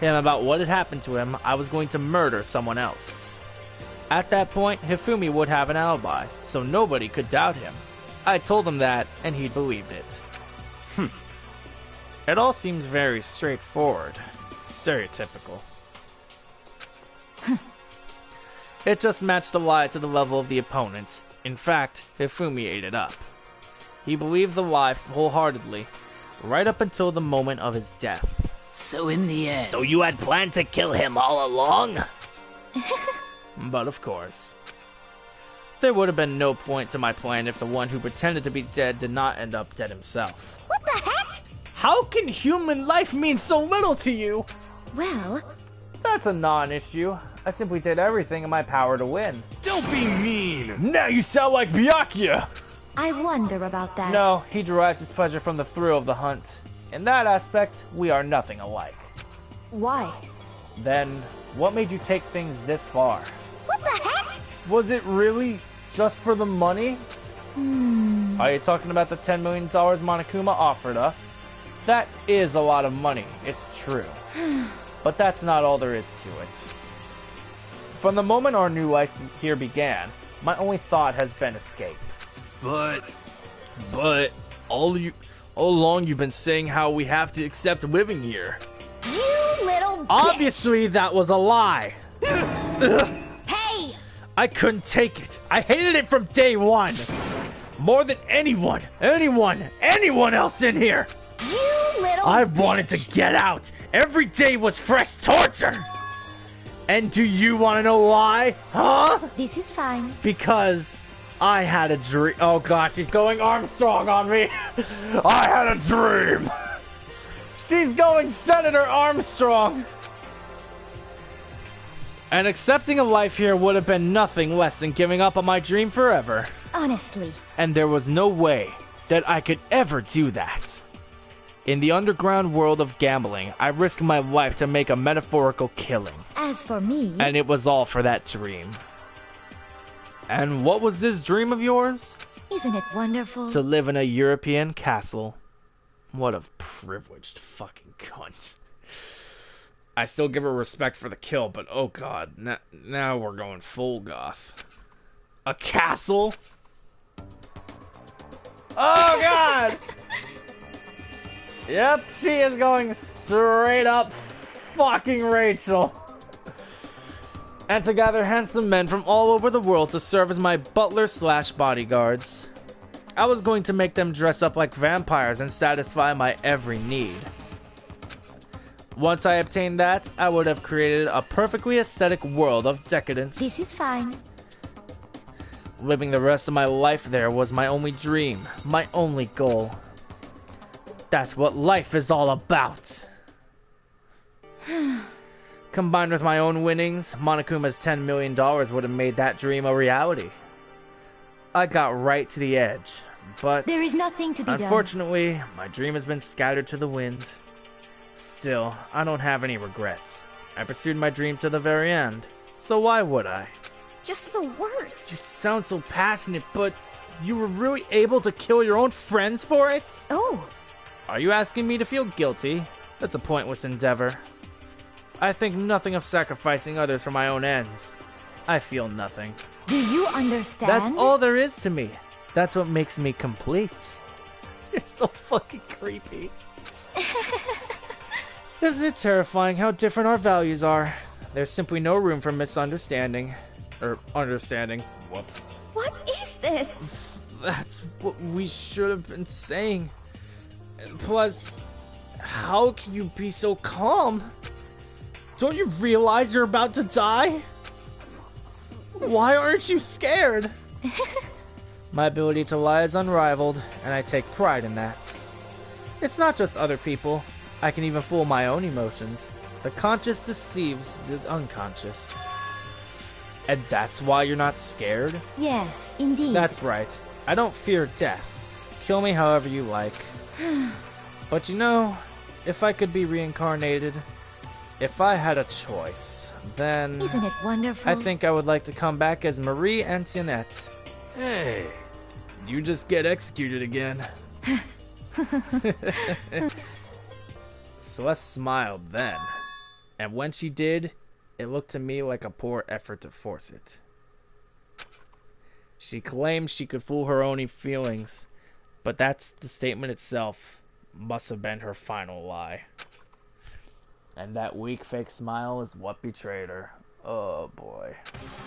about what had happened to him, I was going to murder someone else. At that point, Hifumi would have an alibi, so nobody could doubt him. I told him that, and he believed it. It all seems very straightforward. Stereotypical. It just matched the lie to the level of the opponent. In fact, Hifumi ate it up. He believed the lie wholeheartedly, right up until the moment of his death. So in the end... So you had planned to kill him all along? But of course, there would have been no point to my plan if the one who pretended to be dead did not end up dead himself. What the heck? How can human life mean so little to you? Well, that's a non-issue. I simply did everything in my power to win. Don't be mean! Now you sound like Byakuya! I wonder about that. No, he derives his pleasure from the thrill of the hunt. In that aspect, we are nothing alike. Why? Then, what made you take things this far? What the heck? Was it really just for the money? Are you talking about the $10 million Monokuma offered us? That is a lot of money, it's true. But that's not all there is to it. From the moment our new life here began, my only thought has been escape. But all along you've been saying how we have to accept living here. You little bitch. Obviously that was a lie. Hey! I couldn't take it. I hated it from day one. More than anyone else in here. You little I wanted to get out. Every day was fresh torture. And do you want to know why? Huh? This is fine. Because I had a dream. Oh gosh, she's going Armstrong on me. I had a dream. She's going Senator Armstrong. And accepting a life here would have been nothing less than giving up on my dream forever. Honestly. And there was no way that I could ever do that. In the underground world of gambling, I risked my life to make a metaphorical killing. As for me... And it was all for that dream. And what was this dream of yours? Isn't it wonderful? To live in a European castle. What a privileged fucking cunt. I still give her respect for the kill, but oh god, now we're going full goth. A castle? Oh god! Yep, she is going straight up fucking Rachel. And to gather handsome men from all over the world to serve as my butler/bodyguards. I was going to make them dress up like vampires and satisfy my every need. Once I obtained that, I would have created a perfectly aesthetic world of decadence. This is fine. Living the rest of my life there was my only dream, my only goal. That's what life is all about. Combined with my own winnings, Monokuma's $10 million would have made that dream a reality. I got right to the edge, but there is nothing to be done. Unfortunately, my dream has been scattered to the wind. Still, I don't have any regrets. I pursued my dream to the very end, so why would I? Just the worst. You sound so passionate, but you were really able to kill your own friends for it? Oh. Are you asking me to feel guilty? That's a pointless endeavor. I think nothing of sacrificing others for my own ends. I feel nothing. Do you understand? That's all there is to me. That's what makes me complete. You're so fucking creepy. Isn't it terrifying how different our values are? There's simply no room for misunderstanding. Or understanding. Whoops. What is this? That's what we should have been saying. And plus, how can you be so calm? Don't you realize you're about to die? Why aren't you scared? My ability to lie is unrivaled, and I take pride in that. It's not just other people. I can even fool my own emotions. The conscious deceives the unconscious. And that's why you're not scared? Yes, indeed. That's right. I don't fear death. Kill me however you like. But you know, if I could be reincarnated, if I had a choice, then... Isn't it wonderful? I think I would like to come back as Marie Antoinette. Hey! You just get executed again. Celeste smiled then, and when she did, it looked to me like a poor effort to force it. She claimed she could fool her own feelings, but that's the statement itself must have been her final lie. And that weak fake smile is what betrayed her. Oh boy.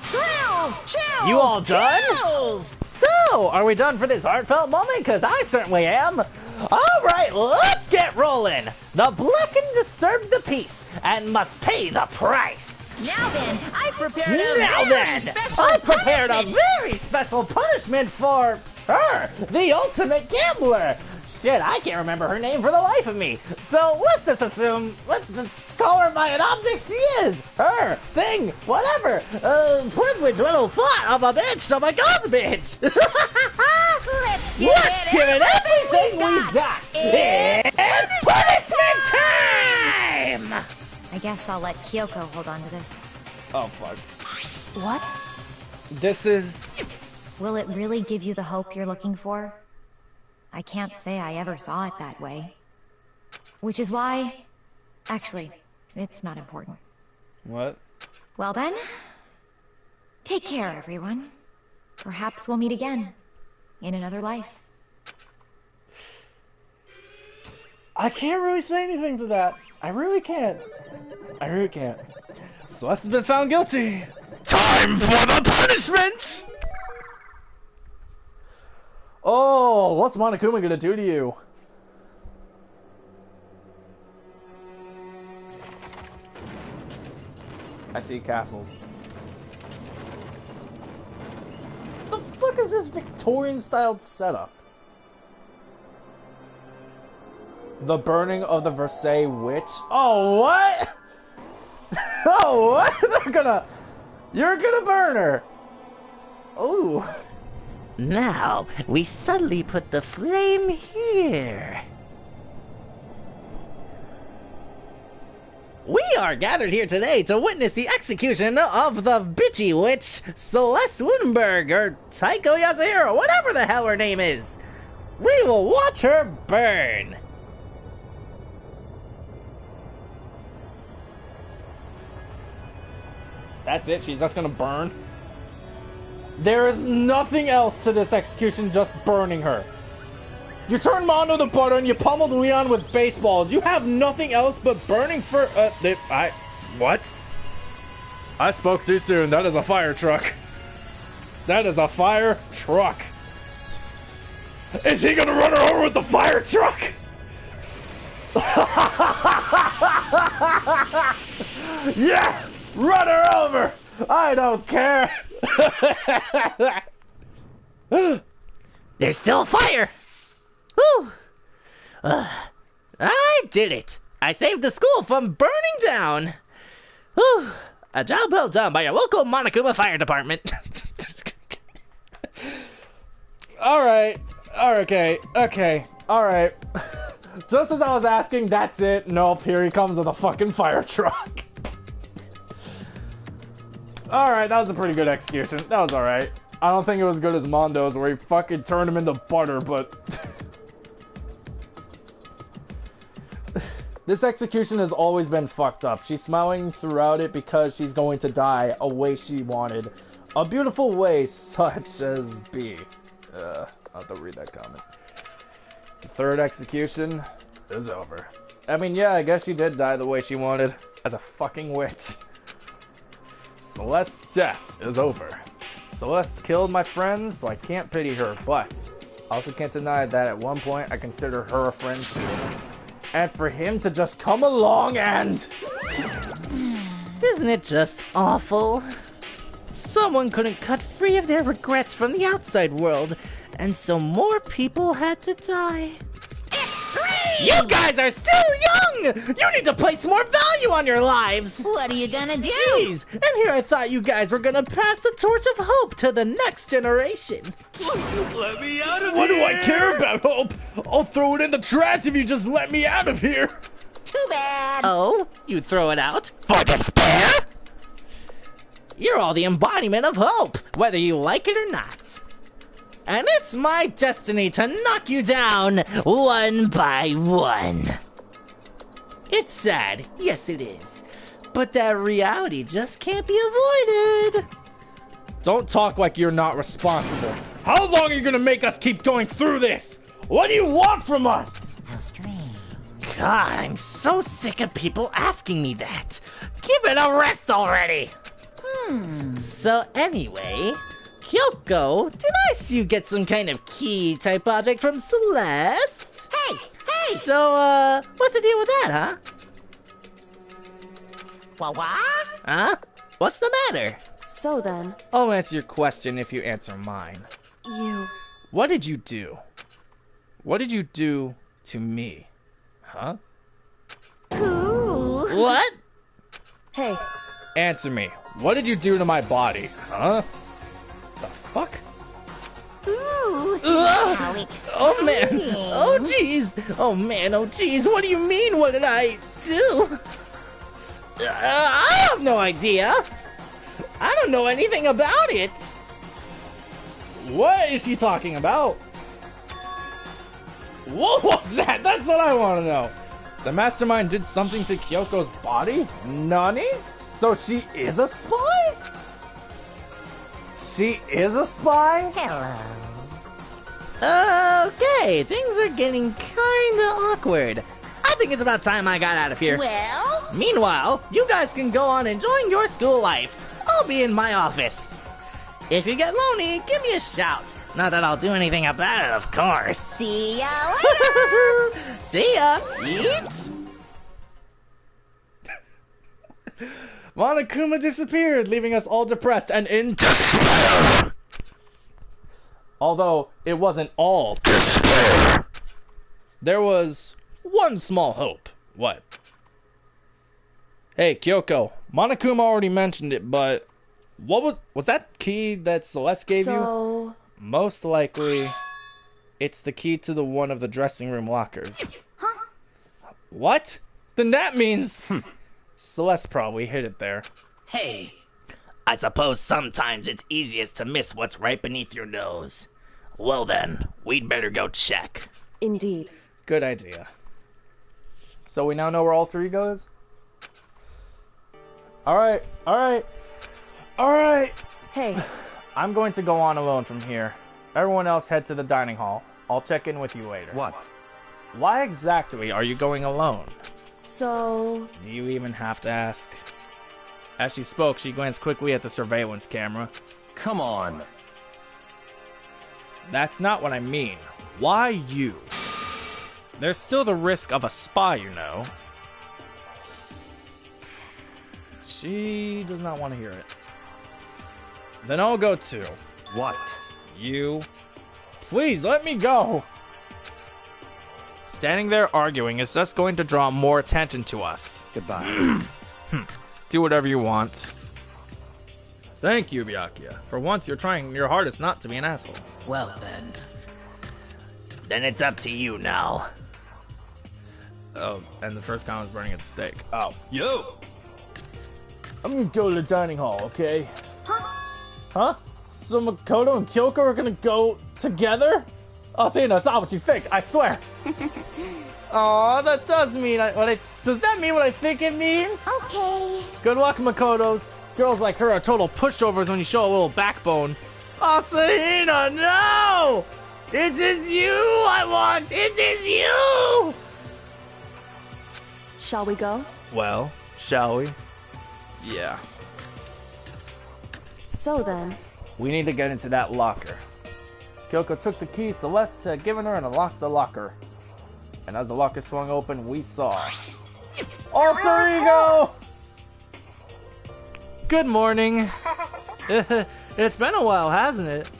Thrills! Chills! You all done? Kills! So, are we done for this heartfelt moment? Because I certainly am. Alright, let's get rolling. The Black and disturbed the peace and must pay the price. Now then, I prepared a very special punishment for her, the ultimate gambler. Shit, I can't remember her name for the life of me. So let's just call her by an object she is. Her, thing, whatever. Privileged little thought of a bitch, of a garbage. Let's give it everything we got. It's punishment time! I guess I'll let Kyoko hold on to this. Oh, fuck. What? This is... Will it really give you the hope you're looking for? I can't say I ever saw it that way. Which is why... Actually, it's not important. What? Well then... Take care, everyone. Perhaps we'll meet again. In another life. I can't really say anything to that. I really can't. I really can't. Celeste has been found guilty. Time for the punishment! Oh, what's Monokuma gonna do to you? I see castles. What the fuck is this Victorian-styled setup? The burning of the Versailles witch? Oh, what? Oh, what? You're gonna burn her. Oh. Now, we suddenly put the flame here. We are gathered here today to witness the execution of the bitchy witch, Celeste Wittenberg, or Taiko Yasuhiro, whatever the hell her name is. We will watch her burn. That's it? She's just gonna burn? There is nothing else to this execution, just burning her. You turned Mondo to butter and you pummeled Leon with baseballs. You have nothing else but burning for... What? I spoke too soon. That is a fire truck. That is a fire truck. Is he gonna run her over with the fire truck? Yeah! Run her over! I don't care! There's still fire! Whew! I did it! I saved the school from burning down! Whew! A job well done by your local Monokuma Fire Department. Alright. Okay. Alright. Just as I was asking, that's it. Nope, here he comes with a fucking fire truck. Alright, that was a pretty good execution. That was alright. I don't think it was good as Mondo's, where he fucking turned him into butter, but... This execution has always been fucked up. She's smiling throughout it because she's going to die a way she wanted. A beautiful way, such as be. I'll have to read that comment. The third execution is over. I mean, yeah, I guess she did die the way she wanted. As a fucking witch. Celeste's death is over. Celeste killed my friends, so I can't pity her, but I also can't deny that at one point I considered her a friend too. And for him to just come along and... Isn't it just awful? Someone couldn't cut free of their regrets from the outside world, and so more people had to die. Extreme! You guys are still young! You need to place more value on your lives! What are you gonna do? Jeez! And here I thought you guys were gonna pass the torch of hope to the next generation. Let me out of What here! do I care about hope? I'll throw it in the trash if you just let me out of here! Too bad! Oh? You throw it out? For despair? You're all the embodiment of hope, whether you like it or not. And it's my destiny to knock you down one by one. It's sad, yes it is. But that reality just can't be avoided. Don't talk like you're not responsible. How long are you gonna make us keep going through this? What do you want from us? How strange. God, I'm so sick of people asking me that. Give it a rest already. So anyway, Kyoko, did I see you get some kind of key type object from Celeste? Hey! So, what's the deal with that, huh? What? Huh? What's the matter? So then... I'll answer your question if you answer mine. You... What did you do? What did you do to me? Huh? Ooh. What? Hey. Answer me. What did you do to my body? Huh? The fuck? Ooh. How exciting. Oh man. Oh jeez. Oh man. Oh jeez. What do you mean? What did I do? I have no idea. I don't know anything about it. What is she talking about? What was that? That's what I want to know. The mastermind did something to Kyoko's body? Nani? So she is a spy? She is a spy? Hello. Okay, things are getting kinda awkward. I think it's about time I got out of here. Well? Meanwhile, you guys can go on enjoying your school life. I'll be in my office. If you get lonely, give me a shout. Not that I'll do anything about it, of course. See ya later. See ya. Eat. Monokuma disappeared, leaving us all depressed and in... Although, it wasn't all... There was one small hope. What? Hey, Kyoko. Monokuma already mentioned it, but... What was that key that Celeste gave you? Most likely, it's the key to the one of the dressing room lockers. Huh? What? Then that means... Celeste probably hid it there. Hey. I suppose sometimes it's easiest to miss what's right beneath your nose. Well then, we'd better go check. Indeed. Good idea. So we now know where Alter Ego is? Alright, alright. Alright! Hey. I'm going to go on alone from here. Everyone else head to the dining hall. I'll check in with you later. What? Why exactly are you going alone? So... Do you even have to ask? As she spoke, she glanced quickly at the surveillance camera. Come on. That's not what I mean. Why you? There's still the risk of a spy, you know. She does not want to hear it. Then I'll go too. What? You. Please, let me go! Standing there arguing is just going to draw more attention to us. Goodbye. Do whatever you want. Thank you, Byakuya. For once, you're trying your hardest not to be an asshole. Well then. Then it's up to you now. Oh, and the first comment was burning at the stake. Oh. Yo! I'm gonna go to the dining hall, okay? Huh? Huh? So Makoto and Kyoko are gonna go together? Oh, see, no, it's not what you think, I swear. Aw, that does mean does that mean what I think it means? Okay. Good luck, Makotos. Girls like her are total pushovers when you show a little backbone. Oh, Sahina, no! It is you I want! It is you! Shall we go? Well, shall we? Yeah. So then... We need to get into that locker. Kyoko took the key Celeste had given her and unlocked the locker. And as the locker swung open, we saw... Alter Ego! Good morning. It's been a while, hasn't it?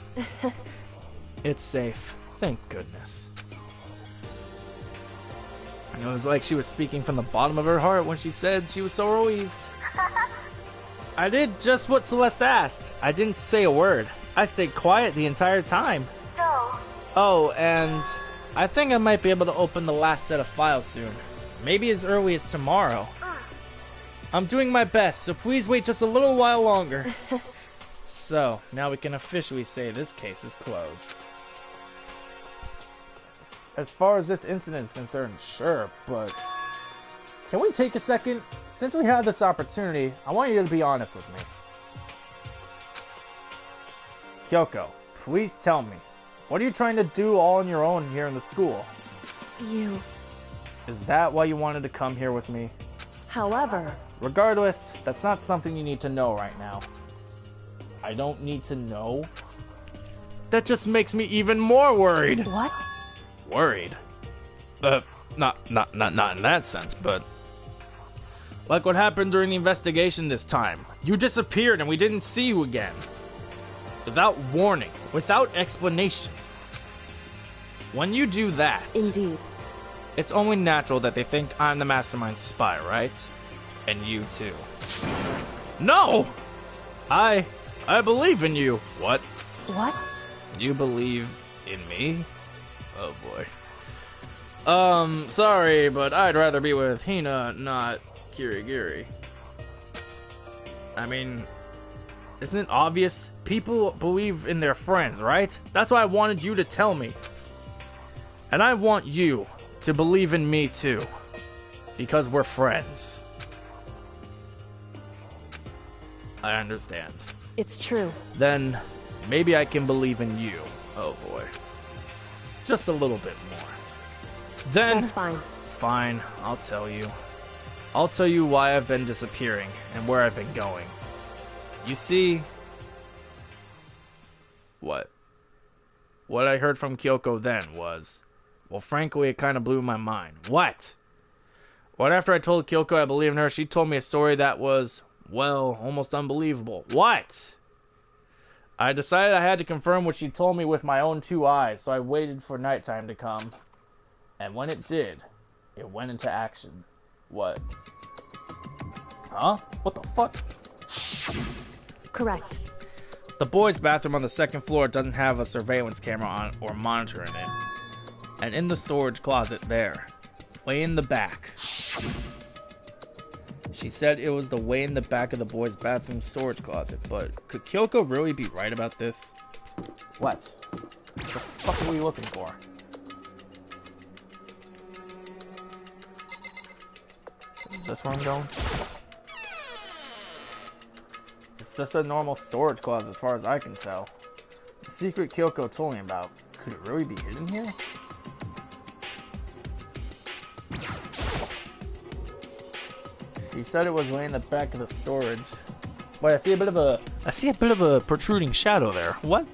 It's safe. Thank goodness. And it was like she was speaking from the bottom of her heart when she said she was so relieved. I did just what Celeste asked. I didn't say a word. I stayed quiet the entire time. Oh, and I think I might be able to open the last set of files soon. Maybe as early as tomorrow. I'm doing my best, so please wait just a little while longer. So, now we can officially say this case is closed. As far as this incident is concerned, sure, but... Can we take a second? Since we had this opportunity, I want you to be honest with me. Kyoko, please tell me. What are you trying to do all on your own here in the school? You... Is that why you wanted to come here with me? However... Regardless, that's not something you need to know right now. I don't need to know? That just makes me even more worried. What? Worried? Not in that sense, but... Like what happened during the investigation this time. You disappeared and we didn't see you again. Without warning, without explanation. When you do that... Indeed. It's only natural that they think I'm the mastermind spy, right? And you too. No! I believe in you. What? What? You believe in me? Oh boy. Sorry, but I'd rather be with Hina, not Kirigiri. I mean, isn't it obvious? People believe in their friends, right? That's why I wanted you to tell me. And I want you to believe in me too. Because we're friends. I understand. It's true. Then maybe I can believe in you. Oh boy. Just a little bit more. Then... That's fine. Fine, I'll tell you. I'll tell you why I've been disappearing and where I've been going. You see... What? What I heard from Kyoko then was... Well, frankly, it kind of blew my mind. What? Right after I told Kyoko I believe in her, she told me a story that was, well, almost unbelievable. What? I decided I had to confirm what she told me with my own 2 eyes, so I waited for nighttime to come. And when it did, it went into action. What? Huh? What the fuck? Correct. The boys' bathroom on the 2nd floor doesn't have a surveillance camera on or monitor in it. And in the storage closet there, way in the back. She said it was the way in the back of the boys' bathroom storage closet, but could Kyoko really be right about this? What? What the fuck are we looking for? Is this where I'm going? It's just a normal storage closet as far as I can tell. The secret Kyoko told me about. Could it really be hidden here? She said it was way in the back of the storage. Wait, I see a bit of a protruding shadow there. What?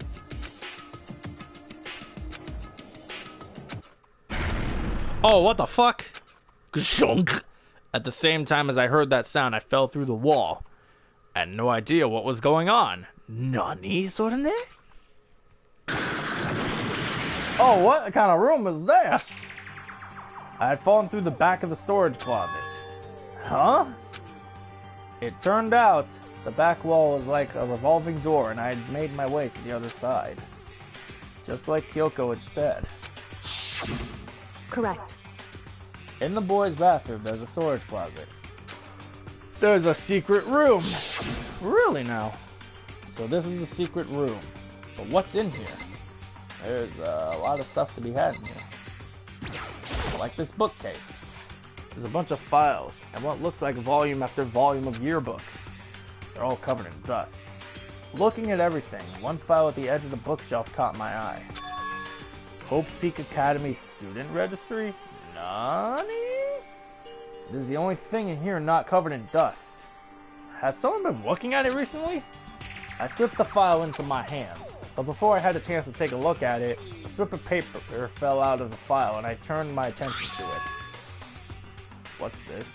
Oh, what the fuck? Gshunk. At the same time as I heard that sound, I fell through the wall. I had no idea what was going on. Nani, sorne? Oh, what kind of room is this? I had fallen through the back of the storage closet. Huh? It turned out the back wall was like a revolving door and I had made my way to the other side. Just like Kyoko had said. Correct. In the boys' bathroom, there's a storage closet. There's a secret room. Really now? So this is the secret room. But what's in here? There's a lot of stuff to be had in here. Like this bookcase. There's a bunch of files, and what looks like volume after volume of yearbooks. They're all covered in dust. Looking at everything, one file at the edge of the bookshelf caught my eye. Hope's Peak Academy Student Registry? Nani? This is the only thing in here not covered in dust. Has someone been looking at it recently? I slipped the file into my hands, but before I had a chance to take a look at it, a strip of paper fell out of the file and I turned my attention to it. What's this?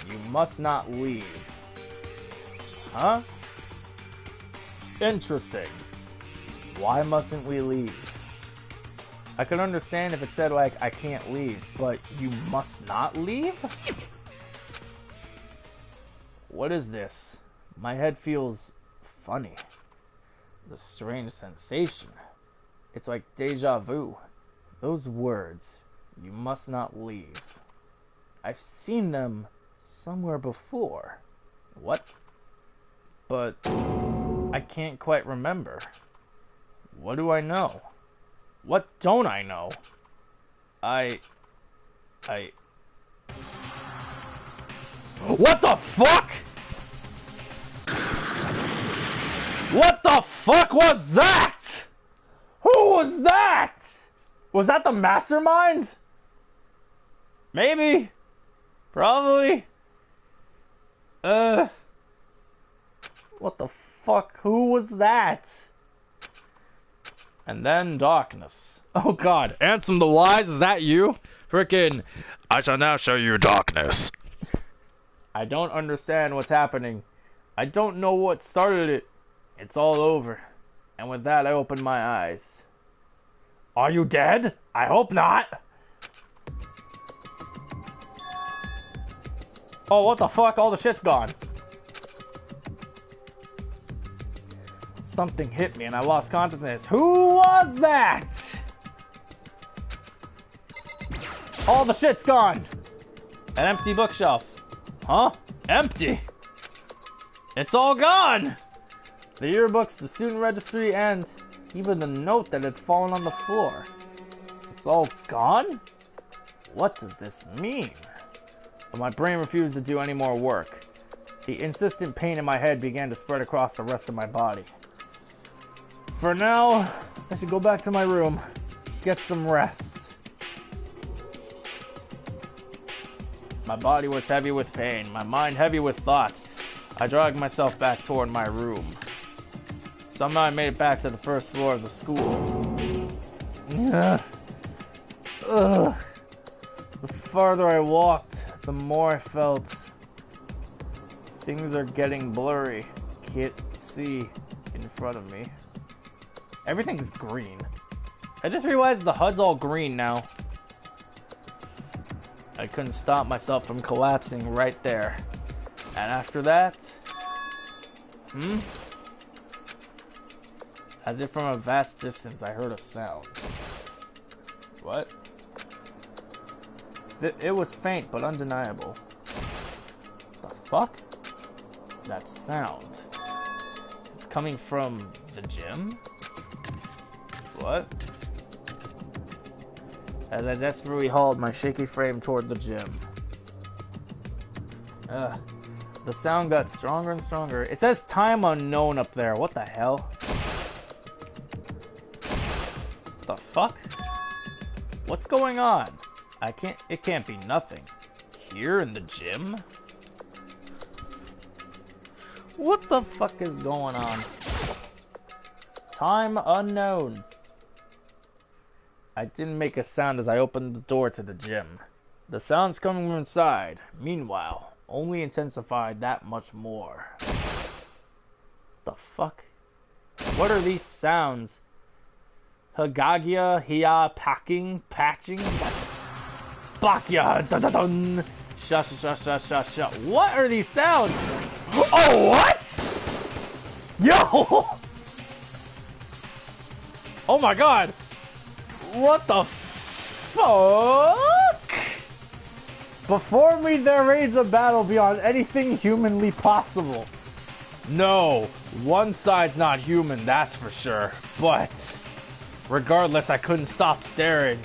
You must not leave. Huh? Interesting. Why mustn't we leave? I could understand if it said, like, I can't leave, but you must not leave? What is this? My head feels funny. The strange sensation. It's like deja vu. Those words, you must not leave. I've seen them somewhere before. What? But I can't quite remember. What do I know? What don't I know? What the fuck? What the fuck was that? Who was that? Was that the mastermind? Maybe. Probably. What the fuck? Who was that? And then darkness. Oh god, Ansem the Wise, is that you? Frickin', I shall now show you darkness. I don't understand what's happening. I don't know what started it. It's all over. And with that, I opened my eyes. Are you dead? I hope not. Oh, what the fuck? All the shit's gone. Something hit me and I lost consciousness. Who was that? All the shit's gone. An empty bookshelf. Huh? Empty. It's all gone. The yearbooks, the student registry, and even the note that had fallen on the floor. It's all gone? What does this mean? But my brain refused to do any more work. The insistent pain in my head began to spread across the rest of my body. For now, I should go back to my room, get some rest. My body was heavy with pain, my mind heavy with thought. I dragged myself back toward my room. Somehow I made it back to the first floor of the school. Ugh. The farther I walked, the more I felt things are getting blurry. Can't see in front of me. Everything's green. I just realized the HUD's all green now. I couldn't stop myself from collapsing right there. And after that... As if from a vast distance, I heard a sound. What? It was faint, but undeniable. The fuck? That sound. It's coming from the gym? What? As I desperately hauled my shaky frame toward the gym. The sound got stronger and stronger. It says time unknown up there. What the hell? The fuck? What's going on? It can't be nothing. Here in the gym? What the fuck is going on? Time unknown. I didn't make a sound as I opened the door to the gym. The sounds coming from inside, meanwhile, only intensified that much more. The fuck? What are these sounds? Hagagia, Hia, packing, patching, Bakya, dun-dun-dun, sha-sha-sha-sha-sha. What are these sounds? Oh, what? Yo! Oh my god! What the fuck? Before me there raged a battle beyond anything humanly possible. No, one side's not human, that's for sure. But regardless, I couldn't stop staring.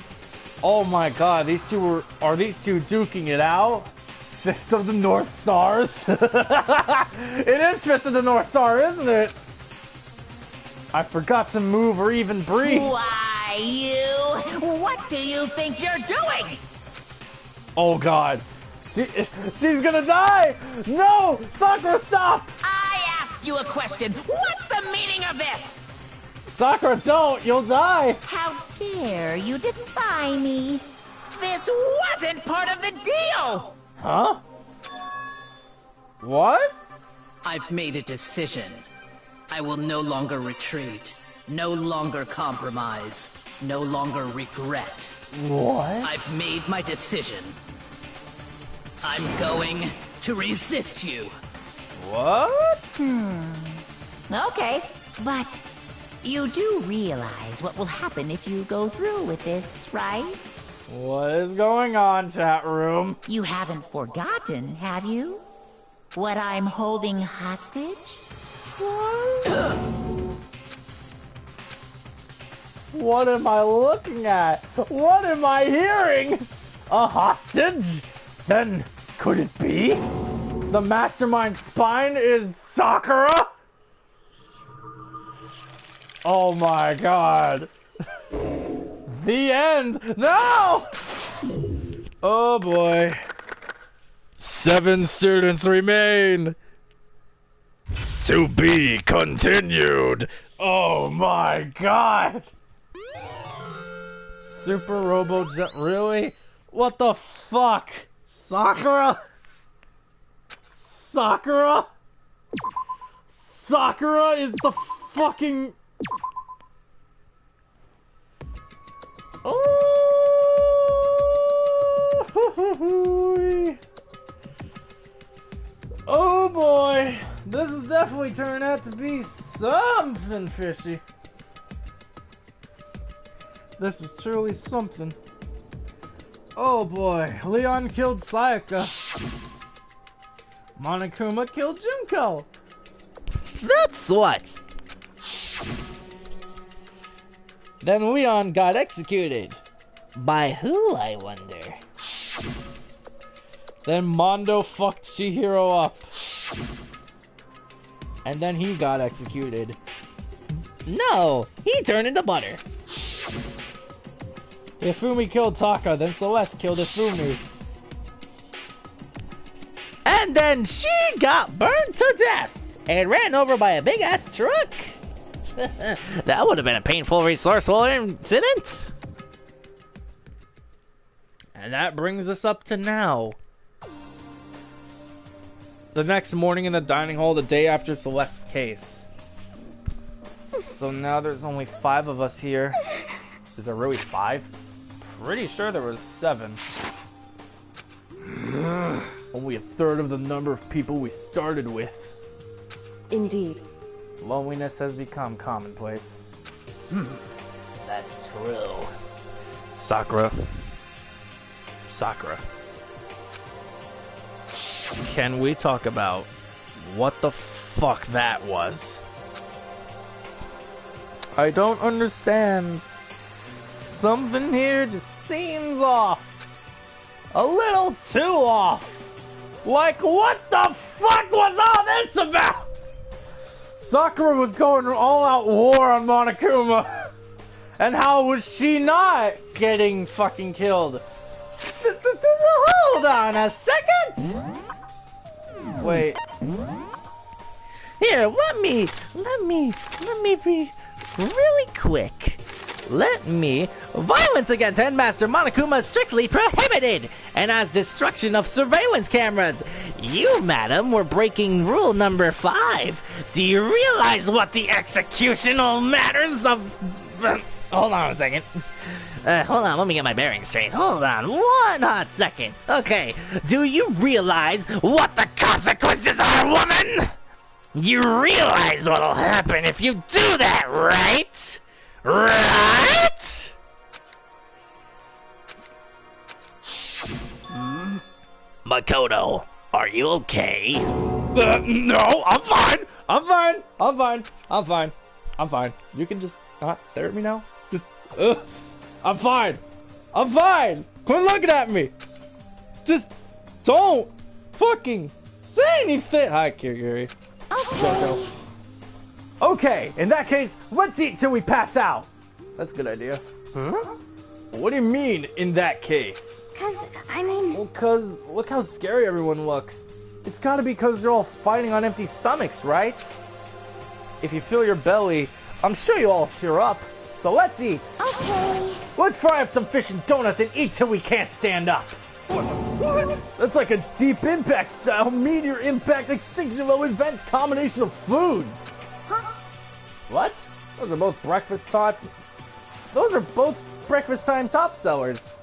Oh my god, are these two duking it out? Fist of the North Stars? It is Fist of the North Star, isn't it? I forgot to move or even breathe. Why, you? What do you think you're doing? Oh god. She's gonna die! No! Sakura, stop! I asked you a question. What's the meaning of this? Sakura, don't! You'll die! How dare you defy me? This wasn't part of the deal! Huh? What? I've made a decision. I will no longer retreat, no longer compromise, no longer regret. What? I've made my decision. I'm going to resist you. What? Okay, but you do realize what will happen if you go through with this, right? What is going on, chat room? You haven't forgotten, have you? What I'm holding hostage? What? What am I looking at? What am I hearing? A hostage? Then could it be? The mastermind spine is Sakura? Oh my god. The end! No! Oh boy. 7 students remain. To be continued. Oh my god. Super Robo Jump, really? What the fuck? Sakura? Sakura? Sakura is the fucking... Oh, oh boy, this is definitely turning out to be something fishy. This is truly something. Oh boy, Leon killed Sayaka. Monokuma killed Junko. That's what. Then Leon got executed. By who, I wonder? Then Mondo fucked Chihiro up. And then he got executed. No, he turned into butter. Ifumi killed Taka, then Celeste killed Ifumi. And then she got burned to death and ran over by a big ass truck. That would have been a painful, resourceful incident. And that brings us up to now. The next morning in the dining hall, the day after Celeste's case. So now there's only 5 of us here. Is there really 5? Pretty sure there was 7. Only a third of the number of people we started with. Indeed. Loneliness has become commonplace. That's true. Sakura. Can we talk about what the fuck that was? I don't understand. Something here just seems off. A little too off. Like, what the fuck was all this about? Sakura was going all-out war on Monokuma. And how was she not getting fucking killed? Hold on a second. Wait. Here, let me be really quick. Violence against Headmaster Monokuma is strictly prohibited, and as destruction of surveillance cameras. You, madam, were breaking rule number 5. Do you realize what the executional matters of... Hold on a second. Hold on, let me get my bearings straight. Hold on, one hot second. Okay, do you realize what the consequences are, woman? You realize what'll happen if you do that, right? Right? Makoto, are you okay? No, I'm fine. You can just not stare at me now. Just, I'm fine. Quit looking at me. Just don't fucking say anything. Hi, Kirigiri. Okay. Okay, in that case, let's eat till we pass out. That's a good idea. Huh? What do you mean, in that case? Well, cause look how scary everyone looks. It's gotta be because they're all fighting on empty stomachs, right? If you fill your belly, I'm sure you'll all cheer up. So let's eat. Okay. Let's fry up some fish and donuts and eat till we can't stand up. What? That's like a deep impact style meteor impact extinction level event combination of foods. Huh? What? Those are both breakfast time top sellers.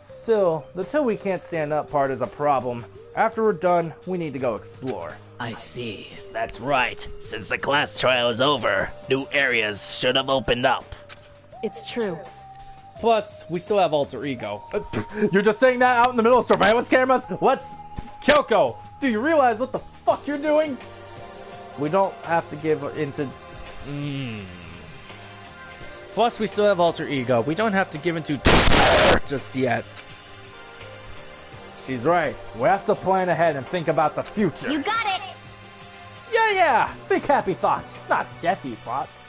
Still, the till we can't stand up part is a problem. After we're done, we need to go explore. I see. That's right. Since the class trial is over, new areas should have opened up. It's true. Plus, we still have alter ego. You're just saying that out in the middle of surveillance cameras? Kyoko, do you realize what the fuck you're doing? We don't have to give into... Plus, we still have alter ego. We don't have to give into just yet. She's right. We have to plan ahead and think about the future. You got it! Yeah! Think happy thoughts, not deathy thoughts.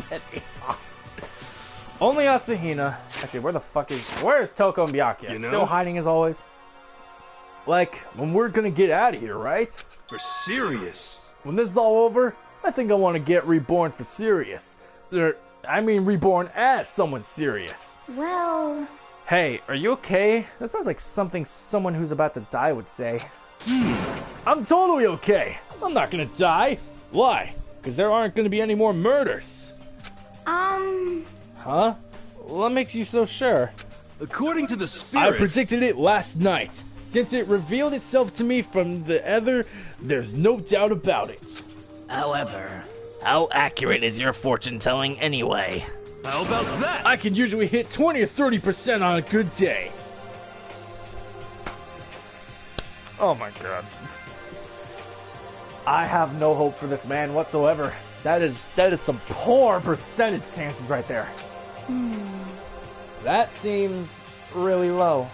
Deathy thoughts. Only Asahina. Actually, where's Toko and Byakuya? You know? Still hiding as always? Like, when we're gonna get out of here, right? For serious. When this is all over, I think I want to get reborn for serious. Reborn as someone serious. Well... Hey, are you okay? That sounds like something someone who's about to die would say. I'm totally okay. I'm not gonna die. Why? Because there aren't gonna be any more murders. Huh? What makes you so sure? According to the spirits... I predicted it last night. Since it revealed itself to me from the ether, there's no doubt about it. However... How accurate is your fortune telling anyway? How about that? I can usually hit 20 or 30% on a good day. Oh my god. I have no hope for this man whatsoever. That is some poor percentage chances right there. That seems really low.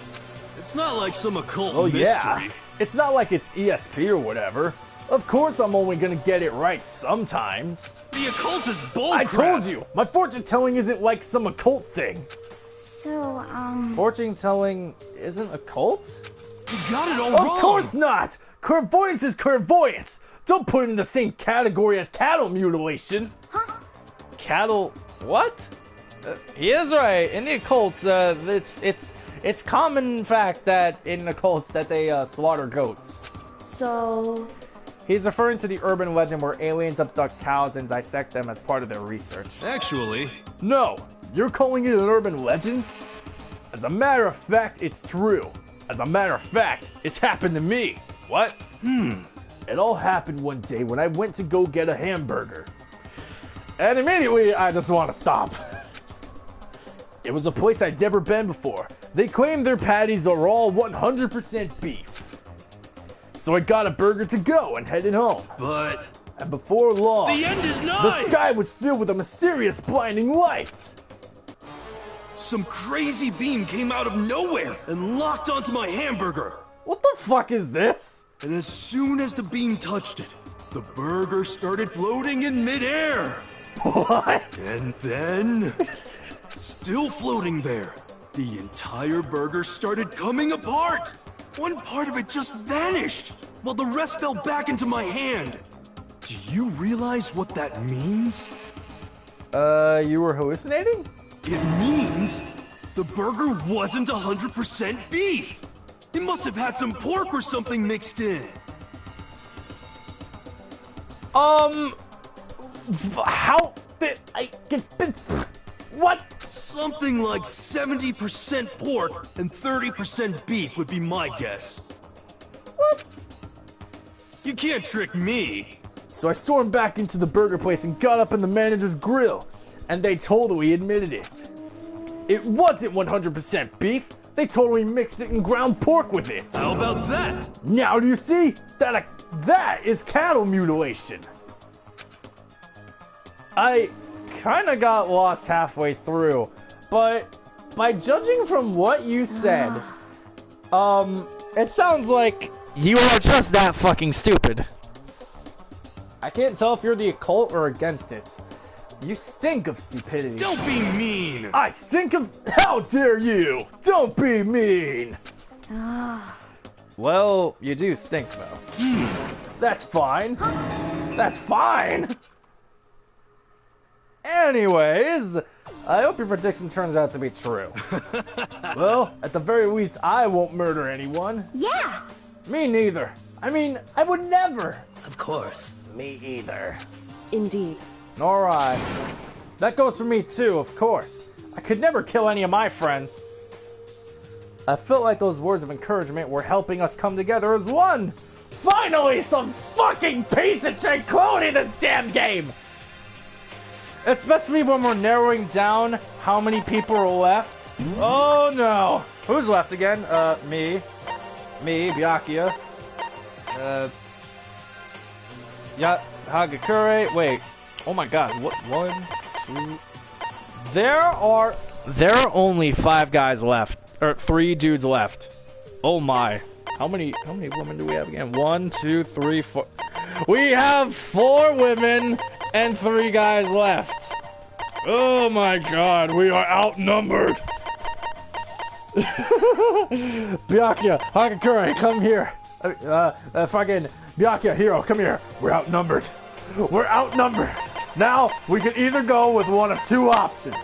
It's not like some occult mystery. Yeah. It's not like it's ESP or whatever. Of course I'm only gonna get it right sometimes. The occult is bullcrap. I told you! My fortune telling isn't like some occult thing. So, Fortune telling isn't occult? You got it all wrong! Of course not! Clairvoyance is clairvoyance! Don't put it in the same category as cattle mutilation! Huh? Cattle... what? He is right. In the occults, it's common fact that in occults that they slaughter goats. So... He's referring to the urban legend where aliens abduct cows and dissect them as part of their research. Actually... No! You're calling it an urban legend? As a matter of fact, it's true. As a matter of fact, it's happened to me. What? It all happened one day when I went to go get a hamburger. And immediately, I just want to stop. It was a place I'd never been before. They claim their patties are all 100% beef. So I got a burger to go and headed home. But... And before long... the end is nigh! The sky was filled with a mysterious blinding light. Some crazy beam came out of nowhere and locked onto my hamburger. What the fuck is this? And as soon as the beam touched it, the burger started floating in midair. What? And then, still floating there, the entire burger started coming apart. One part of it just vanished, while the rest fell back into my hand. Do you realize what that means? You were hallucinating? It means the burger wasn't 100% beef. It must have had some pork or something mixed in. How did I get... What? Something like 70% pork and 30% beef would be my guess. What? You can't trick me. So I stormed back into the burger place and got up in the manager's grill, and they totally admitted it. It wasn't 100% beef. They totally mixed it and ground pork with it. How about that? Now do you see? That is cattle mutilation. I kinda got lost halfway through, but by judging from what you said, it sounds like you are just that fucking stupid. I can't tell if you're the occult or against it. You stink of stupidity. Don't be mean! I stink of... How dare you! Don't be mean! Well, you do stink, though. That's fine. That's fine! Anyways, I hope your prediction turns out to be true. Well, at the very least, I won't murder anyone. Yeah! Me neither. I mean, I would never. Of course. Me either. Indeed. Nor I. That goes for me too, of course. I could never kill any of my friends. I felt like those words of encouragement were helping us come together as one. Finally, some fucking piece of tranquility in this damn game! Especially when we're narrowing down how many people are left. Oh no! Who's left again? Me, Byakuya. Hagakure. Wait. Oh my god, what? 1, 2... There are only 5 guys left. Or 3 dudes left. Oh my. How many women do we have again? 1, 2, 3, 4... We have 4 women and 3 guys left. Oh my god, we are outnumbered. Byakuya, Hagakure, come here. Fucking Byakuya, Hero, come here. We're outnumbered. We're outnumbered. Now, we can either go with one of 2 options.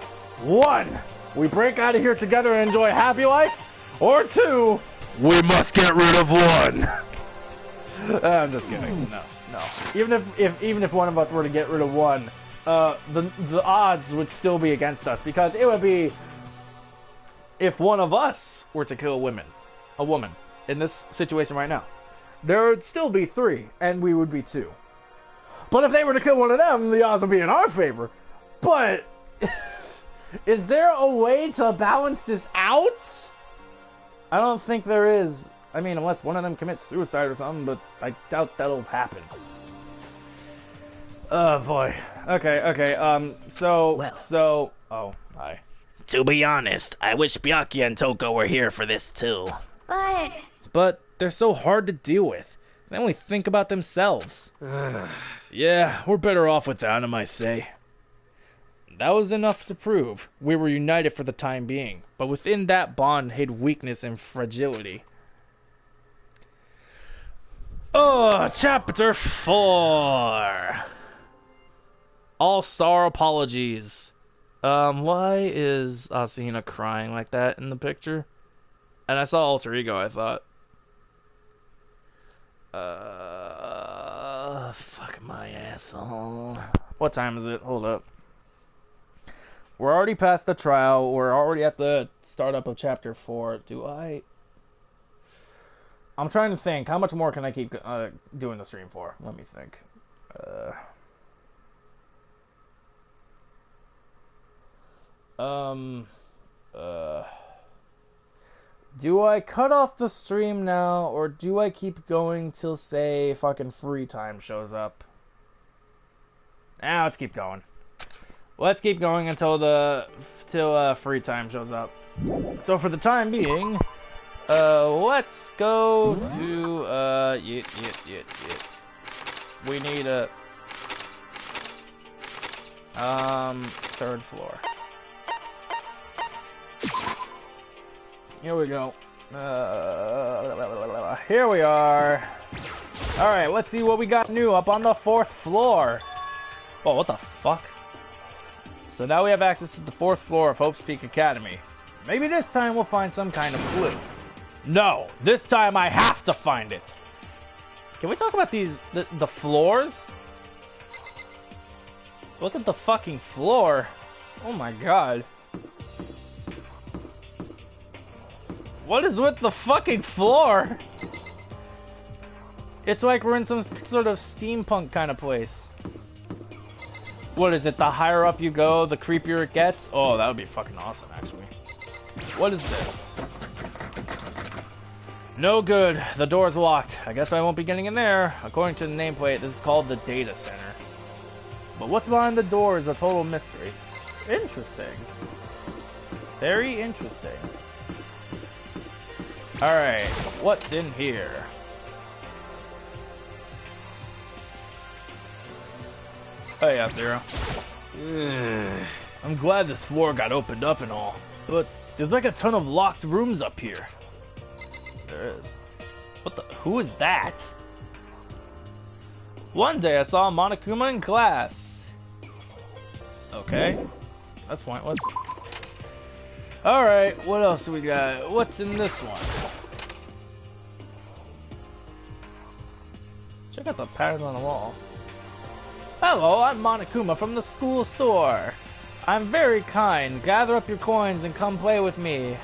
1, we break out of here together and enjoy a happy life. Or 2, we must get rid of one. I'm just kidding. No. Even if one of us were to get rid of one, the odds would still be against us, because it would be if one of us were to kill a woman in this situation right now, there would still be 3, and we would be 2. But if they were to kill one of them, the odds would be in our favor. But is there a way to balance this out? I don't think there is. I mean, unless one of them commits suicide or something, but I doubt that'll happen. Oh boy. Okay. Oh, hi. To be honest, I wish Byakuya and Toko were here for this too. But they're so hard to deal with. They only think about themselves. Yeah, we're better off without them, I say. That was enough to prove we were united for the time being, but within that bond hid weakness and fragility. Oh, chapter 4. All-star apologies. Why is Asuna crying like that in the picture? And I saw Alter Ego, I thought. Fuck my asshole. What time is it? Hold up. We're already past the trial. We're already at the startup of chapter 4. I'm trying to think. How much more can I keep doing the stream for? Let me think. Do I cut off the stream now, or do I keep going till, say, fucking free time shows up? Let's keep going. Let's keep going until free time shows up. So for the time being, let's go to we need a third floor. Here we go. Here we are. Alright, let's see what we got new up on the 4th floor. Oh, what the fuck? So now we have access to the 4th floor of Hope's Peak Academy. Maybe this time we'll find some kind of clue. No, this time I have to find it. Can we talk about the floors? Look at the fucking floor. Oh my god. What is with the fucking floor? It's like we're in some sort of steampunk kind of place. What is it? The higher up you go, the creepier it gets? Oh, that would be fucking awesome, actually. What is this? No good. The door's locked. I guess I won't be getting in there. According to the nameplate, this is called the data center. But what's behind the door is a total mystery. Interesting. Very interesting. Alright, what's in here? Oh yeah, Zero. I'm glad this floor got opened up and all, but there's like a ton of locked rooms up here. There is. What the? Who is that? One day I saw Monokuma in class. Okay. That's pointless. Alright, what else do we got? What's in this one? Check out the patterns on the wall. Hello, I'm Monokuma from the school store. I'm very kind. Gather up your coins and come play with me.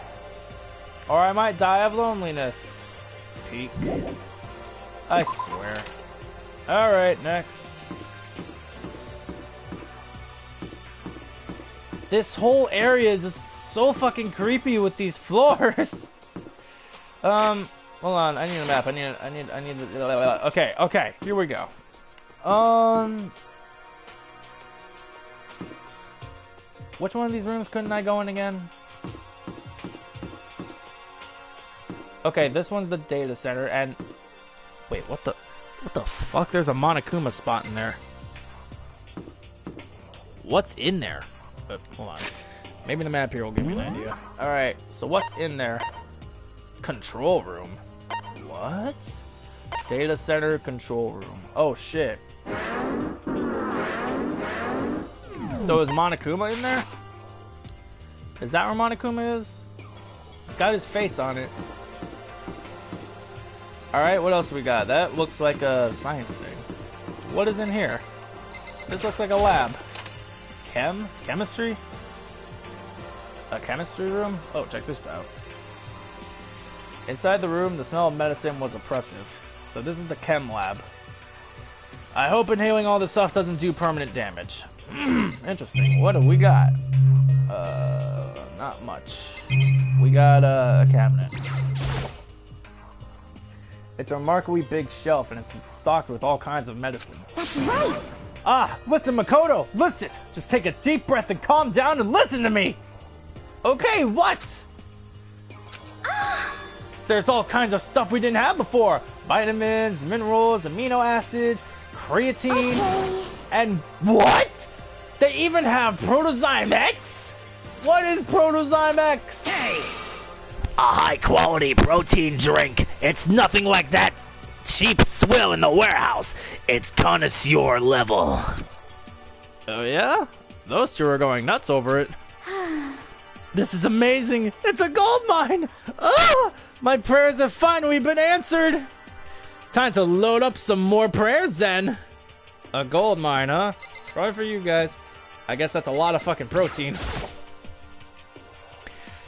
Or I might die of loneliness. Peek. I swear. Alright, next. This whole area is just so fucking creepy with these floors. Hold on, I need a map. I need okay, here we go. Which one of these rooms couldn't I go in again? Okay, this one's the data center, and wait, what the fuck? There's a Monokuma spot in there. What's in there? Hold on. Maybe the map here will give me an idea. Alright, so what's in there? Control room. What? Data center control room. Oh shit. So is Monokuma in there? Is that where Monokuma is? It's got his face on it. Alright, what else we got? That looks like a science thing. What is in here? This looks like a lab. Chemistry? A chemistry room? Oh, check this out. Inside the room, the smell of medicine was oppressive. So this is the chem lab. I hope inhaling all this stuff doesn't do permanent damage. Interesting. What do we got? Not much. We got a cabinet. It's a remarkably big shelf, and it's stocked with all kinds of medicine. That's right! Ah, listen, Makoto, listen! Just take a deep breath and calm down and listen to me! Okay, what? There's all kinds of stuff we didn't have before. Vitamins, minerals, amino acids, creatine, and what? They even have Protozyme X? What is Protozyme X? Hey! A high-quality protein drink. It's nothing like that cheap swill in the warehouse. It's connoisseur level. Oh yeah? Those two are going nuts over it. This is amazing. It's a gold mine. Ah! My prayers have finally been answered. Time to load up some more prayers then. A gold mine, huh? Probably for you guys. I guess that's a lot of fucking protein.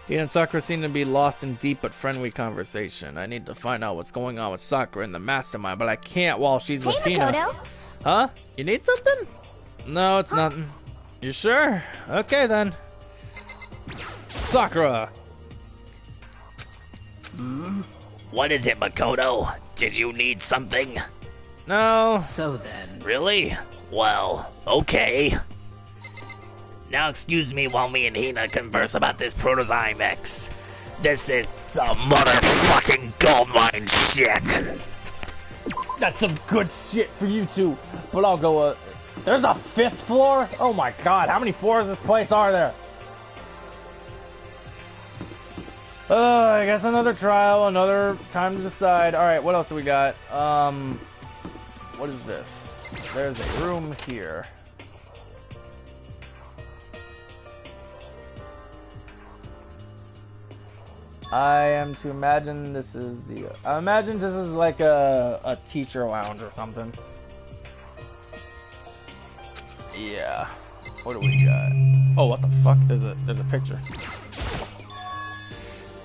He and Sakura seem to be lost in deep but friendly conversation. I need to find out what's going on with Sakura in the mastermind, but I can't while she's with Hina. Makoto. Huh? You need something? No, it's nothing. You sure? Okay then. Sakura! What is it, Makoto? Did you need something? No. So then. Really? Well, okay. Now excuse me while me and Hina converse about this Protozyme X. This is some motherfucking gold mine shit. That's some good shit for you two. But I'll go, there's a 5th floor? Oh my god, how many floors of this place are there? I guess another trial, another time to decide. Alright, what else do we got? What is this? There's a room here. I am to imagine this is the... I imagine this is like a teacher lounge or something. Yeah. What do we got? Oh, what the fuck? There's a picture.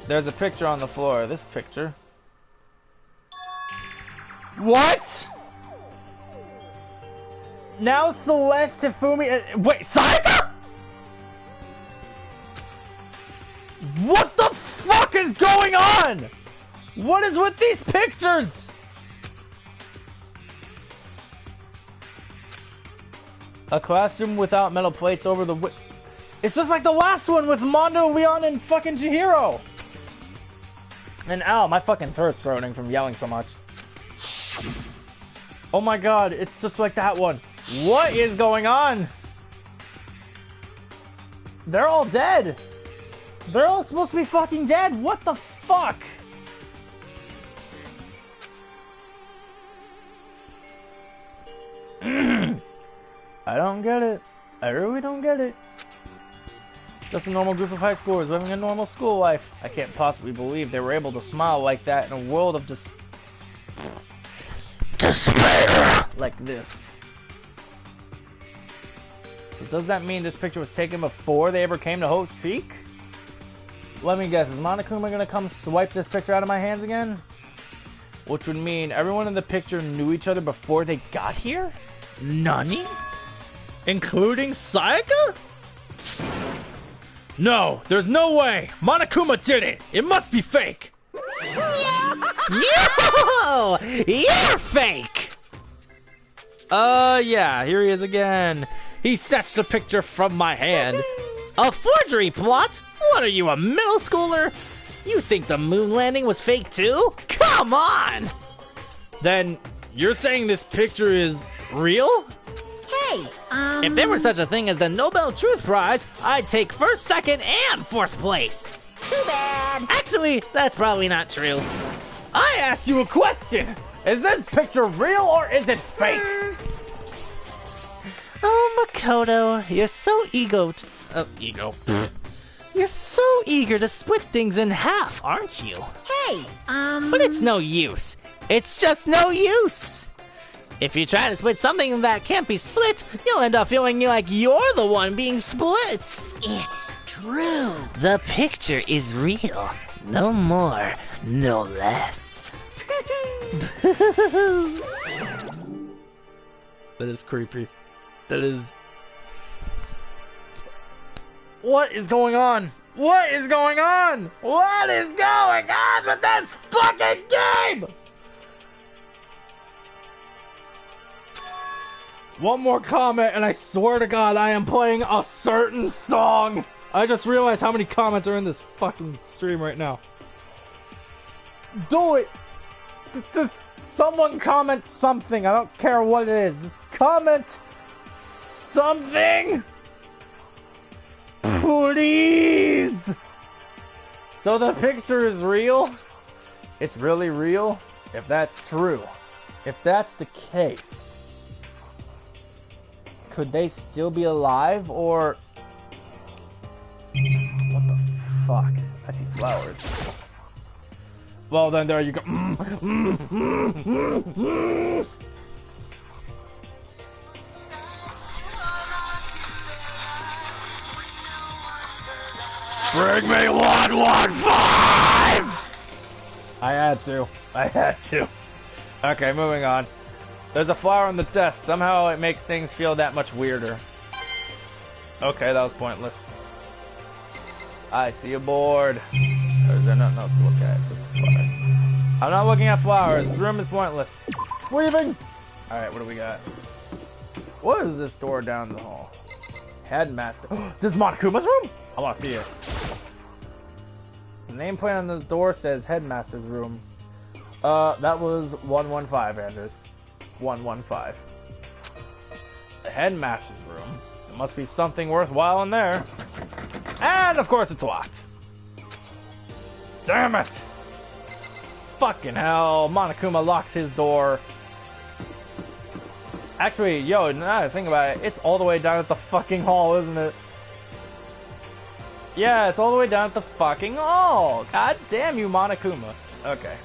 There's a picture on the floor. This picture. What? Now Celeste, Hifumi... wait, Sayaka? What the fuck is going on? What is with these pictures? A classroom without metal plates over the... It's just like the last one with Mondo, Leon, and fucking Chihiro. And ow, my fucking throat's throating from yelling so much. Oh my god, it's just like that one. What is going on? They're all dead. They're all supposed to be fucking dead. What the fuck? I don't get it. I really don't get it. Just a normal group of high schoolers living a normal school life. I can't possibly believe they were able to smile like that in a world of just... despair. Like this. So does that mean this picture was taken before they ever came to Hope's Peak? Let me guess, is Monokuma gonna come swipe this picture out of my hands again? Which would mean everyone in the picture knew each other before they got here? Nani? Including Sayaka? No, there's no way! Monokuma did it! It must be fake! No! You're fake! Yeah, here he is again. He snatched the picture from my hand. A forgery plot? What are you, a middle schooler? You think the moon landing was fake too? Come on! Then, you're saying this picture is real? Hey, If there were such a thing as the Nobel Truth Prize, I'd take 1st, 2nd, and 4th place. Too bad. Actually, that's probably not true. I asked you a question! Is this picture real or is it fake? Oh, Makoto, you're so ego. You're so eager to split things in half, aren't you? Hey, But it's no use. It's just no use. If you try to split something that can't be split, you'll end up feeling like you're the one being split. It's true. The picture is real. No more, no less. That is creepy. That is... What is going on? What is going on? What is going on with this fucking game? One more comment and I swear to God I am playing a certain song. I just realized how many comments are in this fucking stream right now. Do it! Someone comment something. I don't care what it is. Just comment something! Please! So the picture is real? It's really real? If that's true. If that's the case. Could they still be alive, or... What the fuck? I see flowers. Well then, there you go. Bring me 115! I had to. Okay, moving on. There's a flower on the desk. Somehow it makes things feel that much weirder. Okay, that was pointless. I see a board. Or is there nothing else to look at? It's just a flower. I'm not looking at flowers. This room is pointless. Leaving! Alright, what do we got? What is this door down the hall? Headmaster. This is Monokuma's room? I want to see it. The nameplate on the door says Headmaster's room. That was 115, Anders. 115. The Headmaster's room. There must be something worthwhile in there. And of course it's locked. Damn it! Fucking hell, Monokuma locked his door. Actually, yo, now that I think about it, it's all the way down at the fucking hall, isn't it? Yeah, it's all the way down at the fucking hall. God damn you, Monokuma. Okay.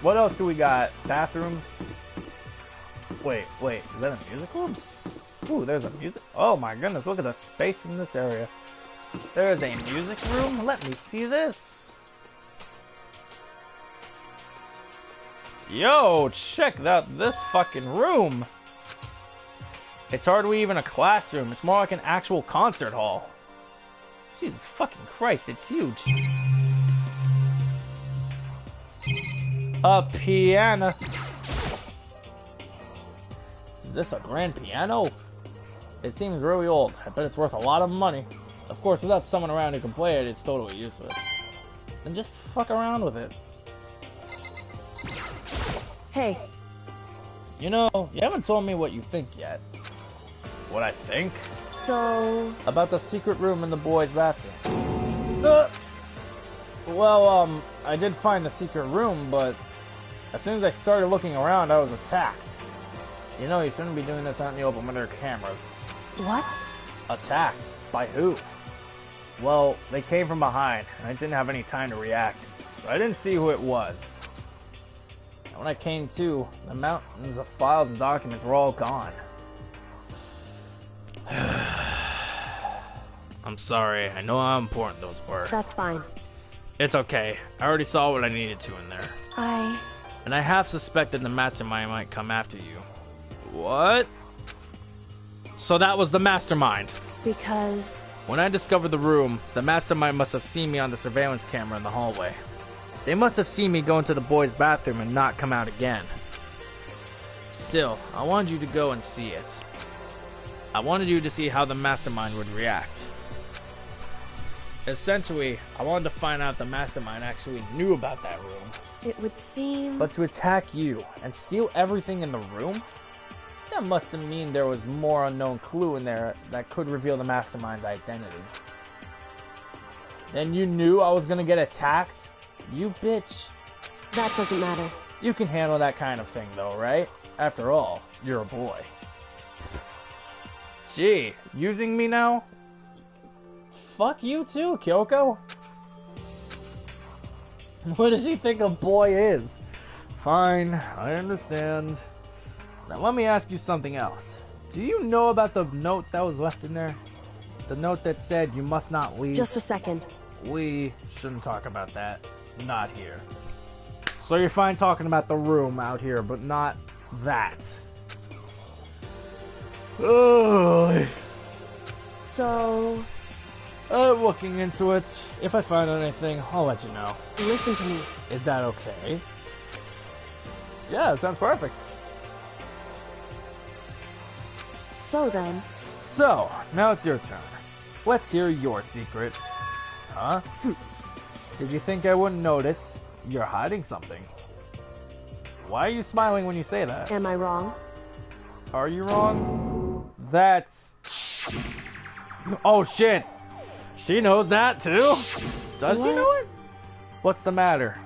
What else do we got? Bathrooms? Wait, is that a music room? Ooh, there's a music... Oh my goodness, look at the space in this area. There's a music room? Let me see this. Yo, check out this fucking room. It's hardly even a classroom. It's more like an actual concert hall. Jesus fucking Christ, it's huge. A piano. Is this a grand piano? It seems really old. I bet it's worth a lot of money. Of course, without someone around who can play it, it's totally useless. Then just fuck around with it. Hey. You know, you haven't told me what you think yet. What I think? So... About the secret room in the boys' bathroom. I did find the secret room, but as soon as I started looking around, I was attacked. You know, you shouldn't be doing this out in the open when there are cameras. What? Attacked? By who? Well, they came from behind, and I didn't have any time to react, so I didn't see who it was. And when I came to, the mountains of files and documents were all gone. I'm sorry, I know how important those were. That's fine. It's okay. I already saw what I needed to in there. And I half suspected the mastermind might come after you. What? So that was the mastermind. Because... When I discovered the room, the mastermind must have seen me on the surveillance camera in the hallway. They must have seen me go into the boys' bathroom and not come out again. Still, I wanted you to go and see it. I wanted you to see how the mastermind would react. Essentially, I wanted to find out if the mastermind actually knew about that room. It would seem... But to attack you and steal everything in the room? That must have mean there was more unknown clue in there that could reveal the mastermind's identity. Then you knew I was gonna get attacked? You bitch. That doesn't matter. You can handle that kind of thing though, right? After all, you're a boy. Gee, using me now? Fuck you too, Kyoko. What does she think a boy is? Fine, I understand. Now let me ask you something else. Do you know about the note that was left in there? The note that said you must not leave? Just a second. We shouldn't talk about that. Not here. So you're fine talking about the room out here, but not that. Oh. So... looking into it. If I find anything, I'll let you know. Listen to me. Is that okay? Yeah, sounds perfect. So then... So, now it's your turn. Let's hear your secret. Huh? Did you think I wouldn't notice? You're hiding something. Why are you smiling when you say that? Am I wrong? Are you wrong? That's... Oh shit! She knows that too? Does she know it? What's the matter?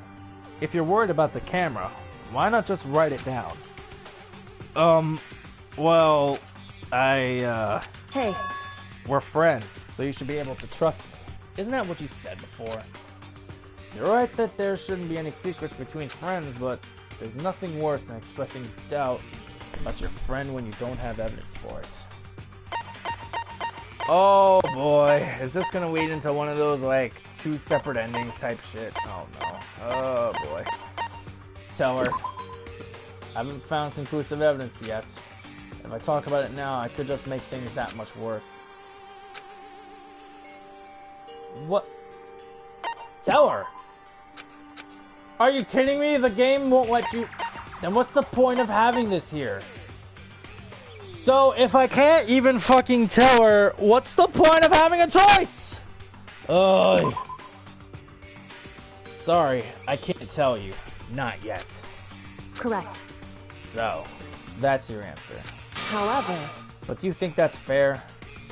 If you're worried about the camera, why not just write it down? Well, Hey. We're friends, so you should be able to trust me. Isn't that what you said before? You're right that there shouldn't be any secrets between friends, but there's nothing worse than expressing doubt about your friend when you don't have evidence for it. Oh boy, is this gonna lead into one of those, like, 2 separate endings type shit? Oh no. Oh boy. Tell her. I haven't found conclusive evidence yet. If I talk about it now, I could just make things that much worse. What? Tell her! Are you kidding me? The game won't let you... Then what's the point of having this here? So, if I can't even fucking tell her, what's the point of having a choice? Ugh. Sorry, I can't tell you. Not yet. Correct. So, that's your answer. However... But do you think that's fair?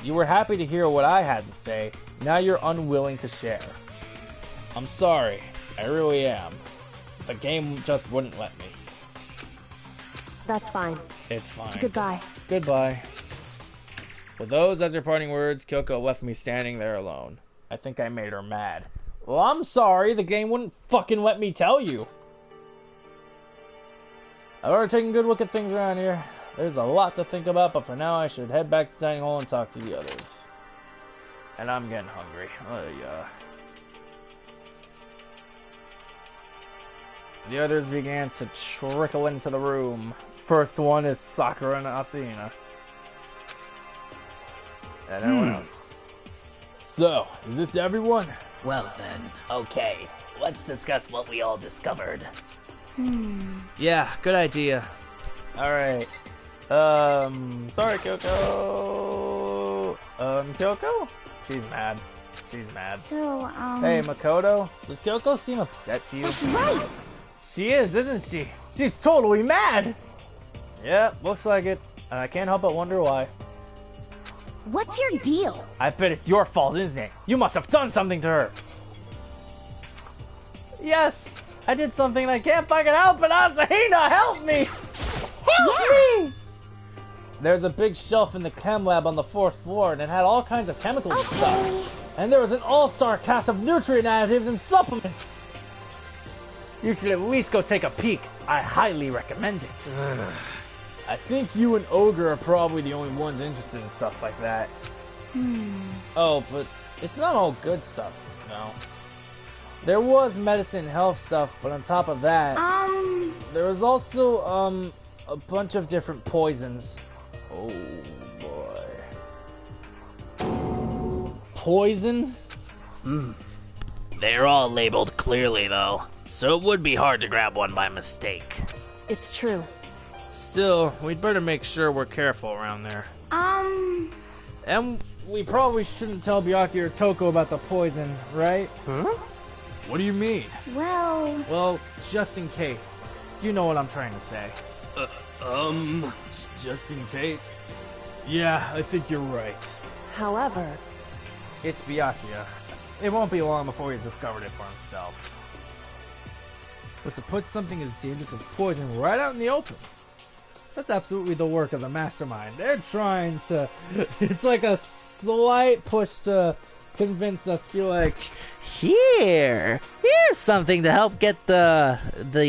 You were happy to hear what I had to say. Now you're unwilling to share. I'm sorry. I really am. The game just wouldn't let me. That's fine. It's fine. Goodbye. Goodbye. With those as your parting words, Kyoko left me standing there alone. I think I made her mad. Well, I'm sorry. The game wouldn't fucking let me tell you. I've already taken a good look at things around here. There's a lot to think about, but for now I should head back to the dining hall and talk to the others. And I'm getting hungry. The others began to trickle into the room. First one is Sakura and Asuna. And everyone else. So, is this everyone? Well then. Okay, let's discuss what we all discovered. Yeah, good idea. Alright. Sorry, Kyoko. Kyoko? She's mad. She's mad. So, Hey, Makoto, does Kyoko seem upset to you? That's right! She is, isn't she? She's totally mad! Yeah, looks like it. And I can't help but wonder why. What's your deal? I bet it's your fault, isn't it? You must have done something to her! Yes! I did something I can't fucking help it! Asahina, help me! Help me! There's a big shelf in the chem lab on the 4th floor, and it had all kinds of chemicals and stuff. And there was an all-star cast of nutrient additives and supplements! You should at least go take a peek. I highly recommend it. I think you and Ogre are probably the only ones interested in stuff like that. Oh, but it's not all good stuff, no. There was medicine and health stuff, but on top of that, there was also, a bunch of different poisons. Oh, boy. Poison? They're all labeled clearly, though, so it would be hard to grab one by mistake. It's true. Still, we'd better make sure we're careful around there. And we probably shouldn't tell Byakuya or Toko about the poison, right? Huh? What do you mean? Well, just in case. You know what I'm trying to say. Just in case? Yeah, I think you're right. However... It's Byakuya. It won't be long before he's discovered it for himself. But to put something as dangerous as poison right out in the open, that's absolutely the work of the mastermind. They're trying to... It's like a slight push to convince us. Be like, here's something to help get the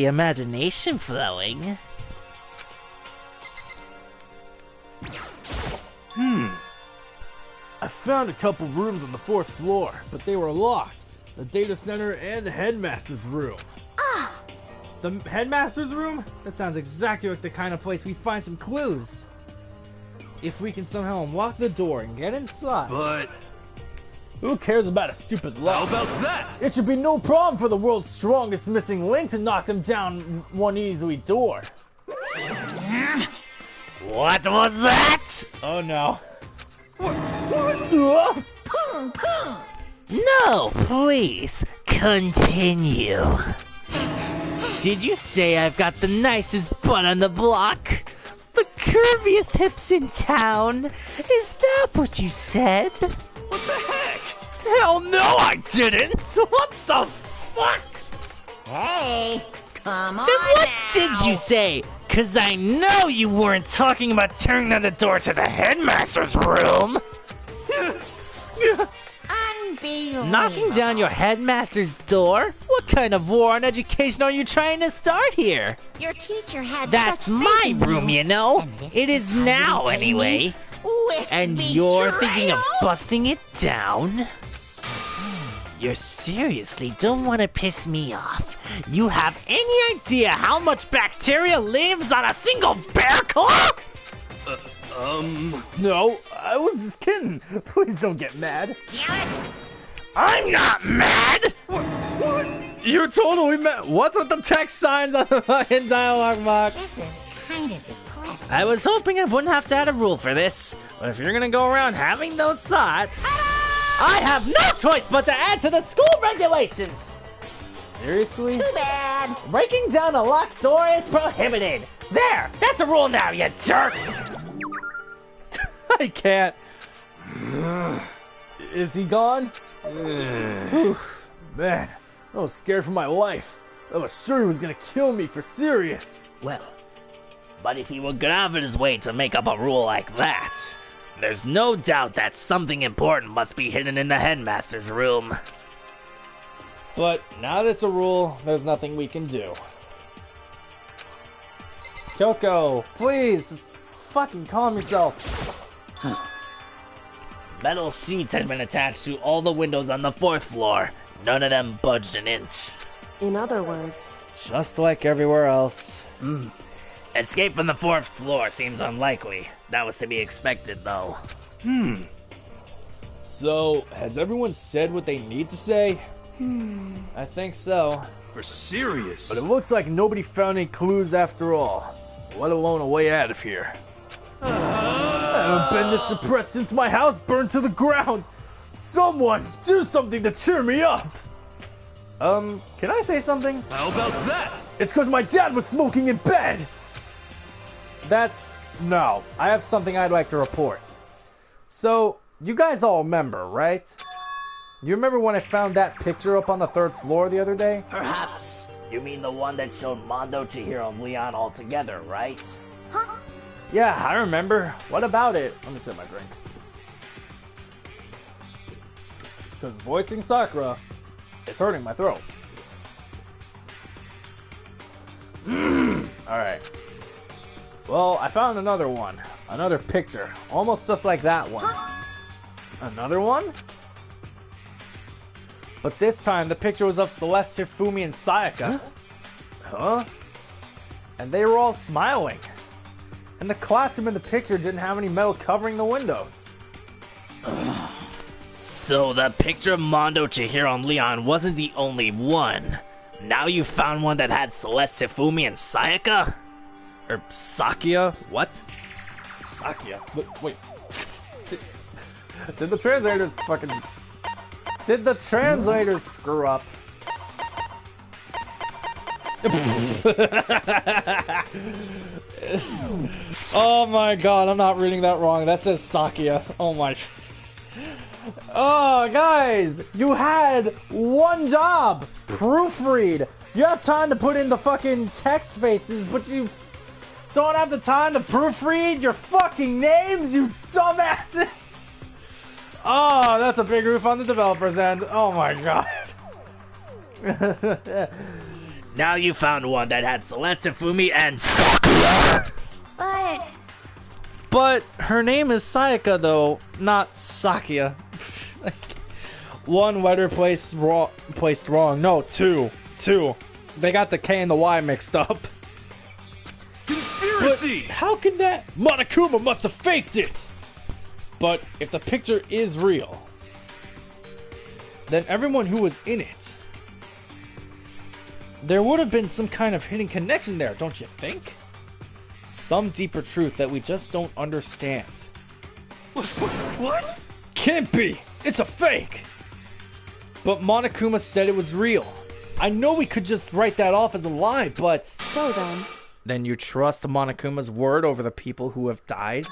imagination flowing. I found a couple rooms on the 4th floor, but they were locked. The data center and the headmaster's room. The headmaster's room? That sounds exactly like the kind of place we find some clues. If we can somehow unlock the door and get inside. But who cares about a stupid lock? how about that? It should be no problem for the world's strongest missing link to knock them down one easy door. What was that? Oh no. What? No, please, continue. Did you say I've got the nicest butt on the block? The curviest hips in town? Is that what you said? What the heck? Hell no, I didn't! What the fuck? Hey, come on Then what now. did you say? 'Cause I know you weren't talking about turning on the door to the headmaster's room. Unbelievable. Knocking down your headmaster's door? What kind of war on education are you trying to start here? Your teacher had That's such my faith in room, you know. and this It is how you now, repay anyway. me? With And you're thinking of betrayal? busting it down? You seriously don't want to piss me off. You have any idea how much bacteria lives on a single bear claw? No, I was just kidding. Please don't get mad. Damn it! I'm not mad! What? You're totally mad. What's with the text signs on the fucking dialogue box? This is kind of depressing. I was hoping I wouldn't have to add a rule for this, but if you're gonna go around having those thoughts, I have no choice but to add to the school regulations! Seriously? Too bad. Breaking down a locked door is prohibited! There! That's a rule now, you jerks! I can't. Is he gone? Whew, man, I was scared for my life. I was sure he was gonna kill me for serious. Well, but if he would go out of his way to make up a rule like that, there's no doubt that something important must be hidden in the headmaster's room. But now that it's a rule, there's nothing we can do. Kyoko, please, just fucking calm yourself. Metal sheets had been attached to all the windows on the 4th floor. None of them budged an inch. In other words, Just like everywhere else. Escape from the 4th floor seems unlikely. That was to be expected, though. So, has everyone said what they need to say? I think so. For serious? But it looks like nobody found any clues after all, let alone a way out of here. I haven't been this depressed since my house burned to the ground. Someone, do something to cheer me up. Can I say something? How about that? It's because my dad was smoking in bed. No, I have something I'd like to report. So, you guys all remember, right? You remember when I found that picture up on the 3rd floor the other day? Perhaps. You mean the one that showed Mondo, Chihiro, and Leon all together, right? Huh? Yeah, I remember. What about it? Let me sip my drink. Because voicing Sakura is hurting my throat. Alright. Well, I found another one. Another picture. Almost just like that one. Another one? But this time, the picture was of Celeste, Hifumi, and Sayaka. Huh? And they were all smiling. And the classroom in the picture didn't have any metal covering the windows. So the picture of Mondo, Chihiro, and Leon wasn't the only one. Now you found one that had Celeste, Hifumi, and Sayaka? Or Sakia? What? Sakia? Wait. Did the translators fucking... Did the translators screw up? Oh my god, I'm not reading that wrong. That says Sakia. Oh my... Oh, guys! You had one job! Proofread! You have time to put in the fucking text faces, but you don't have the time to proofread your fucking names, you dumbasses! Oh, that's a big roof on the developer's end. Oh my god. Now you found one that had Celeste, Fumi, and Sakura. But her name is Sayaka though, not Sakia. One letter placed wrong. No, two. They got the K and the Y mixed up. Conspiracy! But how can that? Monokuma must have faked it! But if the picture is real, then everyone who was in it, there would have been some kind of hidden connection there, don't you think? Some deeper truth that we just don't understand. What? Can't be! It's a fake! But Monokuma said it was real. I know we could just write that off as a lie, but... So then... Then you trust Monokuma's word over the people who have died?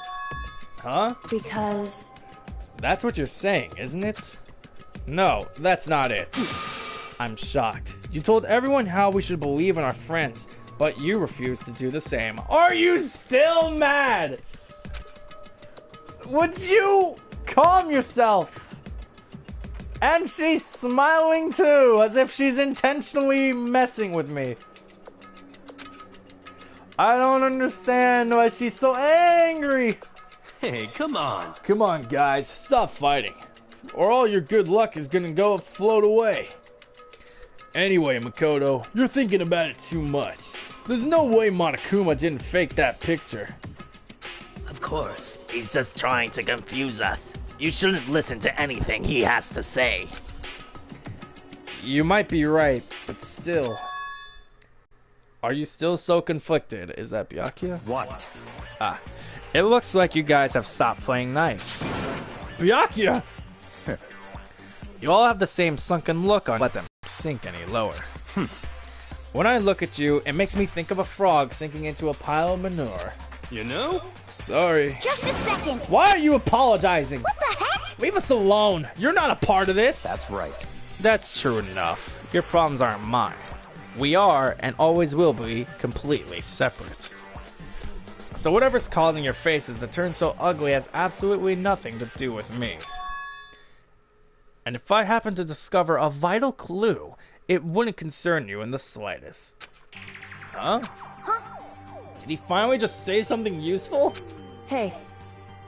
Huh? Because... That's what you're saying, isn't it? No, that's not it. I'm shocked. You told everyone how we should believe in our friends, but you refused to do the same. Are you still mad? Would you calm yourself? And she's smiling too, as if she's intentionally messing with me. I don't understand why she's so angry. Hey, come on. Come on, guys. Stop fighting. Or all your good luck is gonna go float away. Anyway, Makoto, you're thinking about it too much. There's no way Monokuma didn't fake that picture. Of course. He's just trying to confuse us. You shouldn't listen to anything he has to say. You might be right, but still... Are you still so conflicted? Is that Byakuya? What? Ah, it looks like you guys have stopped playing nice. Byakuya! You all have the same sunken look on. Let them sink any lower. When I look at you, it makes me think of a frog sinking into a pile of manure. You know? Sorry. Just a second. Why are you apologizing? What the heck? Leave us alone. You're not a part of this. That's right. That's true enough. Your problems aren't mine. We are, and always will be, completely separate. So whatever's causing your faces to turn so ugly has absolutely nothing to do with me. And if I happen to discover a vital clue, it wouldn't concern you in the slightest. Huh? Did he finally just say something useful? Hey.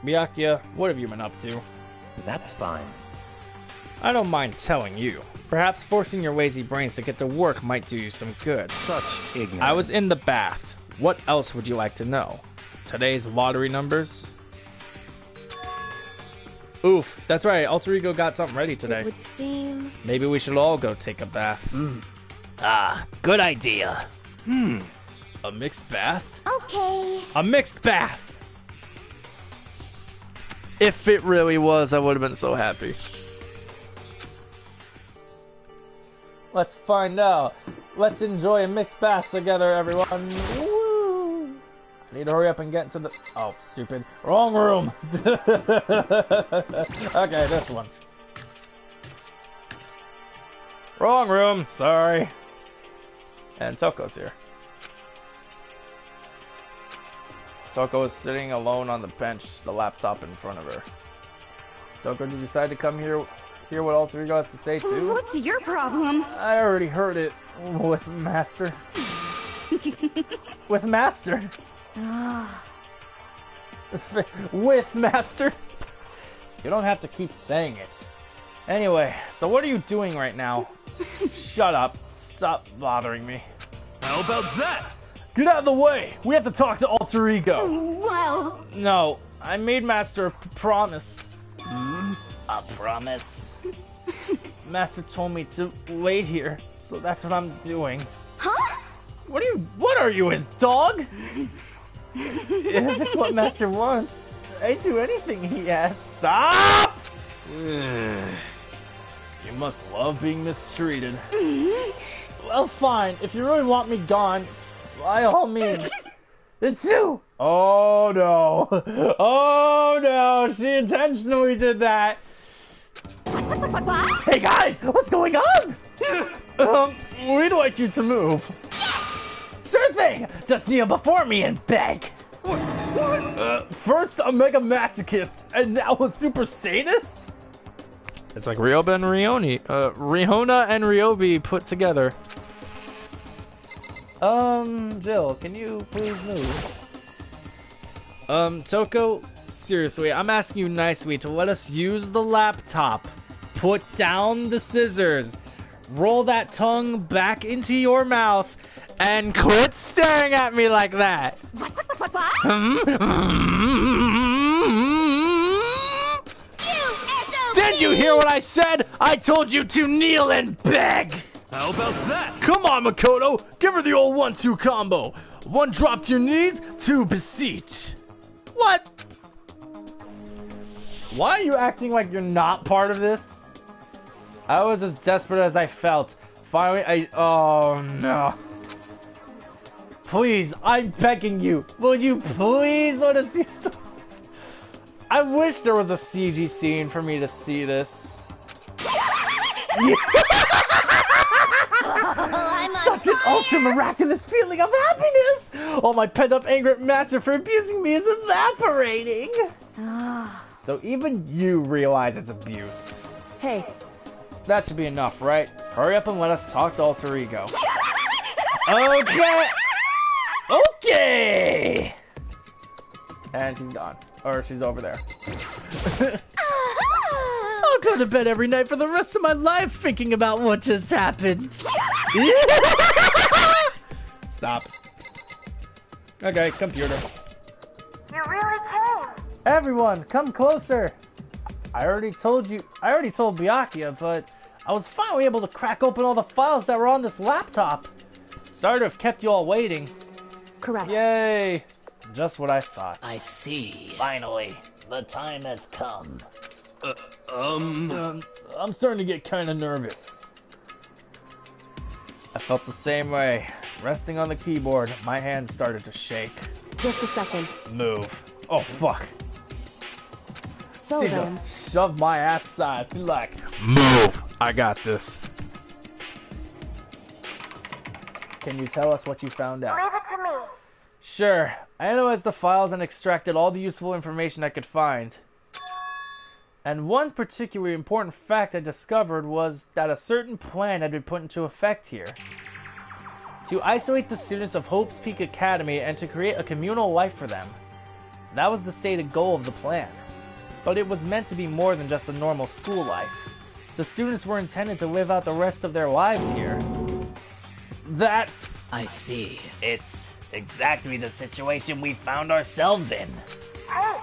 Byakuya, what have you been up to? That's fine. I don't mind telling you. Perhaps forcing your lazy brains to get to work might do you some good. Such ignorance. I was in the bath. What else would you like to know? Today's lottery numbers? Oof, that's right. Alter Ego got something ready today. It would seem... Maybe we should all go take a bath. Ah, good idea. A mixed bath? Okay. A mixed bath! If it really was, I would have been so happy. Let's find out. Let's enjoy a mixed bath together, everyone. Woo! I need to hurry up and get into the... Oh, stupid. Wrong room! Okay, this one. Wrong room, sorry. And Toko's here. Toko is sitting alone on the bench, the laptop in front of her. Toko, did you decide to come here, hear what Alter Ego has to say too? What's your problem? I already heard it with Master. With Master. With Master. You don't have to keep saying it. Anyway, so what are you doing right now? Shut up. Stop bothering me. How about that? Get out of the way! We have to talk to Alter Ego! Well... No, I made Master a promise. A promise? Master told me to wait here, so that's what I'm doing. Huh? What are you, his dog? If it's what Master wants, I do anything he asks. Stop! You must love being mistreated. Well, fine. If you really want me gone, by all means. It's you! Oh no. Oh no, she intentionally did that. What? Hey guys, what's going on? We'd like you to move. Yes! Sure thing! Just kneel before me and beg. What? First a mega masochist, and now a super sadist? It's like Ryoba and Rihona and Ryobi put together. Jill, can you please move? Toko, seriously, I'm asking you nicely to let us use the laptop. Put down the scissors. Roll that tongue back into your mouth and quit staring at me like that. What? Didn't you hear what I said? I told you to kneel and beg. How about that? Come on, Makoto. Give her the old 1-2 combo. 1 drop to your knees, 2 beseech. What? Why are you acting like you're not part of this? I was as desperate as I felt. Finally, oh no. Please, I'm begging you. Will you please let us see stuff? I wish there was a CG scene for me to see this. Such an ultra miraculous feeling of happiness! All my pent up anger at Master for abusing me is evaporating! So even you realize it's abuse. Hey. That should be enough, right? Hurry up and let us talk to Alter Ego. Okay! Okay! And she's gone. Or she's over there. I'll go to bed every night for the rest of my life thinking about what just happened. Stop. Okay, computer. You really came. Everyone, come closer. I already told Byakuya, but I was finally able to crack open all the files that were on this laptop. Sorry to have kept you all waiting. Correct. Yay. Just what I thought. I see. Finally, the time has come. I'm starting to get kind of nervous. I felt the same way. Resting on the keyboard, my hands started to shake. Just a second. Move. Oh, fuck. So she then... just shoved my ass aside. Be like, move. I got this. Can you tell us what you found out? Leave it to me. Sure. I analyzed the files and extracted all the useful information I could find. And one particularly important fact I discovered was that a certain plan had been put into effect here. To isolate the students of Hope's Peak Academy and to create a communal life for them. That was the stated goal of the plan. But it was meant to be more than just a normal school life. The students were intended to live out the rest of their lives here. That's... I see. It's exactly the situation we found ourselves in. Hey.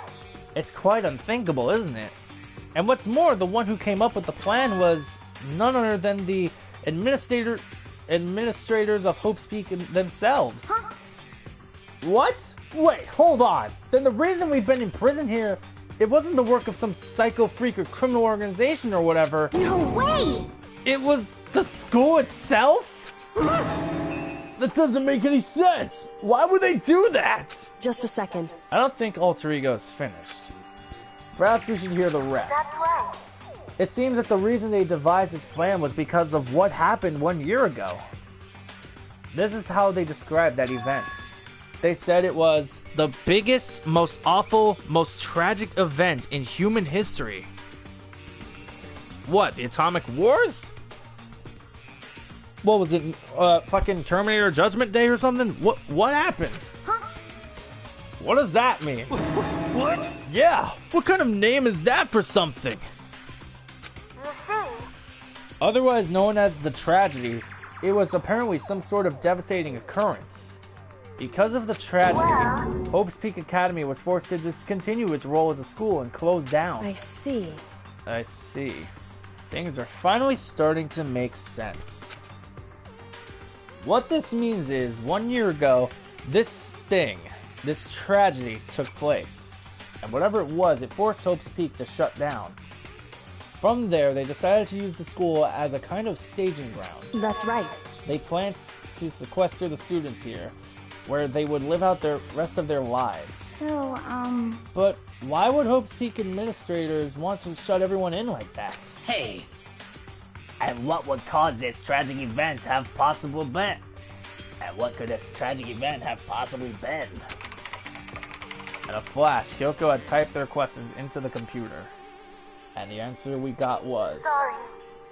It's quite unthinkable, isn't it? And what's more, the one who came up with the plan was none other than the administrators of Hope's Peak themselves. Huh? What? Wait, hold on. Then the reason we've been in prison here, it wasn't the work of some psycho freak or criminal organization or whatever. No way! It was the school itself? That doesn't make any sense. Why would they do that? Just a second. I don't think Alter Ego is finished. Perhaps we should hear the rest. That's right. It seems that the reason they devised this plan was because of what happened 1 year ago. This is how they described that event. They said it was the biggest, most awful, most tragic event in human history. What, the Atomic Wars? What was it, fucking Terminator Judgment Day or something? What happened? Huh? What does that mean? What? Yeah, what kind of name is that for something? You see? Otherwise known as the tragedy, it was apparently some sort of devastating occurrence. Because of the tragedy, Hope's Peak Academy was forced to discontinue its role as a school and close down. I see. I see. Things are finally starting to make sense. What this means is, 1 year ago, this tragedy took place. And whatever it was, it forced Hope's Peak to shut down. From there, they decided to use the school as a kind of staging ground. That's right. They planned to sequester the students here, where they would live out the rest of their lives. So, But why would Hope's Peak administrators want to shut everyone in like that? Hey. And what would cause this tragic event have possibly been? And what could this tragic event have possibly been? In a flash, Kyoko had typed their questions into the computer. And the answer we got was... Sorry.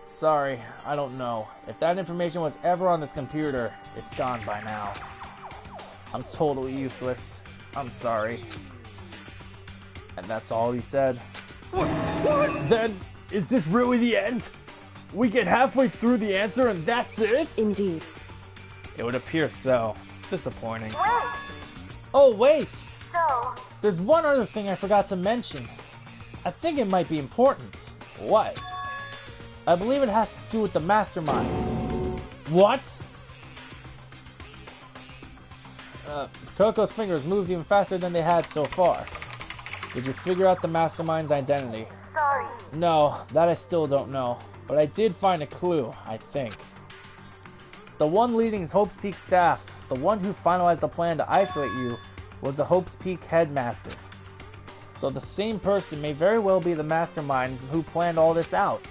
Sorry, I don't know. If that information was ever on this computer, it's gone by now. I'm totally useless. I'm sorry. And that's all he said. What? Then, is this really the end? We get halfway through the answer and that's it? Indeed. It would appear so. Disappointing. Oh, wait! So? There's one other thing I forgot to mention. I think it might be important. What? I believe it has to do with the masterminds. What? Coco's fingers moved even faster than they had so far. Did you figure out the mastermind's identity? Sorry. No, that I still don't know. But I did find a clue, I think. The one leading Hope's Peak staff, the one who finalized the plan to isolate you, was the Hope's Peak headmaster. So the same person may very well be the mastermind who planned all this out.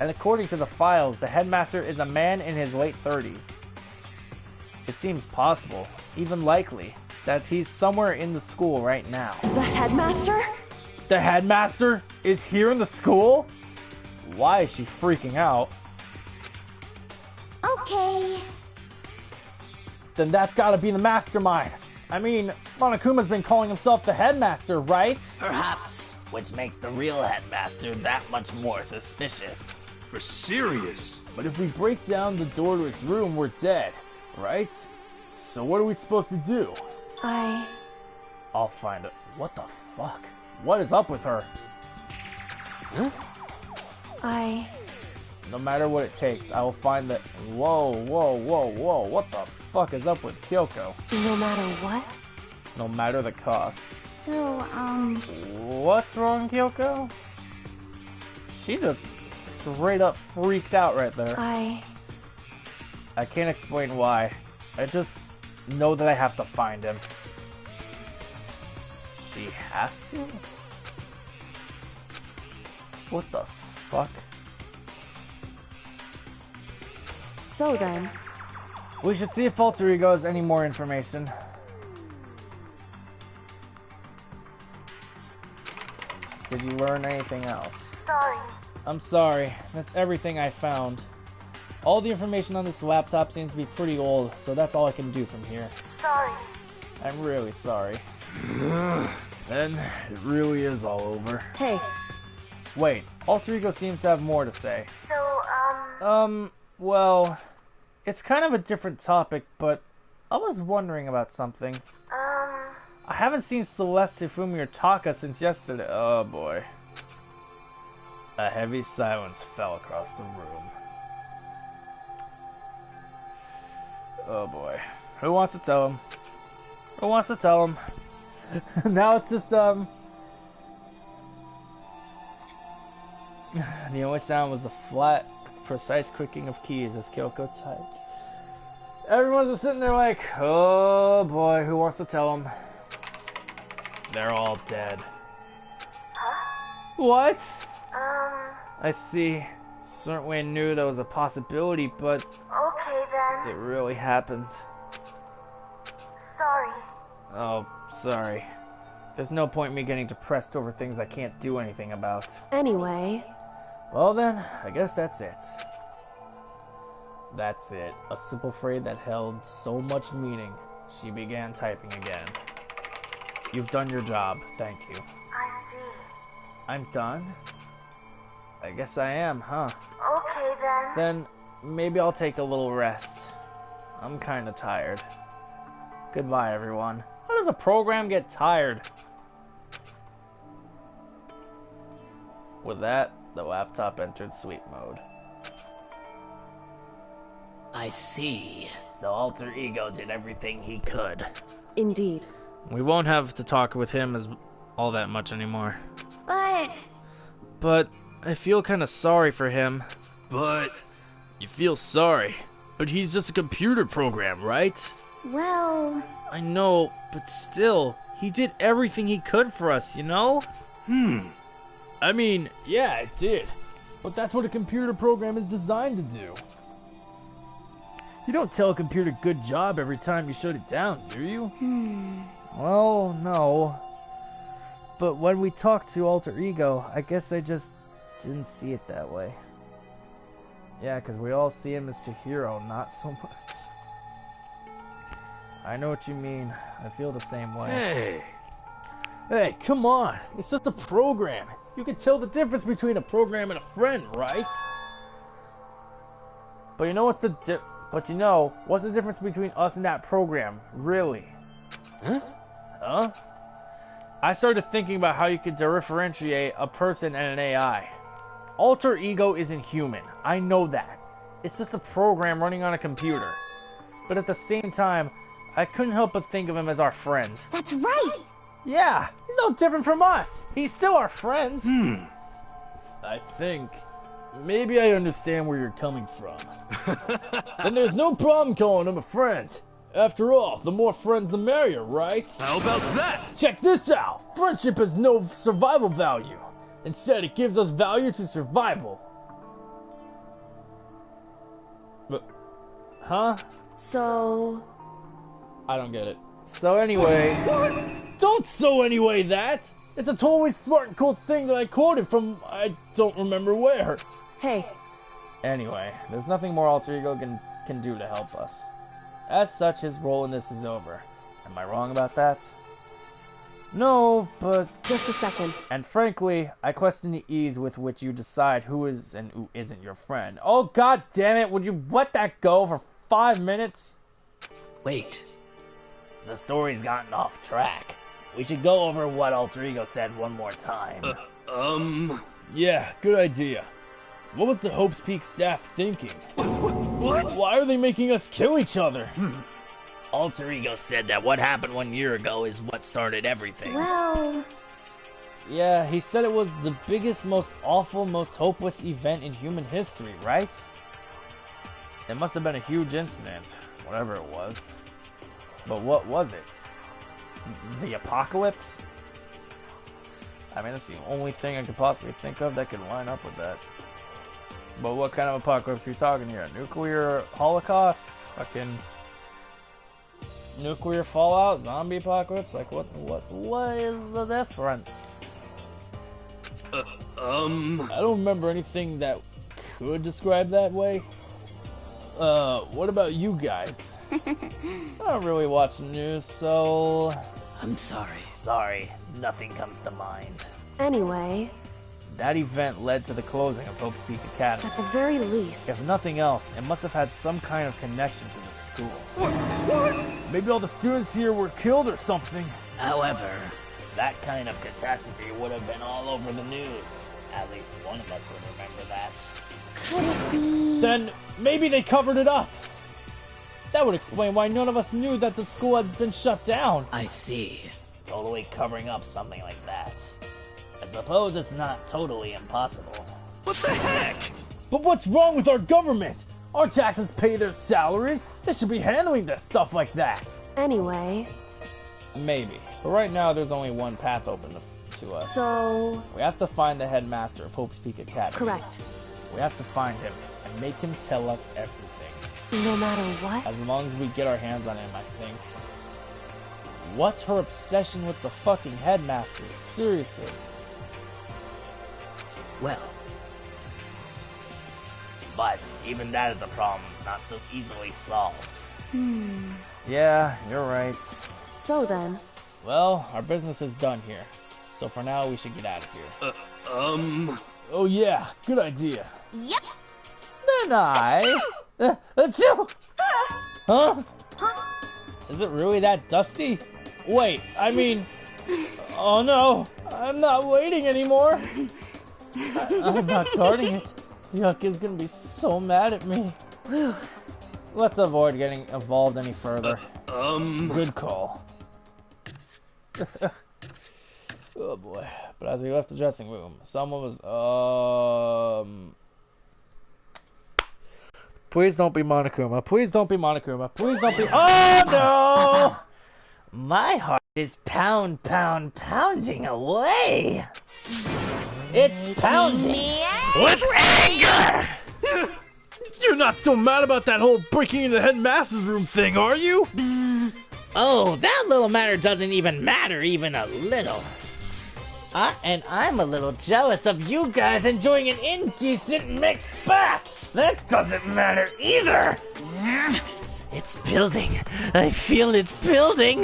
And according to the files, the headmaster is a man in his late 30s. It seems possible, even likely, that he's somewhere in the school right now. The headmaster? The headmaster is here in the school? Why is she freaking out? Okay. Then that's gotta be the mastermind. I mean, Monokuma's been calling himself the headmaster, right? Perhaps. Which makes the real headmaster that much more suspicious. For serious? But if we break down the door to his room, we're dead, right? So what are we supposed to do? I'll find it. What the fuck? What is up with her? Huh? No matter what it takes, I will find that... Whoa, whoa, whoa, whoa. What the fuck is up with Kyoko? No matter what? No matter the cost. So, What's wrong, Kyoko? She just straight up freaked out right there. I can't explain why. I just know that I have to find him. She has to? What the fuck? So then... We should see if Alter Ego has any more information. Did you learn anything else? Sorry. I'm sorry. That's everything I found. All the information on this laptop seems to be pretty old, so that's all I can do from here. Sorry. I'm really sorry. Then, it really is all over. Hey. Wait, Alter Ego seems to have more to say. So, well, it's kind of a different topic, but I was wondering about something. I haven't seen Celeste, Hifumi, or Taka since yesterday. Oh boy. A heavy silence fell across the room. Oh boy. Who wants to tell him? Who wants to tell him? Now it's just, the only sound was the flat, precise clicking of keys as Kyoko typed. Everyone's just sitting there like, oh boy, who wants to tell him? They're all dead. Huh? What? I see. Certainly knew that was a possibility, but... Okay then. It really happened. Sorry. Oh, sorry. There's no point in me getting depressed over things I can't do anything about. Anyway... Well then, I guess that's it. That's it. A simple phrase that held so much meaning. She began typing again. You've done your job. Thank you. I see. I'm done? I guess I am, huh? Okay then. Then, maybe I'll take a little rest. I'm kinda tired. Goodbye, everyone. How does a program get tired? With that, the laptop entered sleep mode. I see. So Alter Ego did everything he could. Indeed. We won't have to talk with him as all that much anymore. But I feel kinda sorry for him. But... You feel sorry? But he's just a computer program, right? well... I know, but still, he did everything he could for us, you know? I mean, yeah, it did. But that's what a computer program is designed to do. You don't tell a computer good job every time you shut it down, do you? Well, no. but when we talked to Alter Ego, I guess I just didn't see it that way. Yeah, because we all see him as Chihiro, not so much. I know what you mean. I feel the same way. Hey! Hey, come on! It's just a program. You can tell the difference between a program and a friend, right? But you know what's the what's the difference between us and that program, really? Huh? Huh? I started thinking about how you could differentiate a person and an AI. Alter Ego isn't human. I know that. It's just a program running on a computer. But at the same time, I couldn't help but think of him as our friend. That's right! Yeah, he's no different from us. He's still our friend. I think maybe I understand where you're coming from. Then there's no problem calling him a friend. After all, the more friends the merrier, right? How about that? Check this out! Friendship has no survival value. Instead, it gives us value to survival. But, huh? So... I don't get it. So anyway... Don't so anyway that! It's a totally smart and cool thing that I quoted from I don't remember where. Hey. Anyway, there's nothing more Alter Ego can do to help us. As such, his role in this is over. Am I wrong about that? No, but... Just a second. And frankly, I question the ease with which you decide who is and who isn't your friend. Oh, god damn it, would you let that go for 5 minutes? Wait. The story's gotten off track. We should go over what Alter Ego said one more time. Yeah, good idea. What was the Hope's Peak staff thinking? What? Why are they making us kill each other? Alter Ego said that what happened 1 year ago is what started everything. Well... Yeah, he said it was the biggest, most awful, most hopeless event in human history, right? It must have been a huge incident, whatever it was. But what was it? The apocalypse? I mean, that's the only thing I could possibly think of that could line up with that. But what kind of apocalypse are you talking here? Nuclear holocaust? Fucking nuclear fallout? Zombie apocalypse? Like what is the difference? I don't remember anything that could describe that way. What about you guys? I don't really watch the news, so... I'm sorry. Sorry, nothing comes to mind. Anyway... That event led to the closing of Hope's Peak Academy. At the very least... If nothing else, it must have had some kind of connection to the school. What? Maybe all the students here were killed or something. However... That kind of catastrophe would have been all over the news. At least one of us would remember that. Could it be... Then maybe they covered it up. That would explain why none of us knew that the school had been shut down. I see. Totally covering up something like that. I suppose it's not totally impossible. What the heck? But what's wrong with our government? Our taxes pay their salaries. They should be handling this stuff like that. Anyway... Maybe. But right now, there's only one path open to us. So... We have to find the headmaster of Hope's Peak Academy. Correct. We have to find him and make him tell us everything. No matter what? As long as we get our hands on him, I think. What's her obsession with the fucking headmaster? Seriously. Well. But even that is a problem not so easily solved. Yeah, you're right. So then... Well, our business is done here. So for now, we should get out of here. Oh yeah, good idea. Yep. Then I... Achoo! Huh? Is it really that dusty? Wait, I mean... Oh no, I'm not waiting anymore. I'm not guarding it. Yuck is gonna be so mad at me. Let's avoid getting involved any further. Good call. Oh boy. But as we left the dressing room, someone was, Please don't be Monokuma. Please don't be Monokuma. Please don't be— Oh no! My heart is pounding away. It's pounding with anger. You're not so mad about that whole breaking into the headmaster's room thing, are you? Oh, that little matter doesn't even matter even a little. And I'm a little jealous of you guys enjoying an indecent mixed bath. That doesn't matter either. It's building. I feel it's building.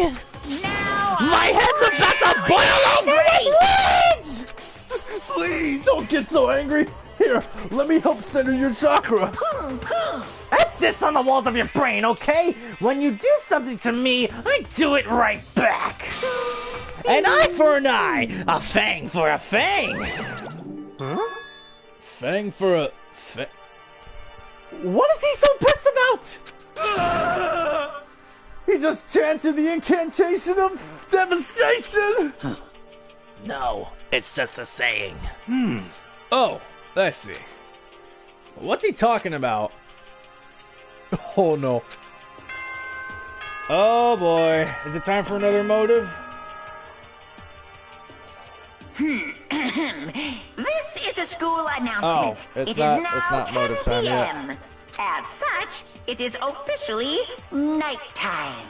Now my head's about to boil over with rage! Please don't get so angry. Here, let me help center your chakra. Etch this on the walls of your brain, okay? When you do something to me, I do it right back. An eye for an eye, a fang for a fang. Huh? Fang for a fang? What is he so pissed about? He just chanted the incantation of devastation. No, it's just a saying. Oh, I see. What's he talking about? Oh no. Oh boy. Is it time for another motive? This is a school announcement. Oh, it's not motive time yet. As such, it is officially nighttime.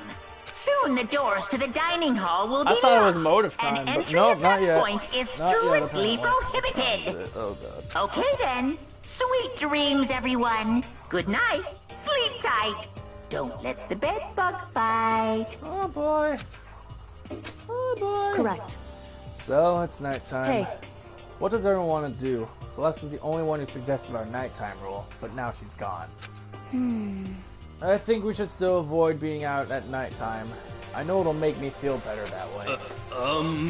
Soon the doors to the dining hall will be I thought it was locked, motive time, and but no, entry not at that yet. point is Not yet, strictly apparently. prohibited. Oh god. Okay then. Sweet dreams, everyone. Good night. Sleep tight. Don't let the bed bugs bite. Oh boy. Oh boy. Correct. So, it's nighttime. Hey. What does everyone want to do? Celeste was the only one who suggested our nighttime rule, but now she's gone. I think we should still avoid being out at nighttime. I know it'll make me feel better that way.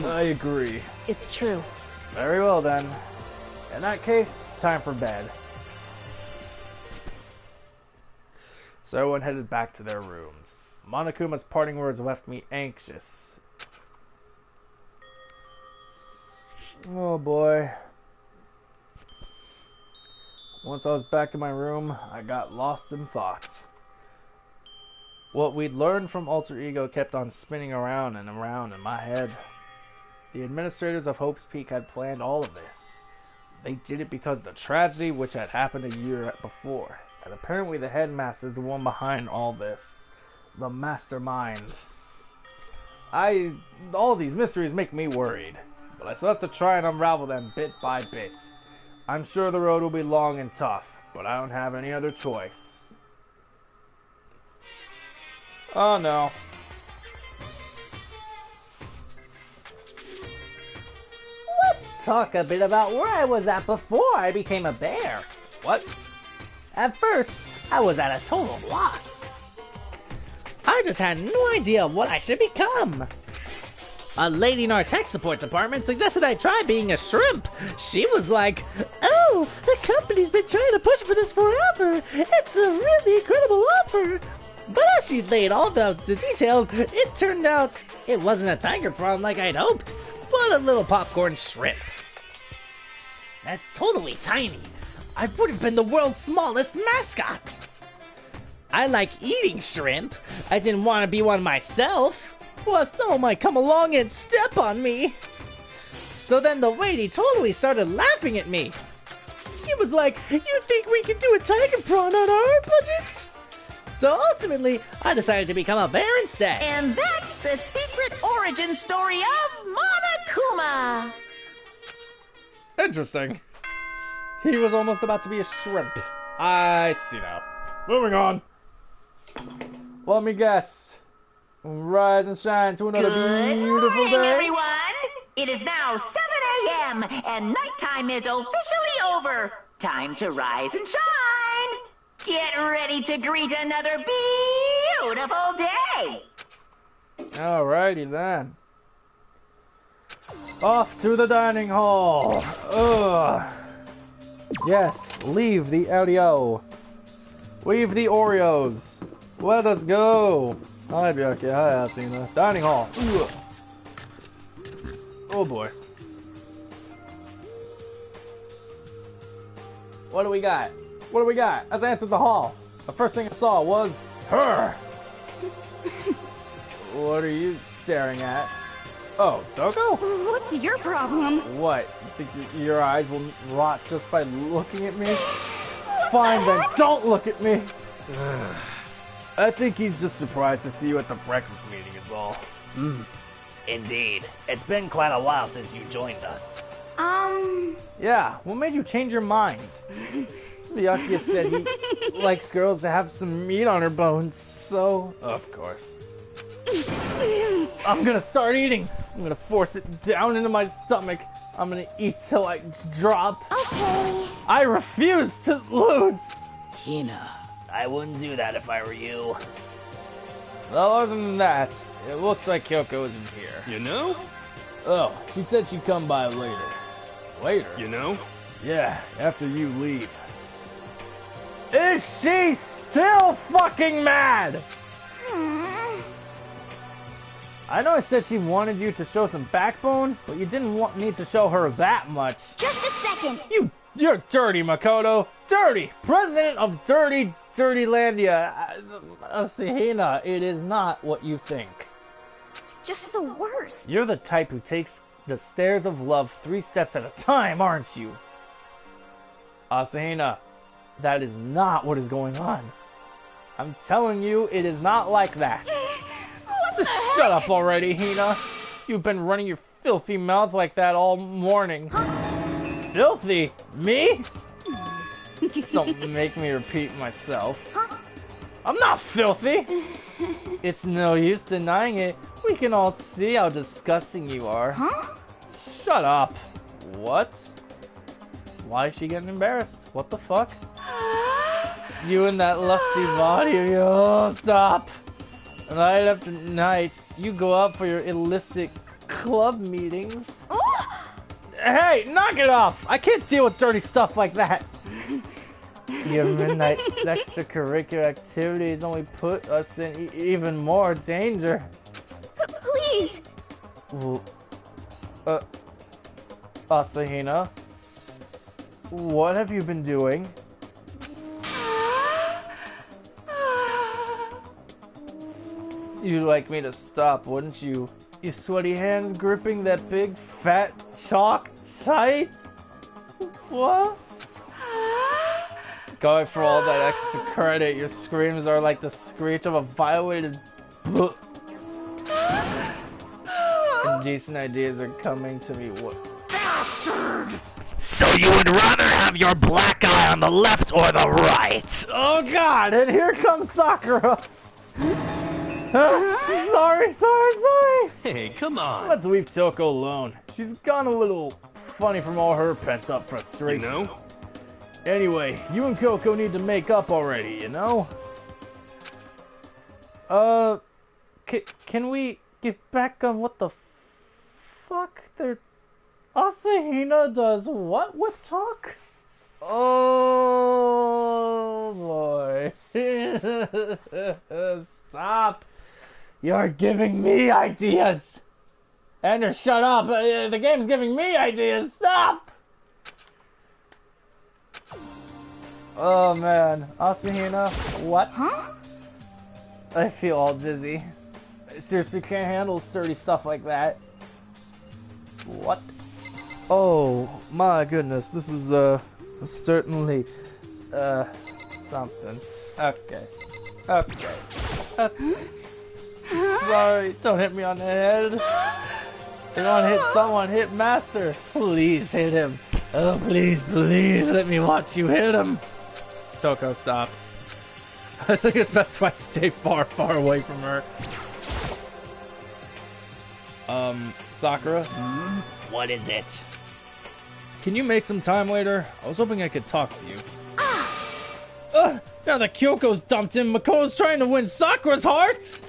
I agree. It's true. Very well then. In that case, time for bed. So everyone headed back to their rooms. Monokuma's parting words left me anxious. Oh boy. Once I was back in my room, I got lost in thoughts. What we'd learned from Alter Ego kept on spinning around and around in my head. The administrators of Hope's Peak had planned all of this. They did it because of the tragedy which had happened a year before. And apparently the headmaster is the one behind all this. The mastermind. All these mysteries make me worried. But I still have to try and unravel them bit by bit. I'm sure the road will be long and tough, but I don't have any other choice. Oh no. Let's talk a bit about where I was at before I became a bear. What? At first, I was at a total loss. I just had no idea what I should become. A lady in our tech support department suggested I try being a shrimp. She was like, "Oh, the company's been trying to push for this forever. It's a really incredible offer." But as she laid all the details, it turned out it wasn't a tiger prawn like I'd hoped, but a little popcorn shrimp. That's totally tiny. I would have been the world's smallest mascot. I like eating shrimp. I didn't want to be one myself. Well, someone might come along and step on me. So then the lady totally started laughing at me. She was like, "You think we can do a tiger prawn on our budget?" So ultimately, I decided to become a bear instead. And that's the secret origin story of Monokuma. Interesting. He was almost about to be a shrimp. I see now. Moving on. Let me guess. Rise and shine to another beautiful Good morning, day. everyone. It is now 7 a.m. and nighttime is officially over. Time to rise and shine. Get ready to greet another beautiful day. Alrighty then. Off to the dining hall. Ugh. Yes, leave the audio. Leave the Oreos. Let us go. Hi, Bjarke. Hi, Athena. Dining hall. Ugh. Oh boy. What do we got? What do we got? As I entered the hall, the first thing I saw was her. What are you staring at? Oh, Toko? What's your problem? What? You think your eyes will rot just by looking at me? Fine then, don't look at me. I think he's just surprised to see you at the breakfast meeting is all. Indeed. It's been quite a while since you joined us. Yeah, what made you change your mind? Byakuya said he likes girls to have some meat on her bones, so... Of course. I'm gonna start eating. I'm gonna force it down into my stomach. I'm gonna eat till I drop. Okay. I refuse to lose. Hina. I wouldn't do that if I were you. Well, other than that, it looks like Kyoko isn't here. You know? Oh, she said she'd come by later. Later? You know? Yeah, after you leave. Is she still fucking mad? I know I said she wanted you to show some backbone, but you didn't want me to show her that much. Just a second. You're dirty, Makoto. Dirty. President of Dirty Landia. Asahina, it is not what you think. Just the worst. You're the type who takes the stairs of love 3 steps at a time, aren't you? Asahina, that is not what is going on. I'm telling you, it is not like that. Just shut up already, Hina. You've been running your filthy mouth like that all morning. Huh? Filthy? Me? Don't make me repeat myself. Huh? I'm not filthy. It's no use denying it. We can all see how disgusting you are. Huh? Shut up. What? Why is she getting embarrassed? What the fuck? You and that lusty body of yours. Oh, stop. Night after night, you go out for your illicit club meetings. Ooh. Hey, knock it off! I can't deal with dirty stuff like that. Your midnight extracurricular activities only put us in even more danger. Please! Asahina, what have you been doing? You'd like me to stop, wouldn't you? Your sweaty hands gripping that big, fat chalk tight? What? Going for all that extra credit, your screams are like the screech of a violated book. Indecent ideas are coming to me. What? Bastard! So you would rather have your black eye on the left or the right? Oh god, and here comes Sakura! Sorry. Hey, come on. Let's leave Toko alone. She's gone a little funny from all her pent-up frustration. You know? Anyway, you and Coco need to make up already, you know? Can we get back on what the fuck they're... Asahina does what with talk? Oh boy. Stop. You're giving me ideas. Ender, shut up. The game's giving me ideas. Stop. Oh man. Asahina, what? Huh? I feel all dizzy. I seriously can't handle sturdy stuff like that. What? Oh my goodness, this is certainly something. Okay. Sorry, don't hit me on the head. If you want to hit someone, hit Master. Please hit him. Oh, please, let me watch you hit him. Toko, stop. I think it's best if I stay far away from her. Sakura? What is it? Can you make some time later? I was hoping I could talk to you. Now that Kyoko's dumped him, Makoto's trying to win Sakura's heart?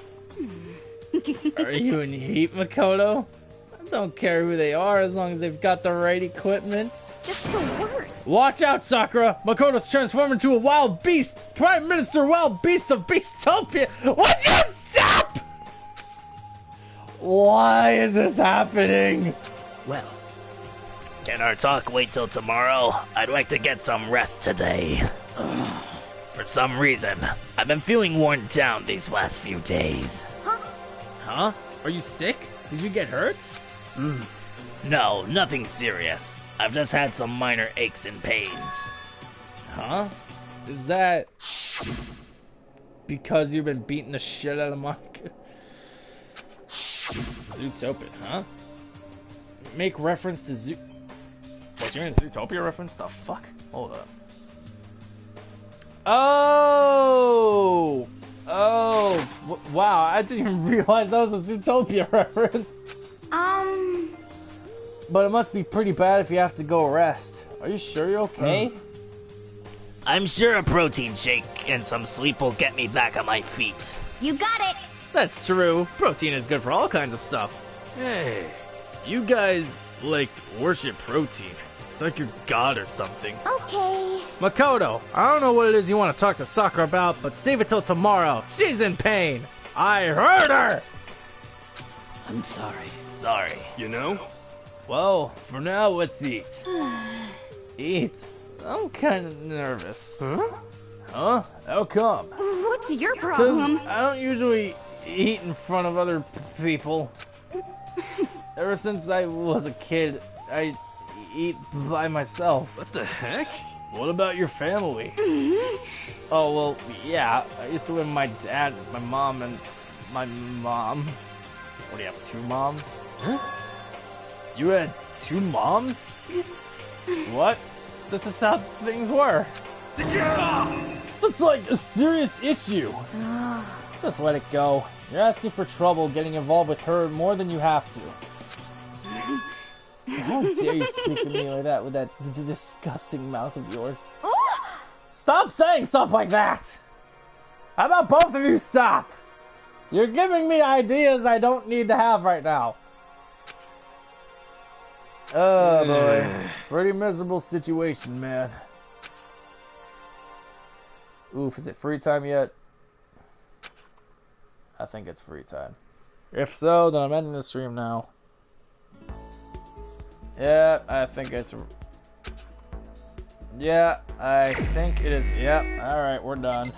Are you in heat, Makoto? I don't care who they are as long as they've got the right equipment. Just the worst. Watch out, Sakura! Makoto's transformed into a wild beast! Prime Minister Wild Beast of Beastopia! Would you stop?! Why is this happening? Well, can our talk wait till tomorrow? I'd like to get some rest today. For some reason, I've been feeling worn down these last few days. Huh? Are you sick? Did you get hurt? No, nothing serious. I've just had some minor aches and pains. Huh? Is that because you've been beating the shit out of Monica? Zootopia, huh? Make reference to Zoo... What, you mean Zootopia reference? The fuck? Hold up. Oh! Oh! Wow, I didn't even realize that was a Zootopia reference. But it must be pretty bad if you have to go rest. Are you sure you're okay? I'm sure a protein shake and some sleep will get me back on my feet. You got it! That's true. Protein is good for all kinds of stuff. Hey. You guys, like, worship protein. It's like your god or something. Okay. Makoto, I don't know what it is you want to talk to Sakura about, but save it till tomorrow. She's in pain. I heard her! I'm sorry. Sorry. You know? Well, for now, let's eat. Eat? I'm kind of nervous. Huh? Huh? How come? What's your problem? I don't usually eat in front of other people. Ever since I was a kid, I eat by myself. What the heck? What about your family? Oh, well, yeah. I used to live with my dad, my mom, and my mom. What do you have, 2 moms? Huh? You had 2 moms? What? This is how things were. That's like a serious issue. Just let it go. You're asking for trouble getting involved with her more than you have to. How dare you speak to me like that with that disgusting mouth of yours? Stop saying stuff like that! How about both of you stop? You're giving me ideas I don't need to have right now. Oh boy. Pretty miserable situation, man. Oof, is it free time yet? I think it's free time. If so, then I'm ending the stream now. Yeah, I think it's... Yeah, I think it is... Yep, alright, we're done.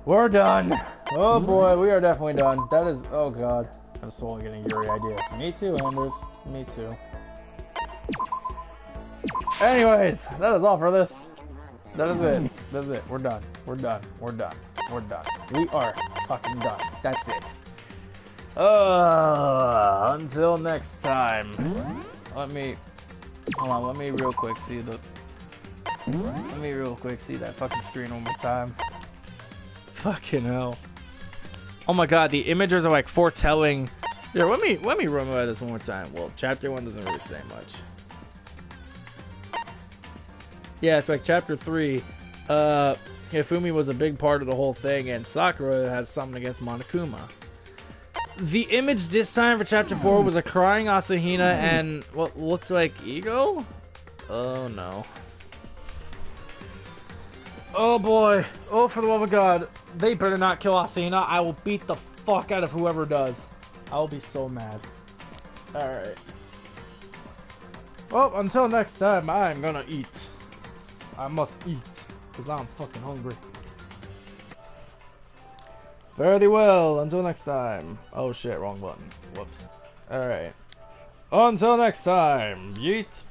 We're done! Oh boy, we are definitely done. That is... Oh god. I'm slowly getting Yuri ideas. Me too, Anders. Me too. Anyways, that is all for this. That is it. That's it. We're done. We're done. We're done. We're done. We are fucking done. That's it. Until next time. Let me... Hold on, let me real quick see the... Let me real quick see that fucking screen one more time. Fucking hell. Oh my god, the images are like foretelling... Here, let me run by this one more time. Well, chapter 1 doesn't really say much. Yeah, it's like chapter 3. Hifumi was a big part of the whole thing, and Sakura has something against Monokuma. The image this time for chapter 4 was a crying Asahina and what looked like Ego? Oh no. Oh boy. Oh, for the love of God. They better not kill Asahina. I will beat the fuck out of whoever does. I will be so mad. Alright. Well, until next time, I'm gonna eat. I must eat, because I'm fucking hungry. Very well, until next time. Oh shit, wrong button. Whoops. Alright. Until next time, yeet.